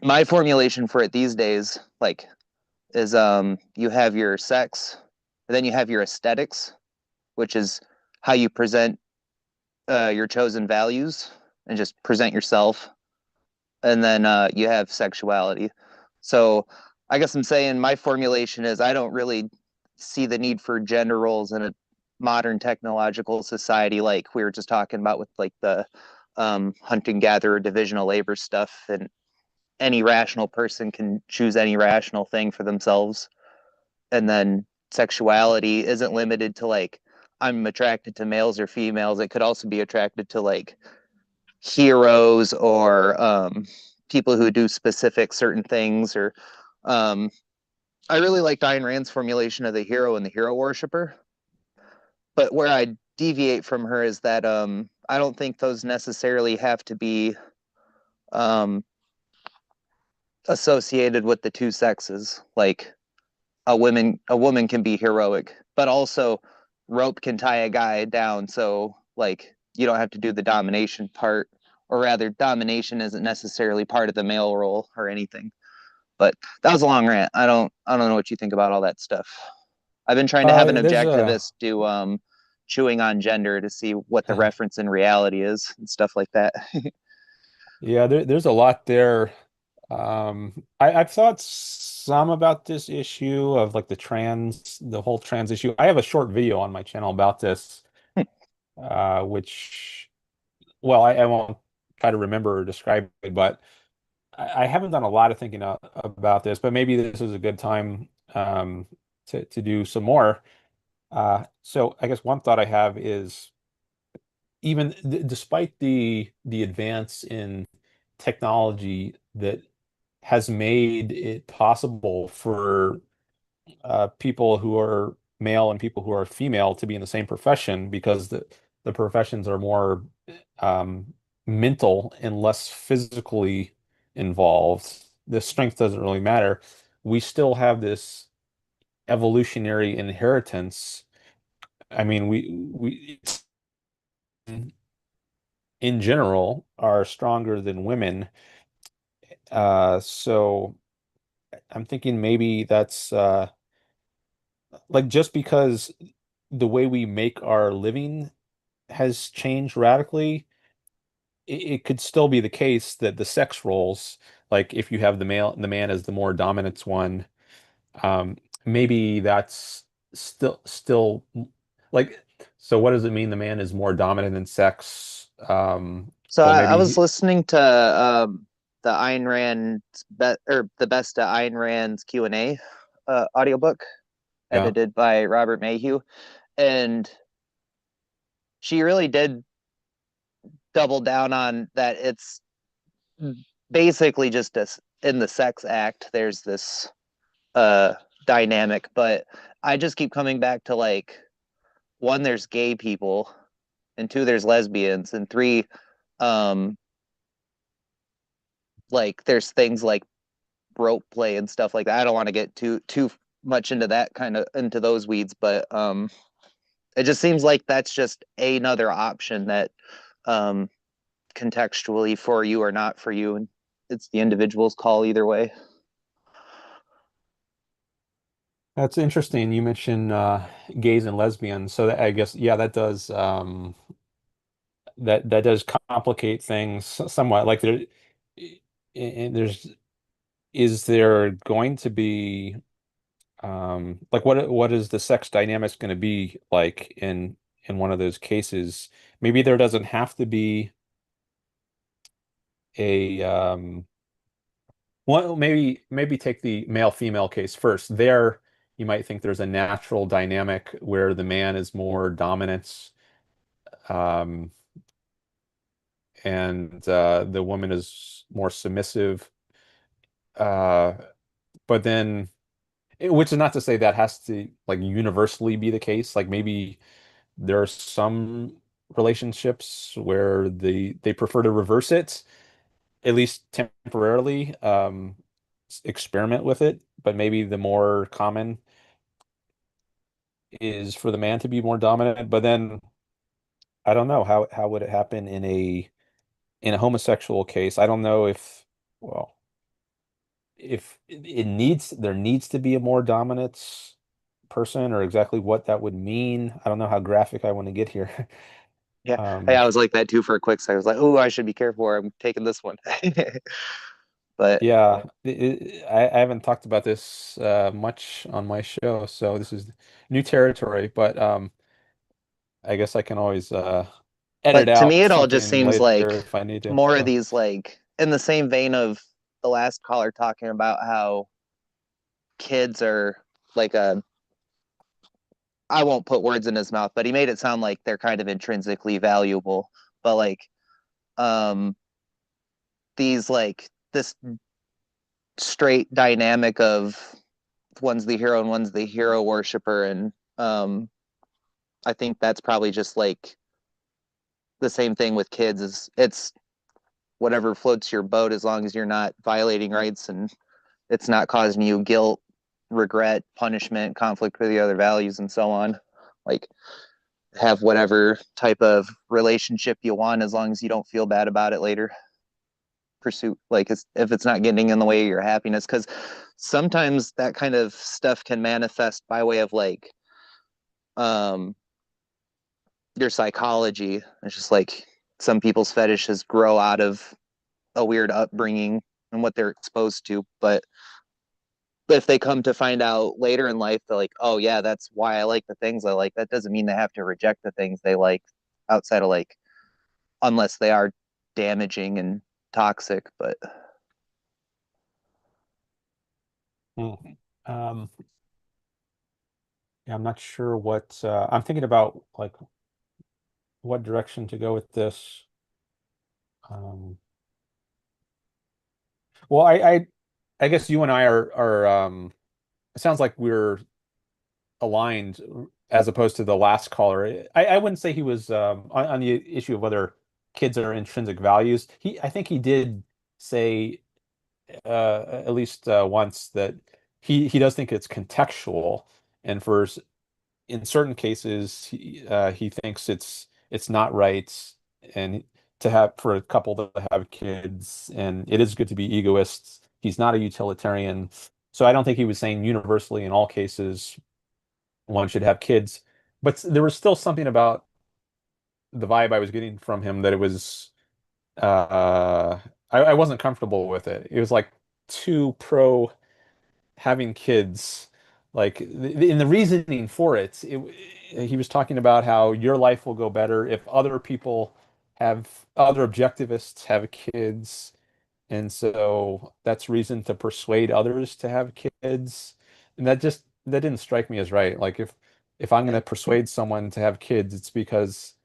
my formulation for it these days like is you have your sex, and then you have your aesthetics, which is how you present your chosen values and just present yourself, and then you have sexuality. So I guess I'm saying my formulation is I don't really see the need for gender roles in a modern technological society like we were just talking about with like the hunting gatherer divisional labor stuff, and any rational person can choose any rational thing for themselves. And then sexuality isn't limited to like I'm attracted to males or females. It could also be attracted to like heroes or people who do specific certain things. Or I really like Ayn Rand's formulation of the hero and the hero worshiper. But where I deviate from her is that I don't think those necessarily have to be associated with the two sexes. Like a woman can be heroic, but also rope can tie a guy down. So like you don't have to do the domination part, or rather domination isn't necessarily part of the male role or anything. But that was a long rant. I don't know what you think about all that stuff. I've been trying to have an objectivist do chewing on gender to see what the reference in reality is and stuff like that. Yeah, there's a lot there. I've thought some about this issue of like the whole trans issue. I have a short video on my channel about this, which, well, I won't try to remember or describe it, but I haven't done a lot of thinking about this, but maybe this is a good time to do some more. So I guess one thought I have is even despite the advance in technology that has made it possible for people who are male and people who are female to be in the same profession because the professions are more mental and less physically involved, the strength doesn't really matter. We still have this evolutionary inheritance. I mean, we in general are stronger than women. So I'm thinking maybe that's like just because the way we make our living has changed radically, it could still be the case that the sex roles, like if you have the man as the more dominant one, maybe that's still like, so what does it mean the man is more dominant in sex? So Well, I maybe was listening to the Ayn Rand or the best of Ayn Rand's Q&A audiobook yeah. edited by Robert Mayhew, and she really did double down on that. It's basically just in the sex act there's this dynamic, but I just keep coming back to like, one, there's gay people, and two, there's lesbians, and three, um like there's things like rope play and stuff like that. I don't want to get too much into that kind of into those weeds, but it just seems like that's just another option that um contextually for you or not for you, and it's the individual's call either way. That's interesting. You mentioned gays and lesbians, so that, I guess, yeah, that does that does complicate things somewhat. Like there's is there going to be like what is the sex dynamics going to be like in one of those cases? Maybe there doesn't have to be a well, maybe take the male female case first. There, you might think there's a natural dynamic where the man is more dominant, um, and the woman is more submissive. Uh, but then, which is not to say that has to like universally be the case. Like maybe there are some relationships where they prefer to reverse it, at least temporarily, experiment with it. But maybe the more common is for the man to be more dominant. But then I don't know how would it happen in a homosexual case. I don't know if, well, if it needs there needs to be a more dominant person or exactly what that would mean. I don't know how graphic I want to get here. Yeah, Um, yeah, I was like that too for a quick second. I was like, oh, I should be careful, or I'm taking this one. But yeah, I haven't talked about this much on my show, so this is new territory. But I guess I can always edit to me out it all just something seems later like if I need to. more of So these, like in the same vein of the last caller talking about how kids are like a, I won't put words in his mouth, but he made it sound like they're kind of intrinsically valuable. But like um these like this straight dynamic of one's the hero and one's the hero worshiper, and I think that's probably just like the same thing with kids, is it's whatever floats your boat as long as you're not violating rights and it's not causing you guilt, regret, punishment, conflict with the other values, and so on. Like, have whatever type of relationship you want as long as you don't feel bad about it later. Pursue, like, if it's not getting in the way of your happiness, because sometimes that kind of stuff can manifest by way of like um your psychology. It's just like some people's fetishes grow out of a weird upbringing and what they're exposed to, but if they come to find out later in life, they're like, oh yeah, that's why I like the things I like. That doesn't mean they have to reject the things they like outside of like, unless they are damaging and toxic. But hmm. um, yeah, I'm not sure what I'm thinking about, like what direction to go with this. Um, well, I guess you and I are it sounds like we're aligned as opposed to the last caller. I wouldn't say he was on the issue of whether kids are intrinsic values. I think he did say at least once that he does think it's contextual, and in certain cases he thinks it's not right, and to have for a couple to have kids, and it is good to be egoists. He's not a utilitarian, so I don't think he was saying universally in all cases one should have kids, but there was still something about the vibe I was getting from him that it was uh I wasn't comfortable with it. It was like too pro having kids. Like in the reasoning for it, he was talking about how your life will go better if other objectivists have kids, and so that's reason to persuade others to have kids. And that didn't strike me as right. Like if I'm going to persuade someone to have kids, it's because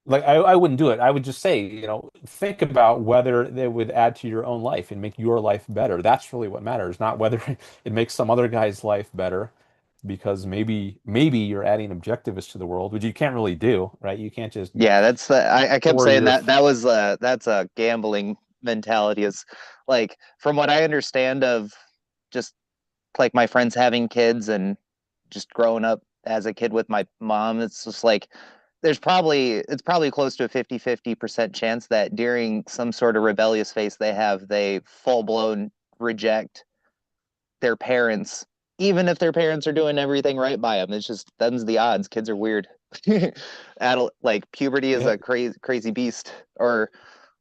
like I wouldn't do it. I would just say, think about whether they would add to your own life and make your life better. That's really what matters, not whether it makes some other guy's life better, because maybe you're adding objectivists to the world, which you can't really do, right? You can't just Yeah, that's the I kept pour saying your that's a gambling mentality. Is like, from what I understand of just like my friends having kids and just growing up as a kid with my mom, it's just like it's probably close to a 50-50% chance that during some sort of rebellious phase they full blown reject their parents, even if their parents are doing everything right by them. It's just them's the odds. Kids are weird. Like puberty is yeah, a crazy beast. Or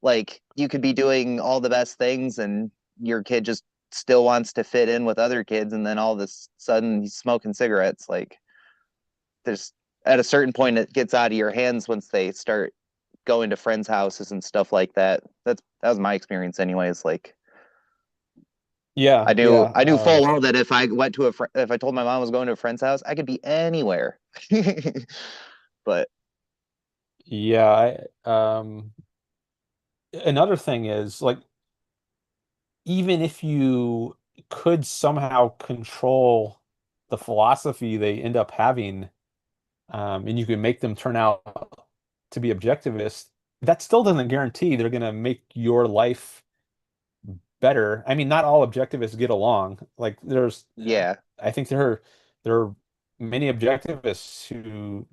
like you could be doing all the best things and your kid just still wants to fit in with other kids, and then all of a sudden he's smoking cigarettes. Like there's at a certain point it gets out of your hands once they start going to friends' houses and stuff like that. That was my experience anyways. Like yeah, yeah. I knew full well that if I went to if I told my mom I was going to a friend's house, I could be anywhere. But Yeah, another thing is like even if you could somehow control the philosophy they end up having, and you can make them turn out to be objectivist, that still doesn't guarantee they're going to make your life better. I mean, not all objectivists get along. Like yeah, I think there are many objectivists who,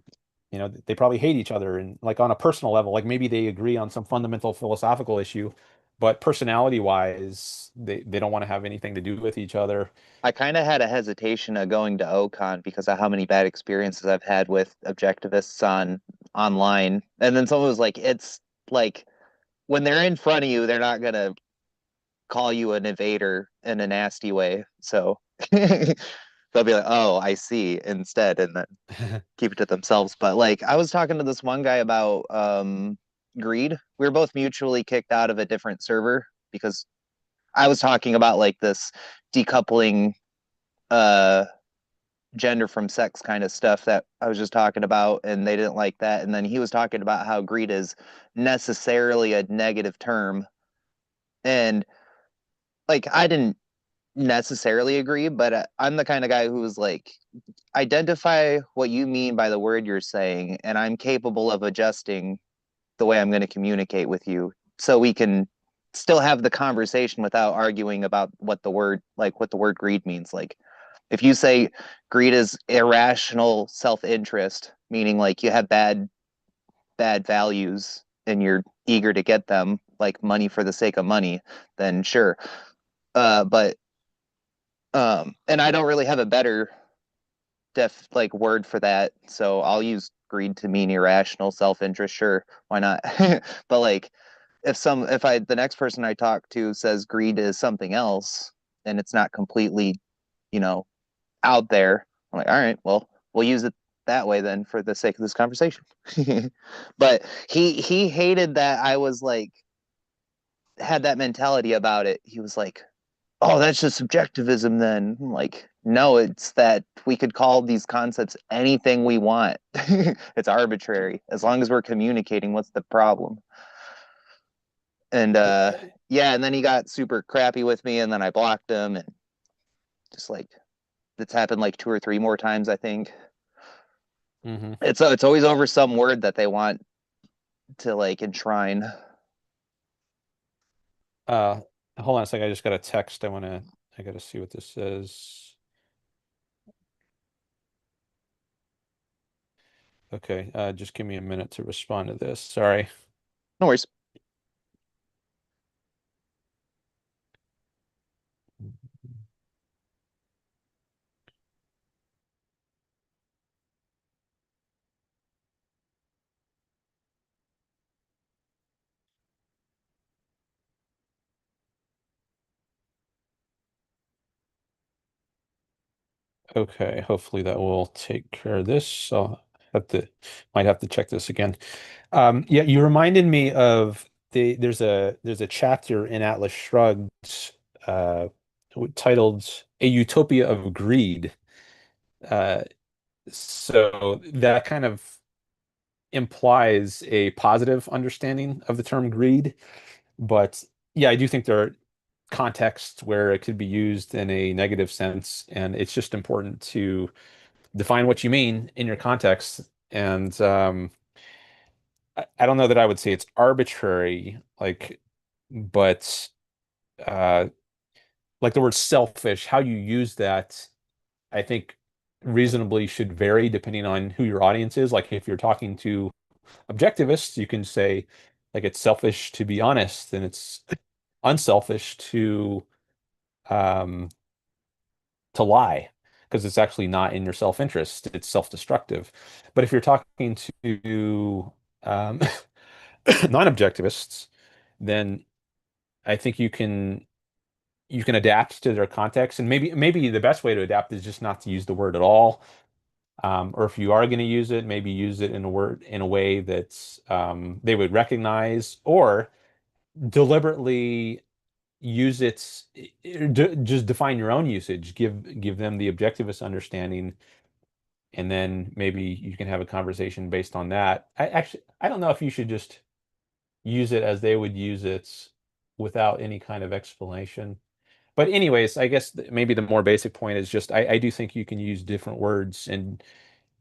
they probably hate each other, and like on a personal level, like maybe they agree on some fundamental philosophical issue, but personality wise, they don't want to have anything to do with each other. I kind of had a hesitation of going to OCON because of how many bad experiences I've had with objectivists online. And then someone was like, it's like when they're in front of you, they're not gonna call you an evader in a nasty way. So they'll be like, "Oh, I see," instead, and then keep it to themselves. But like, I was talking to this one guy about greed. We were both mutually kicked out of a different server because I was talking about like this decoupling uh gender from sex kind of stuff that I was just talking about, and they didn't like that. And then he was talking about how greed is necessarily a negative term, and like I didn't necessarily agree, but I'm the kind of guy who was like, identify what you mean by the word you're saying, and I'm capable of adjusting the way I'm going to communicate with you so we can still have the conversation without arguing about what the word greed means. Like if you say greed is irrational self-interest, meaning like you have bad values and you're eager to get them, like money for the sake of money, then sure. But and I don't really have a better word for that, so I'll use greed to mean irrational self-interest. Sure, why not? But like if the next person I talk to says greed is something else and it's not completely, you know, out there, I'm like, all right, well, we'll use it that way then for the sake of this conversation. But he hated that I was like had that mentality about it. He was like, oh, that's just subjectivism then. I'm like, no, it's that we could call these concepts anything we want. It's arbitrary. As long as we're communicating, what's the problem? And yeah, and then he got super crappy with me, and then I blocked him, and just like it's happened like 2 or 3 more times, I think. Mm-hmm. It's always over some word that they want to like enshrine. Hold on a second. I just got a text. I gotta see what this says. Okay, just give me a minute to respond to this. Sorry. No worries. Okay, hopefully that will take care of this. So might have to check this again. Yeah, you reminded me of there's a chapter in Atlas Shrugged uh, titled "A Utopia of Greed." Uh, so that kind of implies a positive understanding of the term greed, but yeah, I do think there are contexts where it could be used in a negative sense, and it's just important to define what you mean in your context. And I don't know that I would say it's arbitrary, but uh, like the word selfish, how you use that, I think reasonably should vary depending on who your audience is. Like if you're talking to objectivists, you can say like it's selfish to be honest, and it's unselfish um, to lie because it's actually not in your self-interest. It's self-destructive. But if you're talking to non-objectivists, then I think you can adapt to their context, and maybe the best way to adapt is just not to use the word at all. Or if you are going to use it, maybe use it in a way that's they would recognize, or deliberately use just define your own usage, give them the objectivist understanding, and then maybe you can have a conversation based on that. I don't know if you should just use it as they would use it without any kind of explanation. But anyways, I guess maybe the more basic point is just I do think you can use different words, and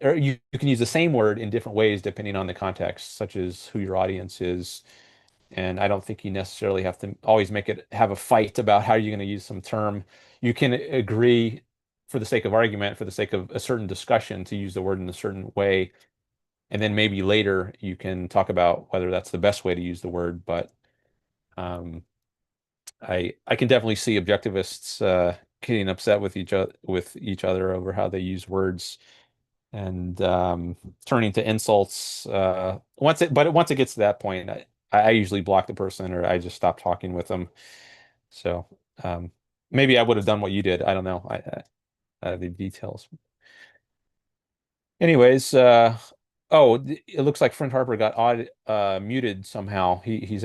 or you can use the same word in different ways depending on the context, such as who your audience is. And I don't think you necessarily have to always have a fight about how you're going to use some term. You can agree for the sake of argument, for the sake of a certain discussion, to use the word in a certain way. And then maybe later you can talk about whether that's the best way to use the word. But um, I can definitely see objectivists getting upset with each other over how they use words, and turning to insults once it gets to that point, I usually block the person, or I just stop talking with them. So um, maybe I would have done what you did. I don't know. The details. Anyways, it looks like Friend Harper got muted somehow. He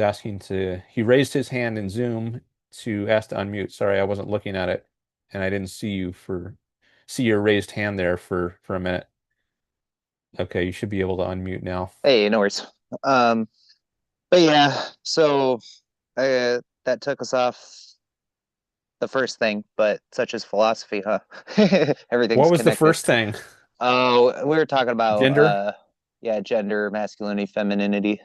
raised his hand in Zoom to ask to unmute. Sorry, I wasn't looking at it, and I didn't see your raised hand there for a minute. Okay, you should be able to unmute now. Hey, no worries. But yeah, so that took us off the first thing, but such as philosophy, huh? Everything's What was the connected. first thing? Oh, we were talking about Gender? yeah, gender, masculinity, femininity.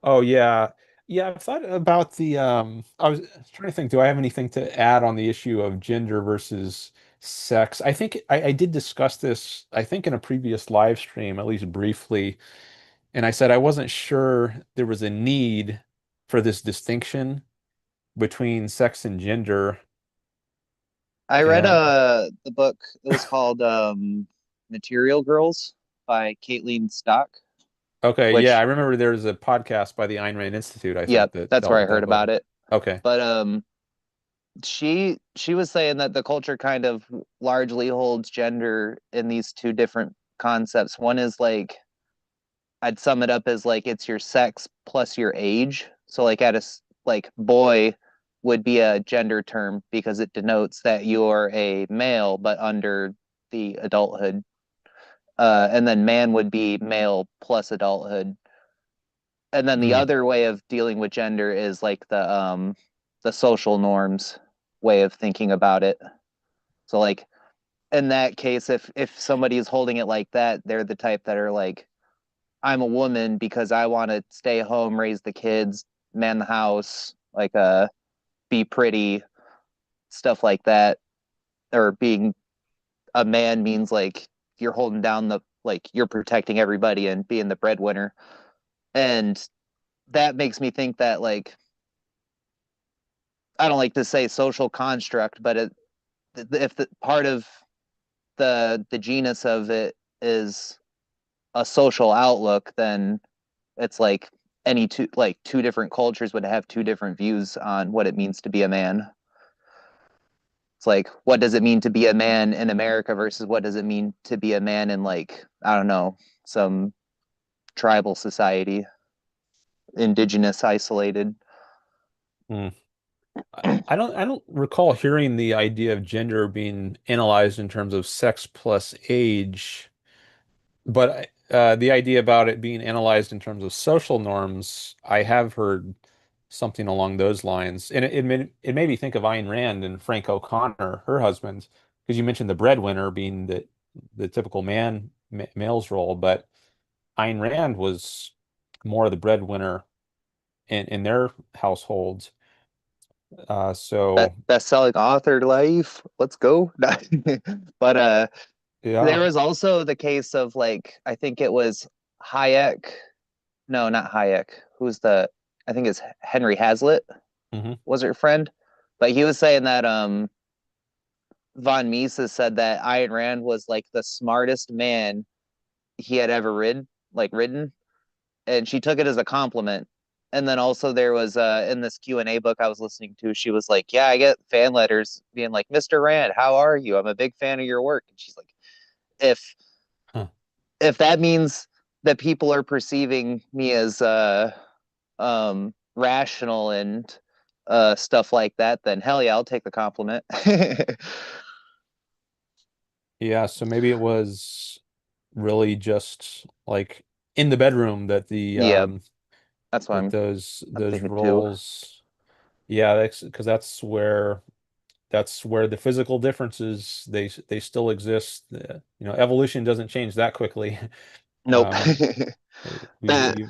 Oh yeah. Yeah, I've thought about I was trying to think, do I have anything to add on the issue of gender versus sex? I think I did discuss this, I think in a previous live stream, at least briefly, and I said I wasn't sure there was a need for this distinction between sex and gender. I read And the book. It was called Material Girls by Caitlin Stock, okay, yeah, I which remember there was a podcast by the Ayn Rand Institute, I yeah, think, that that's dealt where I with heard that book. about it. Okay. But she was saying that the culture kind of largely holds gender in these two different concepts. One is like I'd sum it up as like it's your sex plus your age. So like like boy would be a gender term because it denotes that you're a male but under the adulthood. And then man would be male plus adulthood. And then the Hmm. other way of dealing with gender is like the social norms way of thinking about it. So like in that case, if somebody is holding it like that, they're the type that are like I'm a woman because I want to stay home, raise the kids, man the house, like be pretty, stuff like that. Or being a man means like you're holding down the like you're protecting everybody and being the breadwinner. And that makes me think that like I don't like to say social construct, but if the part of the genus of it is a social outlook, then it's like two different cultures would have two different views on what it means to be a man. It's like, what does it mean to be a man in America versus what does it mean to be a man in like, I don't know, some tribal society, indigenous, isolated. Hmm. I don't recall hearing the idea of gender being analyzed in terms of sex plus age, but the idea about it being analyzed in terms of social norms, I have heard something along those lines. And it made me think of Ayn Rand and Frank O'Connor, her husband, because you mentioned the breadwinner being the typical male's role, but Ayn Rand was more the breadwinner in their households. So Best-selling author life. Let's go. But there yeah. was also the case of like I think it was Hayek. No, not Hayek. Who's the I think it's Henry Hazlitt Hmm. was her friend. But he was saying that von Mises said that Ayn Rand was like the smartest man he had ever ridden, and she took it as a compliment. And then also there was in this Q&A book I was listening to, she was like, "Yeah, I get fan letters being like, Mr. Rand, how are you? I'm a big fan of your work." And she's like, "If Huh. if that means that people are perceiving me as rational and stuff like that, then hell yeah, I'll take the compliment." Yeah, so maybe it was really just like in the bedroom that the Yeah, that's what that I'm those thinking too. roles, yeah, that's because that's where the physical differences they still exist. Evolution doesn't change that quickly. Nope. Um, That we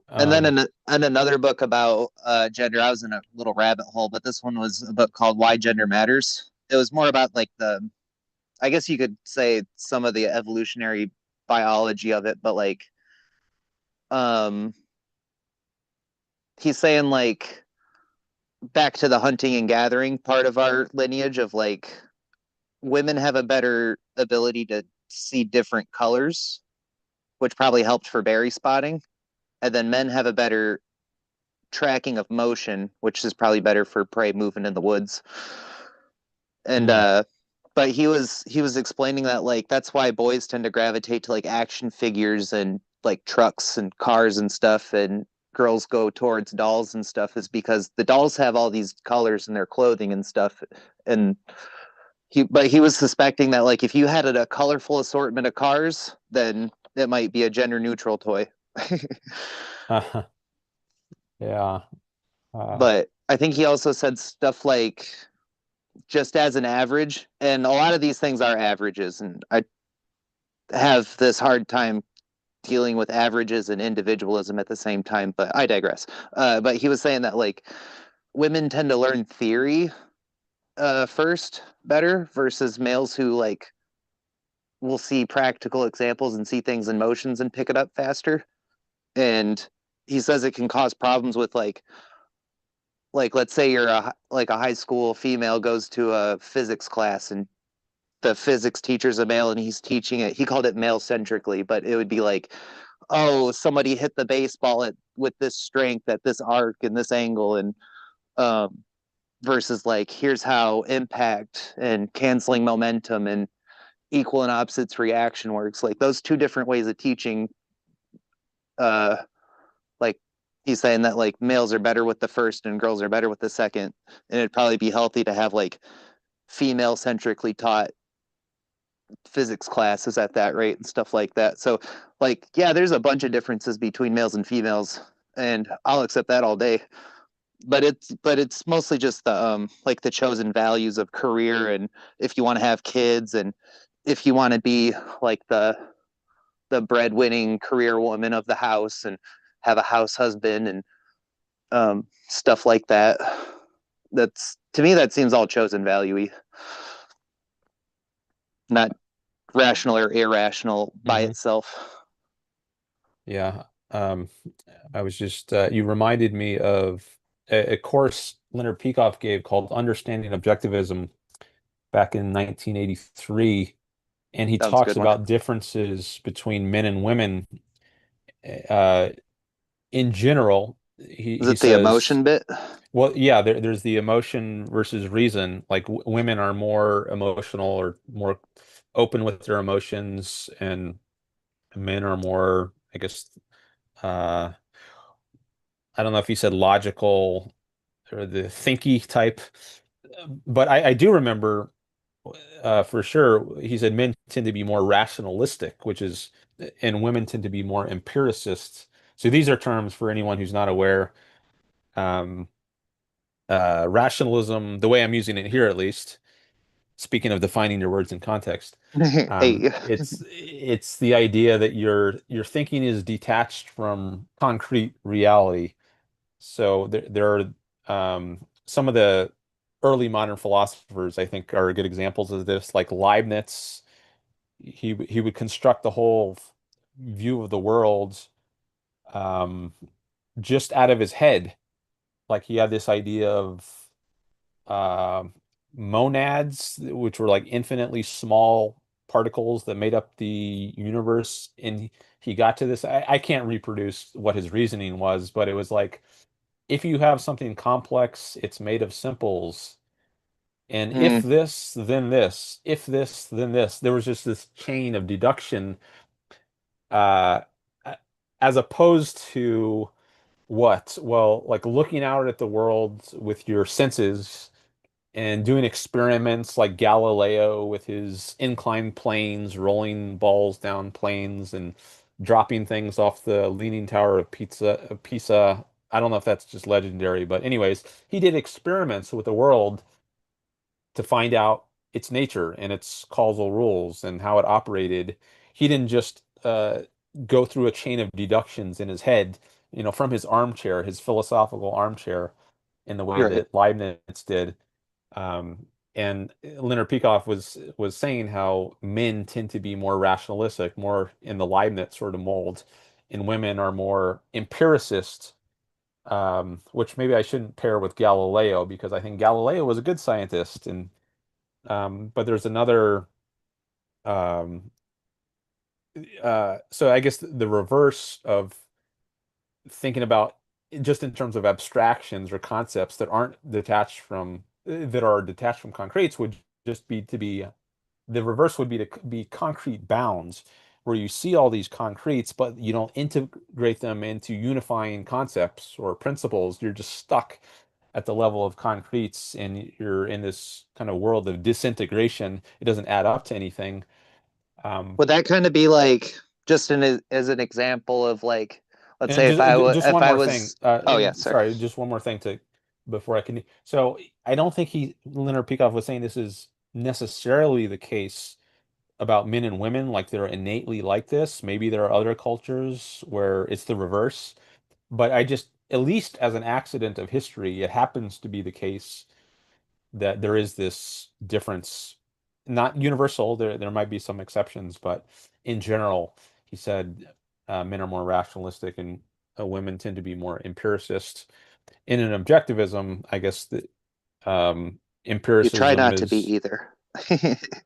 and then um in another book about gender, I was in a little rabbit hole, but this one was a book called Why Gender Matters. It was more about like I guess you could say some of the evolutionary biology of it, but like um he's saying like back to the hunting and gathering part of our lineage of like women have a better ability to see different colors, which probably helped for berry spotting, and then men have a better tracking of motion, which is probably better for prey moving in the woods. And hmm, but he was explaining that like that's why boys tend to gravitate to like action figures and like trucks and cars and stuff, and girls go towards dolls and stuff, is because the dolls have all these colors in their clothing and stuff. And he was suspecting that like if you had a colorful assortment of cars, then it might be a gender neutral toy. yeah. Uh, But I think he also said stuff like just as an average, and a lot of these things are averages, and I have this hard time dealing with averages and individualism at the same time, but I digress. But he was saying that like women tend to learn theory first better versus males who like will see practical examples and see things in motions and pick it up faster. And he says it can cause problems with like let's say you're a high school female goes to a physics class, and the physics teacher's a male and he's teaching it. He called it male centrically, but it would be like, oh, somebody hit the baseball with this strength at this arc and this angle, and um, versus like here's how impact and canceling momentum and equal and opposites reaction works. Like those two different ways of teaching. Uh, like he's saying that like males are better with the first and girls are better with the second, and it'd probably be healthy to have like female centrically taught physics classes at that rate and stuff like that. So like yeah, there's a bunch of differences between males and females, and I'll accept that all day. But it's mostly just the like the chosen values of career, and if you want to have kids, and if you want to be like the breadwinning career woman of the house and have a house husband and stuff like that. That's, to me, that seems all chosen value-y, not rational or irrational by itself. Yeah. I was just, you reminded me of a course Leonard Peikoff gave called Understanding Objectivism back in 1983. And he That was a talks good one. about differences between men and women. Uh, in general, he Is it the says, emotion bit? well, yeah, there's the emotion versus reason. Like women are more emotional or more open with their emotions, and men are more, I guess, I don't know if he said logical or the thinky type, but I do remember for sure he said men tend to be more rationalistic, which is, and women tend to be more empiricists. So these are terms for anyone who's not aware. Um, Rationalism, the way I'm using it here at least, speaking of defining your words in context, Hey. it's the idea that your thinking is detached from concrete reality. So there are some of the early modern philosophers, I think, are good examples of this, like Leibniz. He would construct the whole view of the world um, just out of his head. Like he had this idea of uh, monads, which were like infinitely small particles that made up the universe. And he got to this. I can't reproduce what his reasoning was, but it was like, if you have something complex, it's made of simples. And if this, then this. If this, then this. There was just this chain of deduction, uh, as opposed to what? Well, like looking out at the world with your senses and doing experiments like Galileo with his inclined planes, rolling balls down planes and dropping things off the Leaning Tower of Pisa. I don't know if that's just legendary, but anyways, he did experiments with the world to find out its nature and its causal rules and how it operated. He didn't just go through a chain of deductions in his head, from his armchair, his philosophical armchair, in the way Right. that Leibniz did. And Leonard Peikoff was saying how men tend to be more rationalistic, more in the Leibniz sort of mold, and women are more empiricist, which maybe I shouldn't pair with Galileo because I think Galileo was a good scientist, and but there's another. Um, so I guess the reverse of thinking about just in terms of abstractions or concepts that are detached from concretes would just be to be the reverse would be to be concrete bounds where you see all these concretes but you don't integrate them into unifying concepts or principles. You're just stuck at the level of concretes and you're in this kind of world of disintegration. It doesn't add up to anything. Would that kind of be like just as an example of like, let's And say just if one I more thing. was, oh yeah, sorry. Sorry, just one more thing to before I can. So I don't think Leonard Peikoff was saying this is necessarily the case about men and women, like they're innately like this. Maybe there are other cultures where it's the reverse, but I just, at least as an accident of history, it happens to be the case that there is this difference, not universal. There might be some exceptions, but in general, he said men are more rationalistic and women tend to be more empiricist. In an objectivism, I guess the You try empiricism not to be is, either.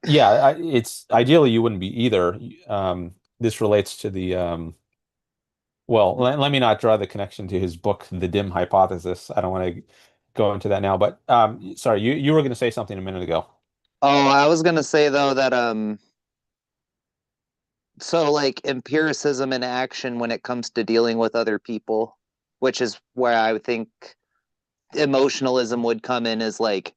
yeah, it's ideally you wouldn't be either. This relates to the well, let me not draw the connection to his book, The Dim Hypothesis. I don't want to go into that now, but sorry, you were going to say something a minute ago. Oh, I was gonna say though that so like empiricism in action when it comes to dealing with other people, which is where I would think emotionalism would come in, is like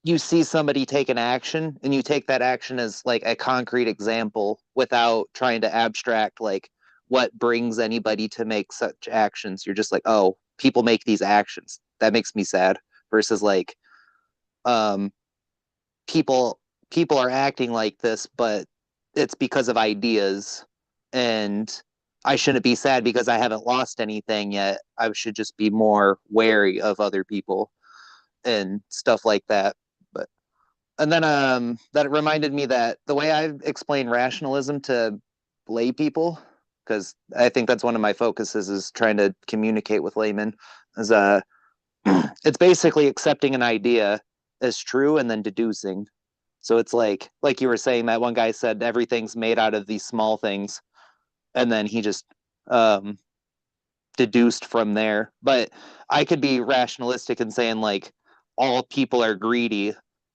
you see somebody take an action and you take that action as like a concrete example without trying to abstract like what brings anybody to make such actions. You're just like, oh, people make these actions. That makes me sad. Versus like um people are acting like this, but it's because of ideas. and I shouldn't be sad because I haven't lost anything yet. I should just be more wary of other people and stuff like that. But and then that reminded me that the way I explain rationalism to lay people, because I think that's one of my focuses is trying to communicate with laymen, is it's basically accepting an idea as true and then deducing. So it's like you were saying, that one guy said everything's made out of these small things, and then he just um, deduced from there. But I could be rationalistic and saying like all people are greedy,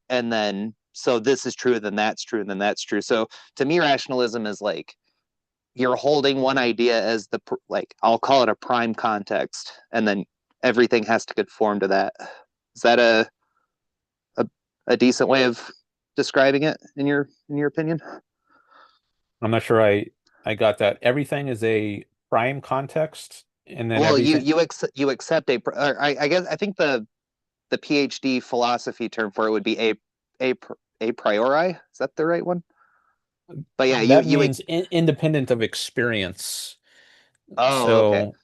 and then so this is true, then that's true, and then that's true. So to me, rationalism is like you're holding one idea as the like I'll call it a prime context, and then everything has to conform to that. Is that a decent way of describing it in your opinion? I'm not sure I got that. Everything is a prime context, and then Well, everything. you accept I guess I think the PhD philosophy term for it would be a priori. Is that the right one? But yeah, That means independent of experience. oh, okay. So,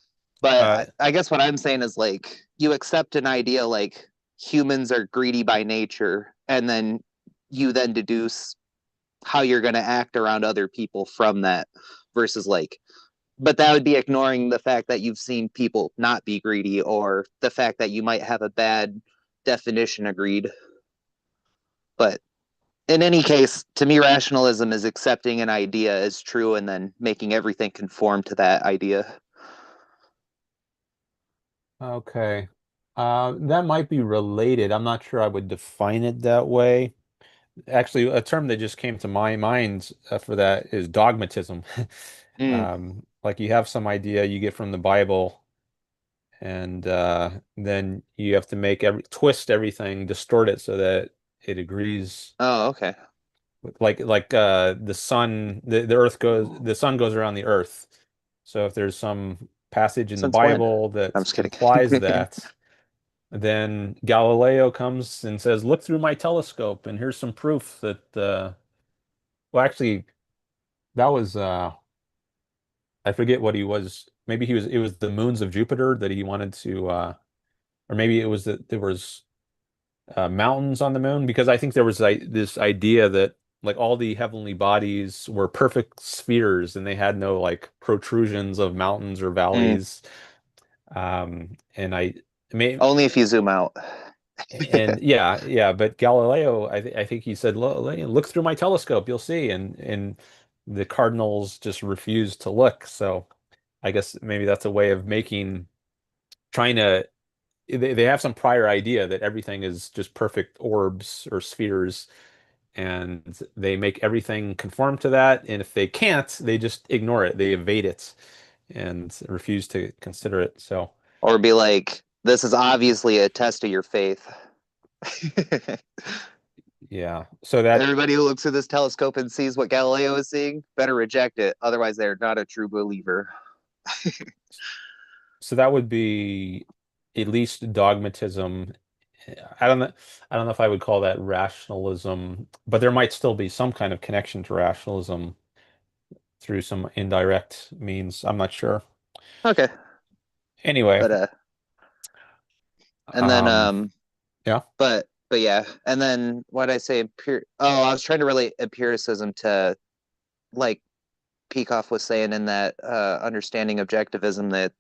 But I guess what I'm saying is like you accept an idea like humans are greedy by nature, and then you then deduce how you're going to act around other people from that versus like, but that would be ignoring the fact that you've seen people not be greedy or the fact that you might have a bad definition agreed. But in any case, to me, rationalism is accepting an idea as true and then making everything conform to that idea. okay. That might be related. I'm not sure I would define it that way. Actually, a term that just came to my mind for that is dogmatism. Mm. Like you have some idea you get from the Bible, and then you have to make twist everything, distort it so that it agrees. Oh, okay. Like the sun, the sun goes around the earth. So if there's some passage in the Since when? Bible I'm that just kidding. implies that, then Galileo comes and says, "Look through my telescope, and here's some proof that." Well, actually, that was I forget what he was. Maybe he was. It was the moons of Jupiter that he wanted to, or maybe it was that there was mountains on the moon, because I think there was like this idea that like all the heavenly bodies were perfect spheres and they had no like protrusions of mountains or Mm. valleys. And I may Only if you zoom out. and yeah, but Galileo, I think he said, look through my telescope, you'll see, and the cardinals just refused to look. So I guess maybe that's a way of trying to they have some prior idea that everything is just perfect orbs or spheres, and they make everything conform to that. And if they can't, they just ignore it, they evade it, and refuse to consider it. So, Or be like, this is obviously a test of your faith. yeah. So that Everybody who looks through this telescope and sees what Galileo is seeing better reject it. Otherwise, they're not a true believer. so that would be at least dogmatism. I don't know. I don't know if I would call that rationalism, but there might still be some kind of connection to rationalism through some indirect means. I'm not sure. Okay. Anyway, But and then um, yeah. but yeah, and then what I say I was trying to relate empiricism to like Peikoff was saying in that understanding objectivism, that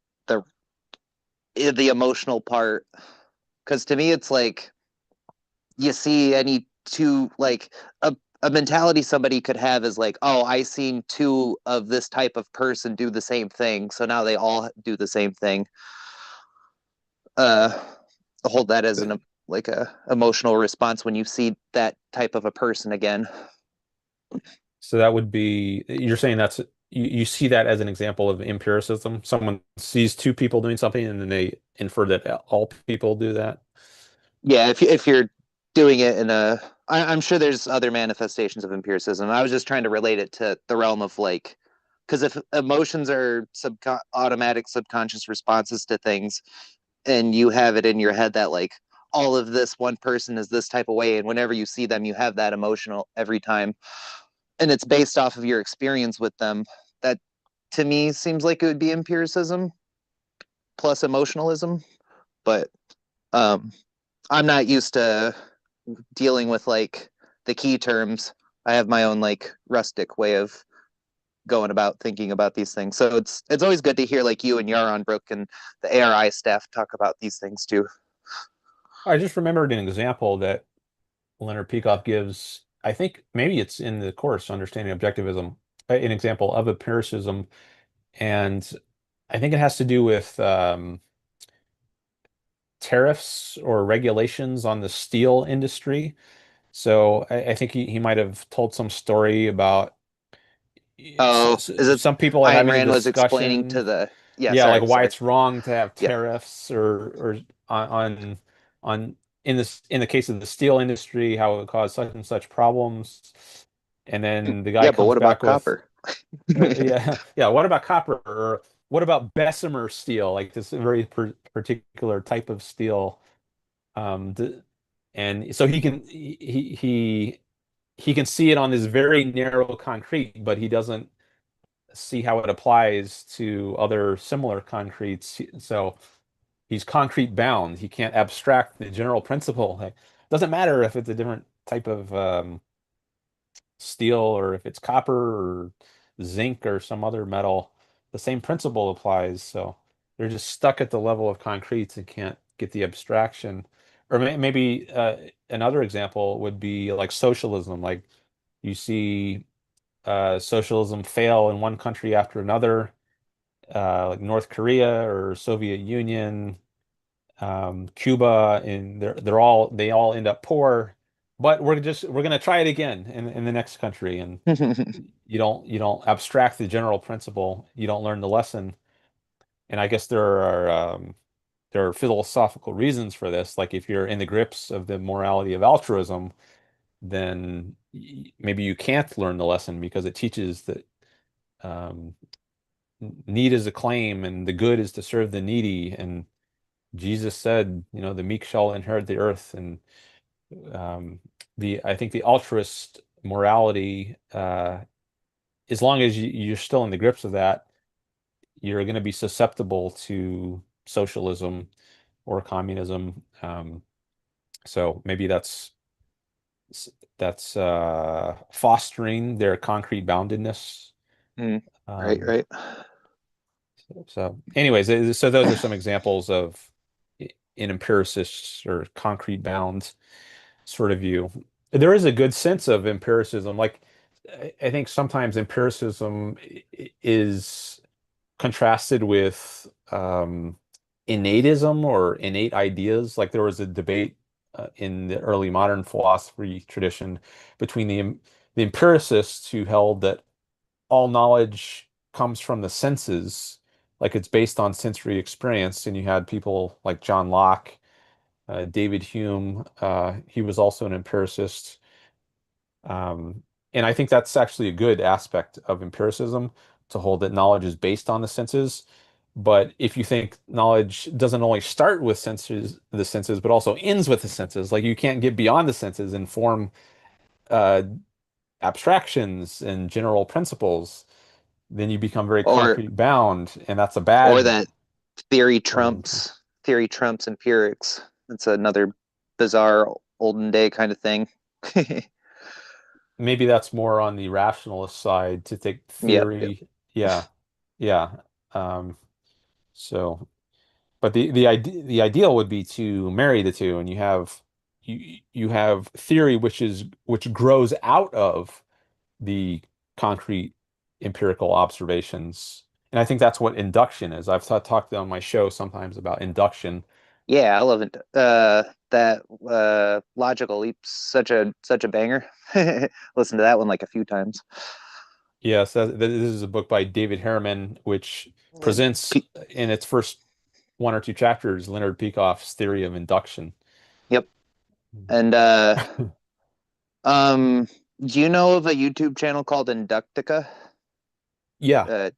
the emotional part, because to me it's like you see any two like a mentality somebody could have is like, oh, I seen two of this type of person do the same thing, so now they all do the same thing. uh Hold that as an like a emotional response when you see that type of a person again. So that would be, you're saying you see that as an example of empiricism. Someone sees two people doing something and then they infer that all people do that. Yeah, if you're doing it in I'm sure there's other manifestations of empiricism. I was just trying to relate it to the realm of like, because if emotions are automatic subconscious responses to things, and you have it in your head that like all of this one person is this type of way, and whenever you see them you have that emotional every time, and it's based off of your experience with them, that to me seems like it would be empiricism plus emotionalism, but I'm not used to dealing with like the key terms. I have my own like rustic way of going about thinking about these things. So it's always good to hear like you and Yaron Brook and the ARI staff talk about these things too. I just remembered an example that Leonard Peikoff gives. I think maybe it's in the course, Understanding Objectivism, an example of empiricism. And I think it has to do with tariffs or regulations on the steel industry. So I think he might have told some story about Oh, is it some people are Ayn having a Rand was explaining discussion. to the yeah, Yeah, like sorry, why sorry. it's wrong to have Yeah. tariffs or on in the case of the steel industry, how it would cause such and such problems. And then the guy Yeah, but comes what about back with, copper? yeah, what about copper? Or what about Bessemer steel? Like this very particular type of steel. And so he can see it on this very narrow concrete, but he doesn't see how it applies to other similar concretes. So he's concrete bound. He can't abstract the general principle. Like, it doesn't matter if it's a different type of steel or if it's copper or zinc or some other metal. The same principle applies. So they're just stuck at the level of concretes and can't get the abstraction. Or maybe another example would be like socialism. Like you see socialism fail in one country after another, like North Korea or Soviet Union, Cuba, and they all end up poor. But we're gonna try it again in the next country, and you don't abstract the general principle, you don't learn the lesson. And I guess there are philosophical reasons for this. Like if you're in the grips of the morality of altruism, then maybe you can't learn the lesson because it teaches that um, need is a claim and the good is to serve the needy. And Jesus said, the meek shall inherit the earth. And the I think the altruist morality, as long as you're still in the grips of that, you're going to be susceptible to socialism or communism. So maybe that's fostering their concrete boundedness. Right, Um, right. so anyways, so those are some examples of an empiricist or concrete bound sort of view. There is a good sense of empiricism. Like I think sometimes empiricism is contrasted with innatism or innate ideas. Like there was a debate in the early modern philosophy tradition between the empiricists who held that all knowledge comes from the senses, like it's based on sensory experience, and you had people like John Locke, David Hume. He was also an empiricist. And I think that's actually a good aspect of empiricism, to hold that knowledge is based on the senses. But if you think knowledge doesn't only start with the senses, but also ends with the senses, like you can't get beyond the senses and form uh, abstractions and general principles, then you become very Or concrete bound, and that's a or bad that theory orientation. trumps empirics. That's another bizarre olden day kind of thing. Maybe that's more on the rationalist side to take Yep, yep. theory. Yeah, yeah. Um, so, but the ideal would be to marry the two, and you have theory which grows out of the concrete empirical observations. And I think that's what induction is. I've talked on my show sometimes about induction. Yeah, I love it. That logical leap's such a banger. Listen to that one like a few times. Yes, this is a book by David Harriman, which presents P- in its first one or two chapters Leonard Peikoff's theory of induction. Yep. And do you know of a YouTube channel called Inductica? Yeah, Uh,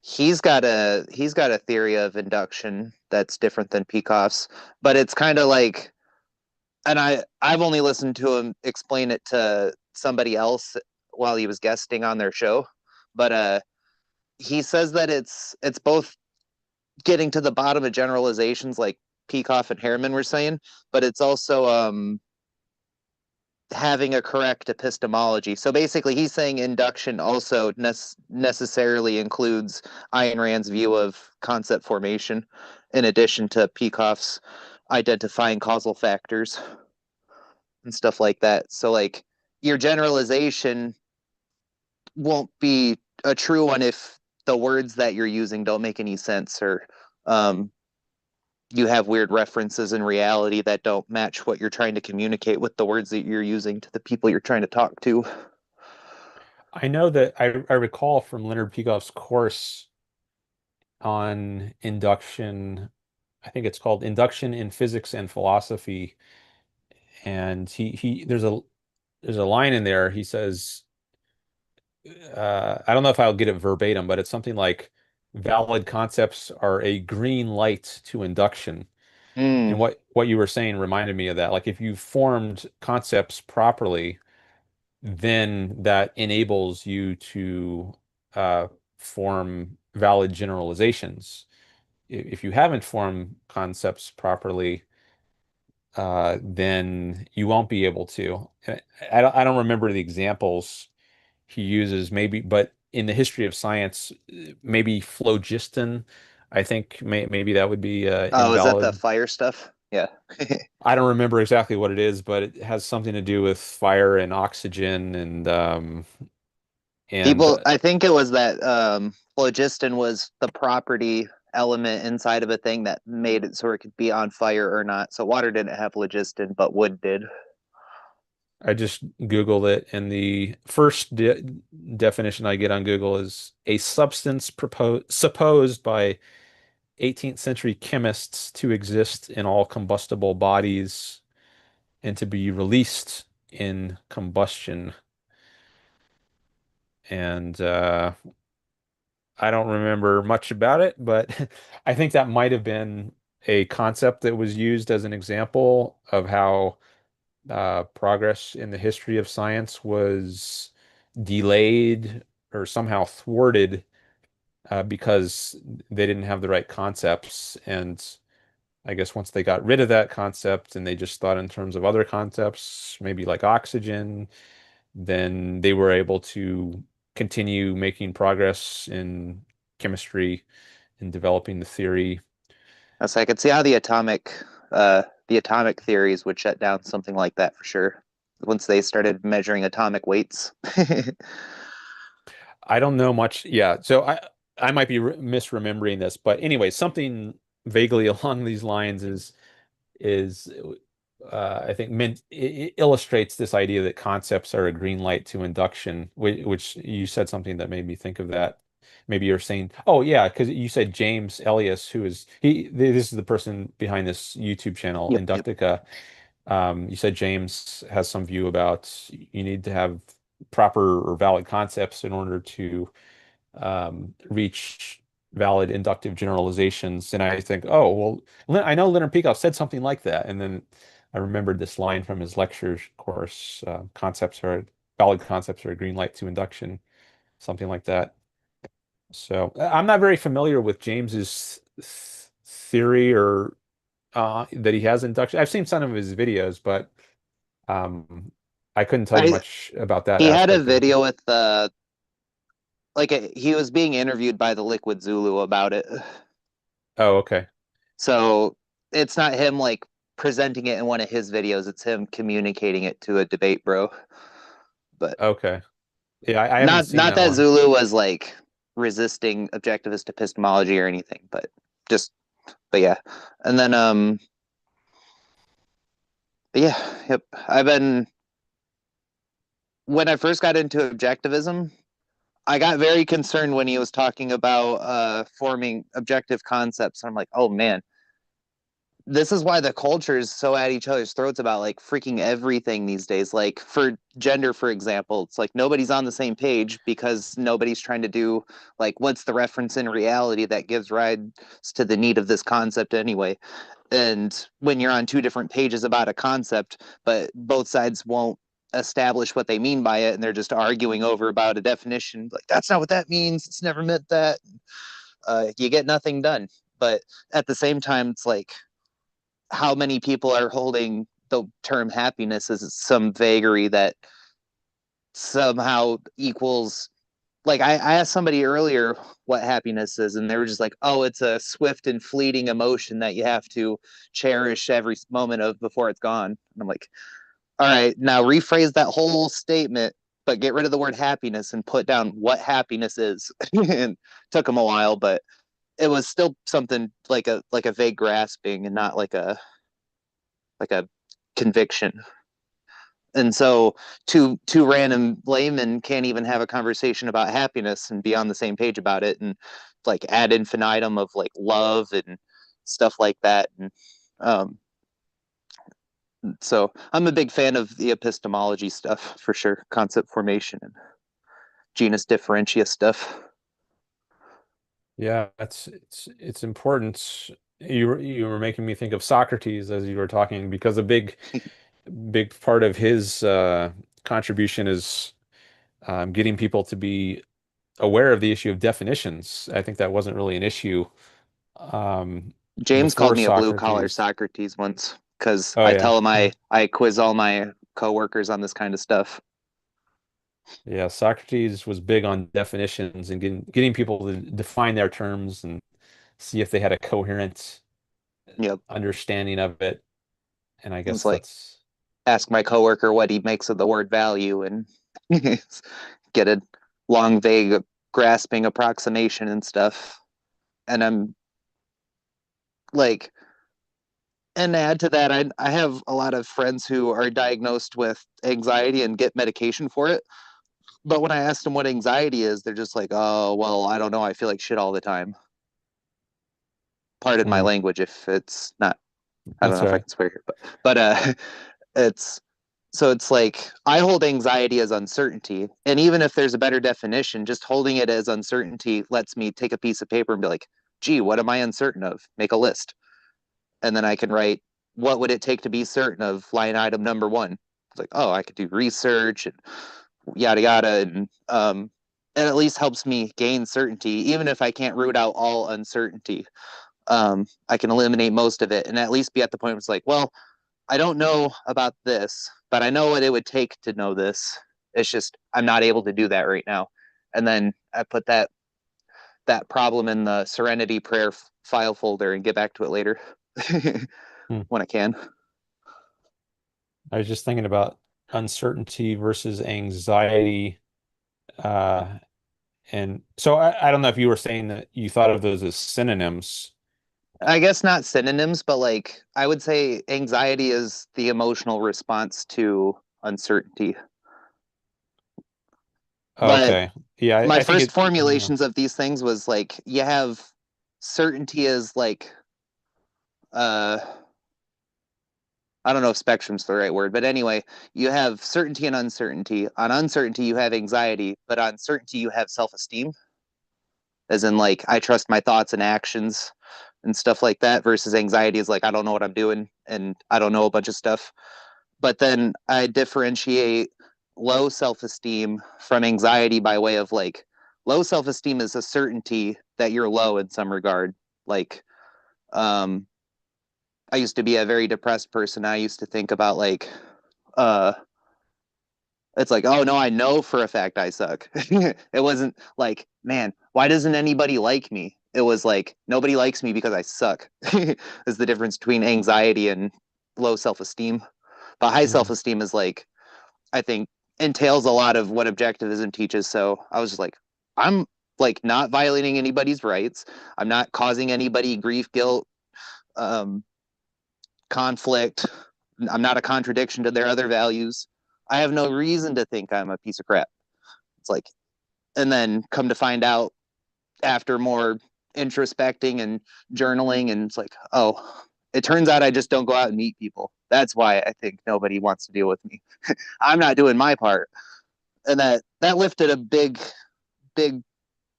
he's got a theory of induction that's different than Peikoff's, but it's kind of like, and I've only listened to him explain it to somebody else while he was guesting on their show, but he says that it's both getting to the bottom of generalizations like Peikoff and Harriman were saying, but it's also having a correct epistemology. So basically, he's saying induction also necessarily includes Ayn Rand's view of concept formation, in addition to Peikoff's identifying causal factors and stuff like that. So, like, your generalization won't be a true one if the words that you're using don't make any sense, or you have weird references in reality that don't match what you're trying to communicate with the words that you're using to the people you're trying to talk to. I know that I recall from Leonard Peikoff's course on induction, I think it's called Induction in Physics and Philosophy. And he there's a line in there. He says, I don't know if I'll get it verbatim, but it's something like valid concepts are a green light to induction. And Mm, what you were saying reminded me of that. Like if you formed concepts properly, then that enables you to uh, form valid generalizations. If you haven't formed concepts properly, then you won't be able to. I don't remember the examples he uses, maybe, but in the history of science, maybe phlogiston, I think maybe that would be oh, is that the invalid. fire stuff? Yeah. I don't remember exactly what it is, but it has something to do with fire and oxygen and People, I think it was that phlogiston was the property element inside of a thing that made it so it could be on fire or not. So water didn't have phlogiston, but wood did. I just Googled it, and the first definition I get on Google is a substance supposed by 18th century chemists to exist in all combustible bodies and to be released in combustion. And I don't remember much about it, but I think that might have been a concept that was used as an example of how progress in the history of science was delayed or somehow thwarted because they didn't have the right concepts. And I guess once they got rid of that concept and they just thought in terms of other concepts, maybe like oxygen, then they were able to continue making progress in chemistry and developing the theory. So I could see how the atomic theories would shut down something like that for sure. Once they started measuring atomic weights. I don't know much. Yeah, so I might be misremembering this, but anyway, something vaguely along these lines is I think meant it illustrates this idea that concepts are a green light to induction, which you said something that made me think of that. Maybe you're saying, oh yeah, because you said James Elias, who is this is the person behind this YouTube channel, Yep, yep. Inductica. You said James has some view about you need to have proper or valid concepts in order to reach valid inductive generalizations. And I think, oh, well, I know Leonard Peikoff said something like that. And then I remembered this line from his lecture course, valid concepts are a green light to induction, something like that. So I'm not very familiar with James's theory or that he has induction. I've seen some of his videos, but I couldn't tell you I, much about that he had a aspect of it. video with he was being interviewed by the Liquid Zulu about it. Oh, okay. So it's not him like presenting it in one of his videos, it's him communicating it to a debate bro. But Okay. Yeah, I haven't not seen not that that one. Zulu was like resisting objectivist epistemology or anything, just but yeah. And then yeah, yep. When I first got into objectivism, I got very concerned when he was talking about forming objective concepts. I'm like, oh man, this is why the culture is so at each other's throats about like freaking everything these days. Like for gender, for example, it's like nobody's on the same page because nobody's trying to do like what's the reference in reality that gives rise to the need of this concept anyway. And when you're on two different pages about a concept, but both sides won't establish what they mean by it, and they're just arguing over about a definition. Like, that's not what that means. It's never meant that. You get nothing done. But at the same time, it's like, how many people are holding the term happiness as some vagary that somehow equals, like, I asked somebody earlier what happiness is, and they were just like, oh, it's a swift and fleeting emotion that you have to cherish every moment of before it's gone. And I'm like, all right, now rephrase that whole statement, but get rid of the word happiness and put down what happiness is. And took them a while, but it was still something like a vague grasping and not like a conviction. And so two random laymen can't even have a conversation about happiness and be on the same page about it, and like ad infinitum of like love and stuff like that. And so I'm a big fan of the epistemology stuff for sure, concept formation and genus differentia stuff. Yeah, it's important. You were making me think of Socrates as you were talking, because a big part of his contribution is getting people to be aware of the issue of definitions. I think that wasn't really an issue James before called me a blue collar Socrates. Socrates once because Oh I yeah, tell him I quiz all my coworkers on this kind of stuff. yeah. Socrates was big on definitions and getting people to define their terms and see if they had a coherent Yep. understanding of it. And I It's guess like, that's ask my coworker what he makes of the word value and get a long, vague, grasping approximation and stuff. And I'm like, and add to that, I have a lot of friends who are diagnosed with anxiety and get medication for it. But when I ask them what anxiety is, they're just like, oh, well, I don't know. I feel like shit all the time. Pardon my language if it's not, I don't that's know if I right. can swear here, but it's, so it's like, I hold anxiety as uncertainty. And even if there's a better definition, just holding it as uncertainty lets me take a piece of paper and be like, gee, what am I uncertain of? Make a list. And then I can write, what would it take to be certain of line item number 1? It's like, oh, I could do research and yada yada. And it at least helps me gain certainty, even if I can't root out all uncertainty. I can eliminate most of it and at least be at the point where it's like, well, I don't know about this, but I know what it would take to know this. It's just I'm not able to do that right now. And then I put that problem in the Serenity prayer file folder and get back to it later when I can. I was just thinking about uncertainty versus anxiety. And so I don't know if you were saying that you thought of those as synonyms. I guess not synonyms, but like I would say anxiety is the emotional response to uncertainty. But Okay. Yeah, my I think first it, yeah. formulations of these things was like, you have certainty as like I don't know if spectrum's the right word, but anyway, you have certainty and uncertainty. On uncertainty, you have anxiety, but on certainty, you have self-esteem, as in like, I trust my thoughts and actions and stuff like that, versus anxiety is like, I don't know what I'm doing and I don't know a bunch of stuff. But then I differentiate low self-esteem from anxiety by way of like, low self-esteem is a certainty that you're low in some regard. Like, I used to be a very depressed person. I used to think about like, it's like, oh no, I know for a fact I suck. It wasn't like, man, why doesn't anybody like me? It was like, nobody likes me because I suck. Is the difference between anxiety and low self-esteem. But high self-esteem is like, I think entails a lot of what objectivism teaches. So I was just like, I'm like not violating anybody's rights. I'm not causing anybody grief, guilt, conflict. I'm not a contradiction to their other values. I have no reason to think I'm a piece of crap. It's like, and then come to find out after more introspecting and journaling, and it's like, oh, it turns out I just don't go out and meet people. That's why I think nobody wants to deal with me. I'm not doing my part. And that lifted a big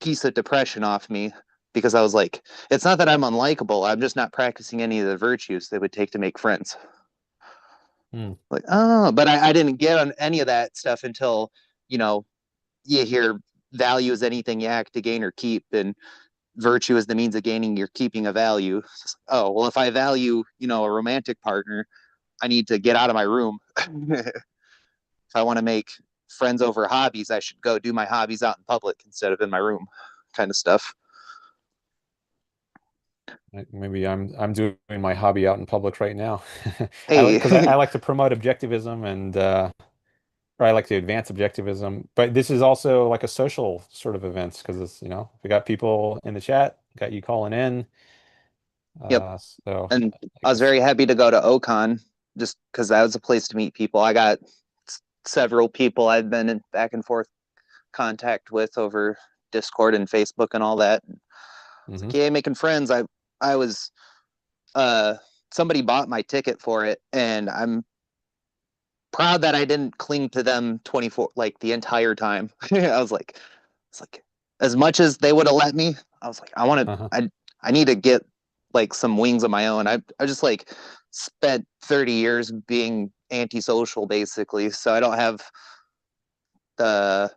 piece of depression off me, because I was like, it's not that I'm unlikable. I'm just not practicing any of the virtues they would take to make friends. Like, oh, but I didn't get on any of that stuff until, you hear value is anything you act to gain or keep, and virtue is the means of gaining or keeping a value. Oh, well, if I value, a romantic partner, I need to get out of my room. If I want to make friends over hobbies, I should go do my hobbies out in public instead of in my room, kind of stuff. Maybe I'm doing my hobby out in public right now. Hey, Because I like to promote objectivism and or I like to advance objectivism. But this is also like a social sort of event because it's, we got people in the chat, got you calling in. yep. So And I I was guess very happy to go to OCON just because that was a place to meet people. I got several people I've been in back and forth contact with over Discord and Facebook and all that. It's like, yeah, making friends. I was somebody bought my ticket for it, and I'm proud that I didn't cling to them 24 like the entire time. I was like, it's like as much as they would have let me, I was like, I need to get like some wings of my own. I just like spent 30 years being antisocial basically, so I don't have the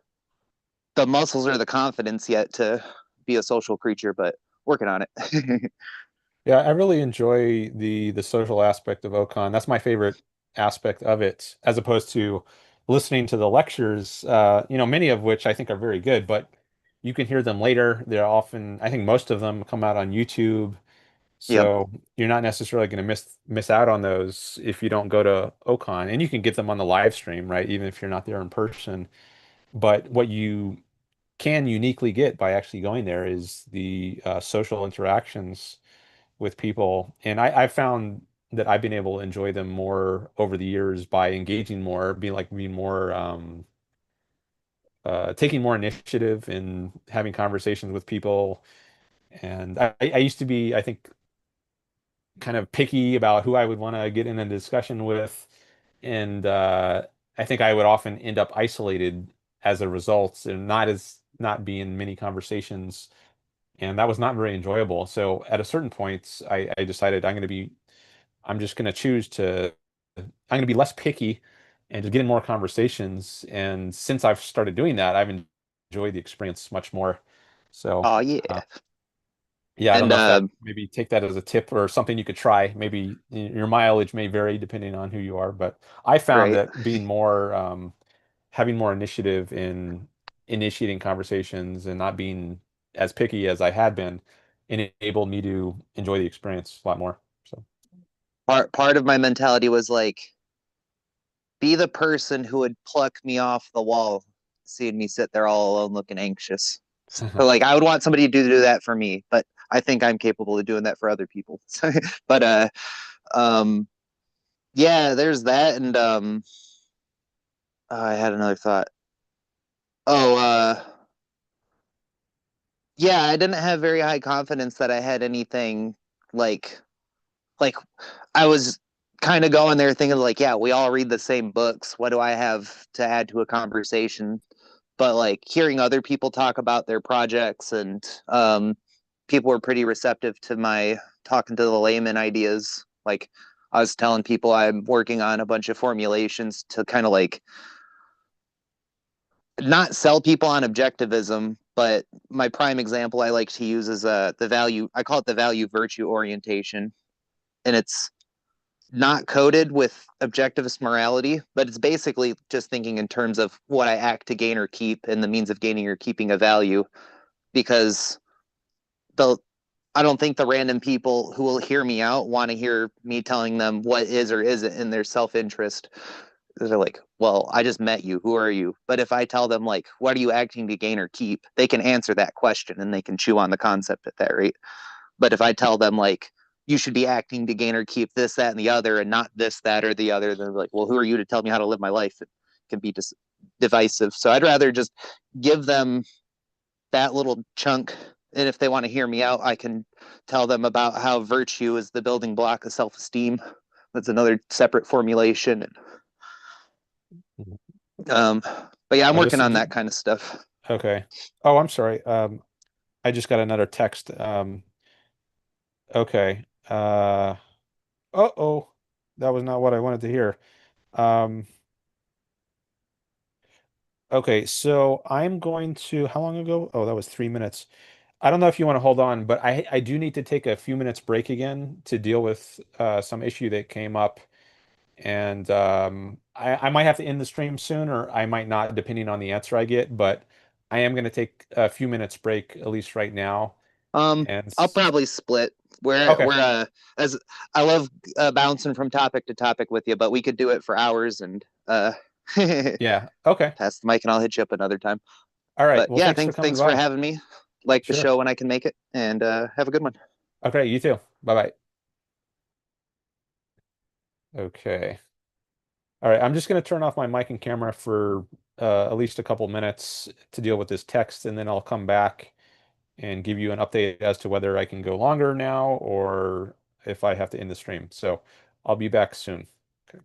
muscles or the confidence yet to be a social creature, but working on it. Yeah, I really enjoy the social aspect of OCON. That's my favorite aspect of it, as opposed to listening to the lectures, many of which I think are very good, but you can hear them later. They're often, I think most of them come out on YouTube. Yep. So you're not necessarily going to miss out on those if you don't go to OCON. And you can get them on the live stream, right? Even if you're not there in person. But what you can uniquely get by actually going there is the social interactions with people. And I've found that I've been able to enjoy them more over the years by engaging more, being more taking more initiative in having conversations with people. And I used to be, I think, kind of picky about who I would want to get in a discussion with. And I think I would often end up isolated as a result and not be in many conversations. And that was not very enjoyable. So at a certain point, I decided I'm just going to I'm going to be less picky and just get in more conversations. And since I've started doing that, I've enjoyed the experience much more. So, Oh yeah. yeah, I don't And know if that maybe take that as a tip or something you could try. Maybe your mileage may vary depending on who you are, but I found right. that having more initiative in initiating conversations and not being as picky as I had been enabled me to enjoy the experience a lot more. So, Part of my mentality was like, be the person who would pluck me off the wall, seeing me sit there all alone looking anxious. So like I would want somebody to do that for me, but I think I'm capable of doing that for other people. But um yeah, there's that. And I had another thought. Oh, yeah, I didn't have very high confidence that I had anything like like I was kind of going there thinking like, yeah, we all read the same books. What do I have to add to a conversation? But like hearing other people talk about their projects, and people were pretty receptive to my talking to the layman ideas. Like I was telling people I'm working on a bunch of formulations to kind of like not sell people on objectivism, but my prime example I like to use is the value. I call it the value virtue orientation, and it's not coded with objectivist morality, but it's basically just thinking in terms of what I act to gain or keep and the means of gaining or keeping a value. Because the I don't think the random people who will hear me out want to hear me telling them what is or isn't in their self-interest. They're like, well, I just met you. Who are you? But if I tell them, like, what are you acting to gain or keep? They can answer that question and they can chew on the concept at that rate. But if I tell them, like, you should be acting to gain or keep this, that, and the other, and not this, that, or the other, then they're like, well, who are you to tell me how to live my life? It can be just divisive. So I'd rather just give them that little chunk. And if they want to hear me out, I can tell them about how virtue is the building block of self esteem. That's another separate formulation. Um, but yeah, I'm I working just on that kind of stuff. okay. Oh, I'm sorry. I just got another text. Okay. Uh-oh. That was not what I wanted to hear. Um, okay, so I'm going to, how long ago? Oh, that was 3 minutes. I don't know if you want to hold on, but I do need to take a few minutes break again to deal with some issue that came up. And I might have to end the stream soon, or I might not, depending on the answer I get. But I am going to take a few minutes break, at least right now. And I'll probably split. okay, As I love bouncing from topic to topic with you, but we could do it for hours and yeah, okay, pass the mic and I'll hit you up another time. all right. But Well, yeah, thanks for thanks coming thanks for by. having me. Like the Sure. show when I can make it, and have a good one. Okay, you too. Bye bye. Okay. All right, I'm just going to turn off my mic and camera for at least a couple minutes to deal with this text, and then I'll come back and give you an update as to whether I can go longer now or if I have to end the stream. So I'll be back soon. Okay.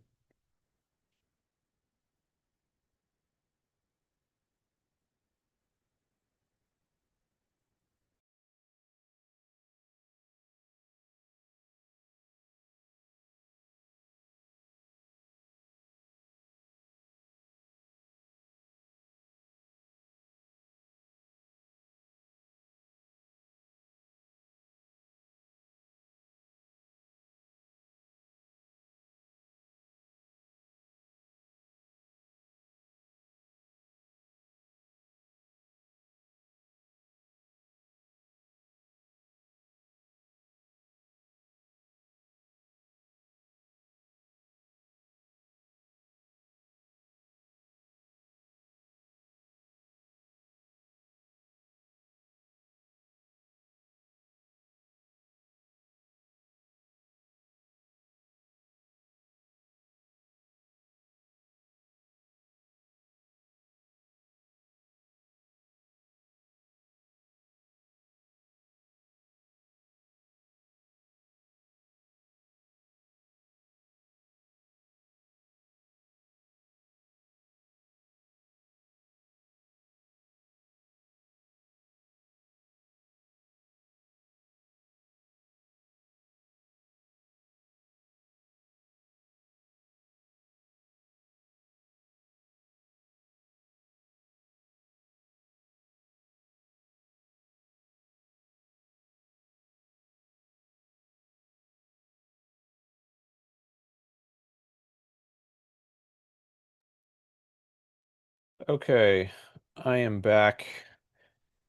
Okay, I am back.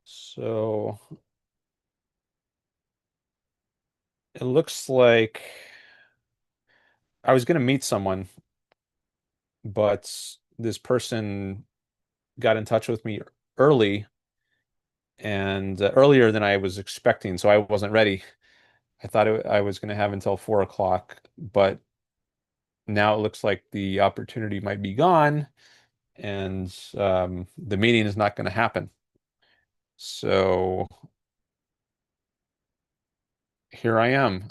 So it looks like I was going to meet someone, but this person got in touch with me early and earlier than I was expecting, so I wasn't ready. I thought I was going to have until 4 o'clock, but now it looks like the opportunity might be gone and the meeting is not going to happen. So here I am.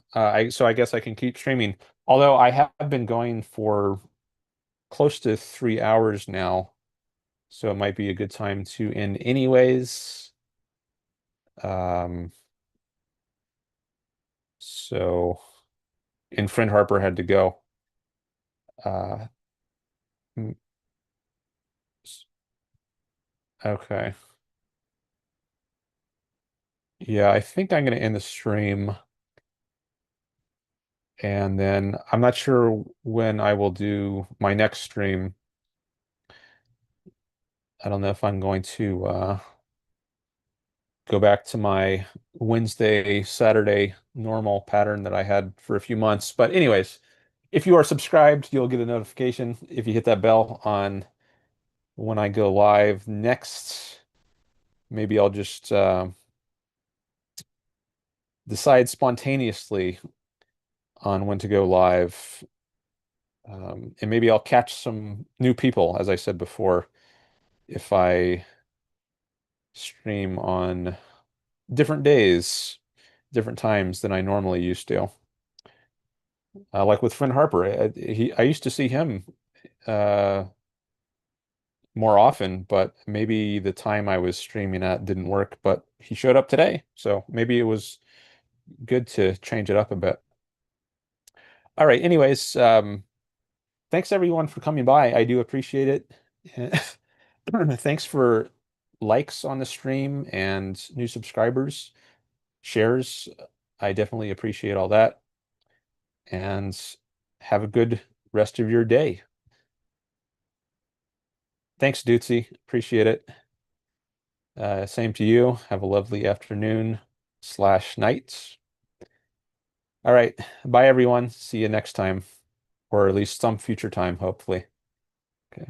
So I guess I can keep streaming. Although I have been going for close to 3 hours now, so it might be a good time to end anyways. Um, so, and Friend Harper had to go. Uh, mm, okay. Yeah, I think I'm going to end the stream. And then I'm not sure when I will do my next stream. I don't know if I'm going to go back to my Wednesday, Saturday normal pattern that I had for a few months. But anyways, if you are subscribed, you'll get a notification if you hit that bell on when I go live next. Maybe I'll just decide spontaneously on when to go live. And maybe I'll catch some new people, as I said before, if I stream on different days, different times than I normally used to. Like with Friend Harper, I used to see him uh, more often, but maybe the time I was streaming at didn't work. But he showed up today, so maybe it was good to change it up a bit. All right. Anyways, thanks everyone for coming by. I do appreciate it. Thanks for likes on the stream and new subscribers, shares. I definitely appreciate all that. And have a good rest of your day. Thanks, Dootsy. Appreciate it. Same to you. Have a lovely afternoon/night. All right. Bye, everyone. See you next time, or at least some future time, hopefully. Okay.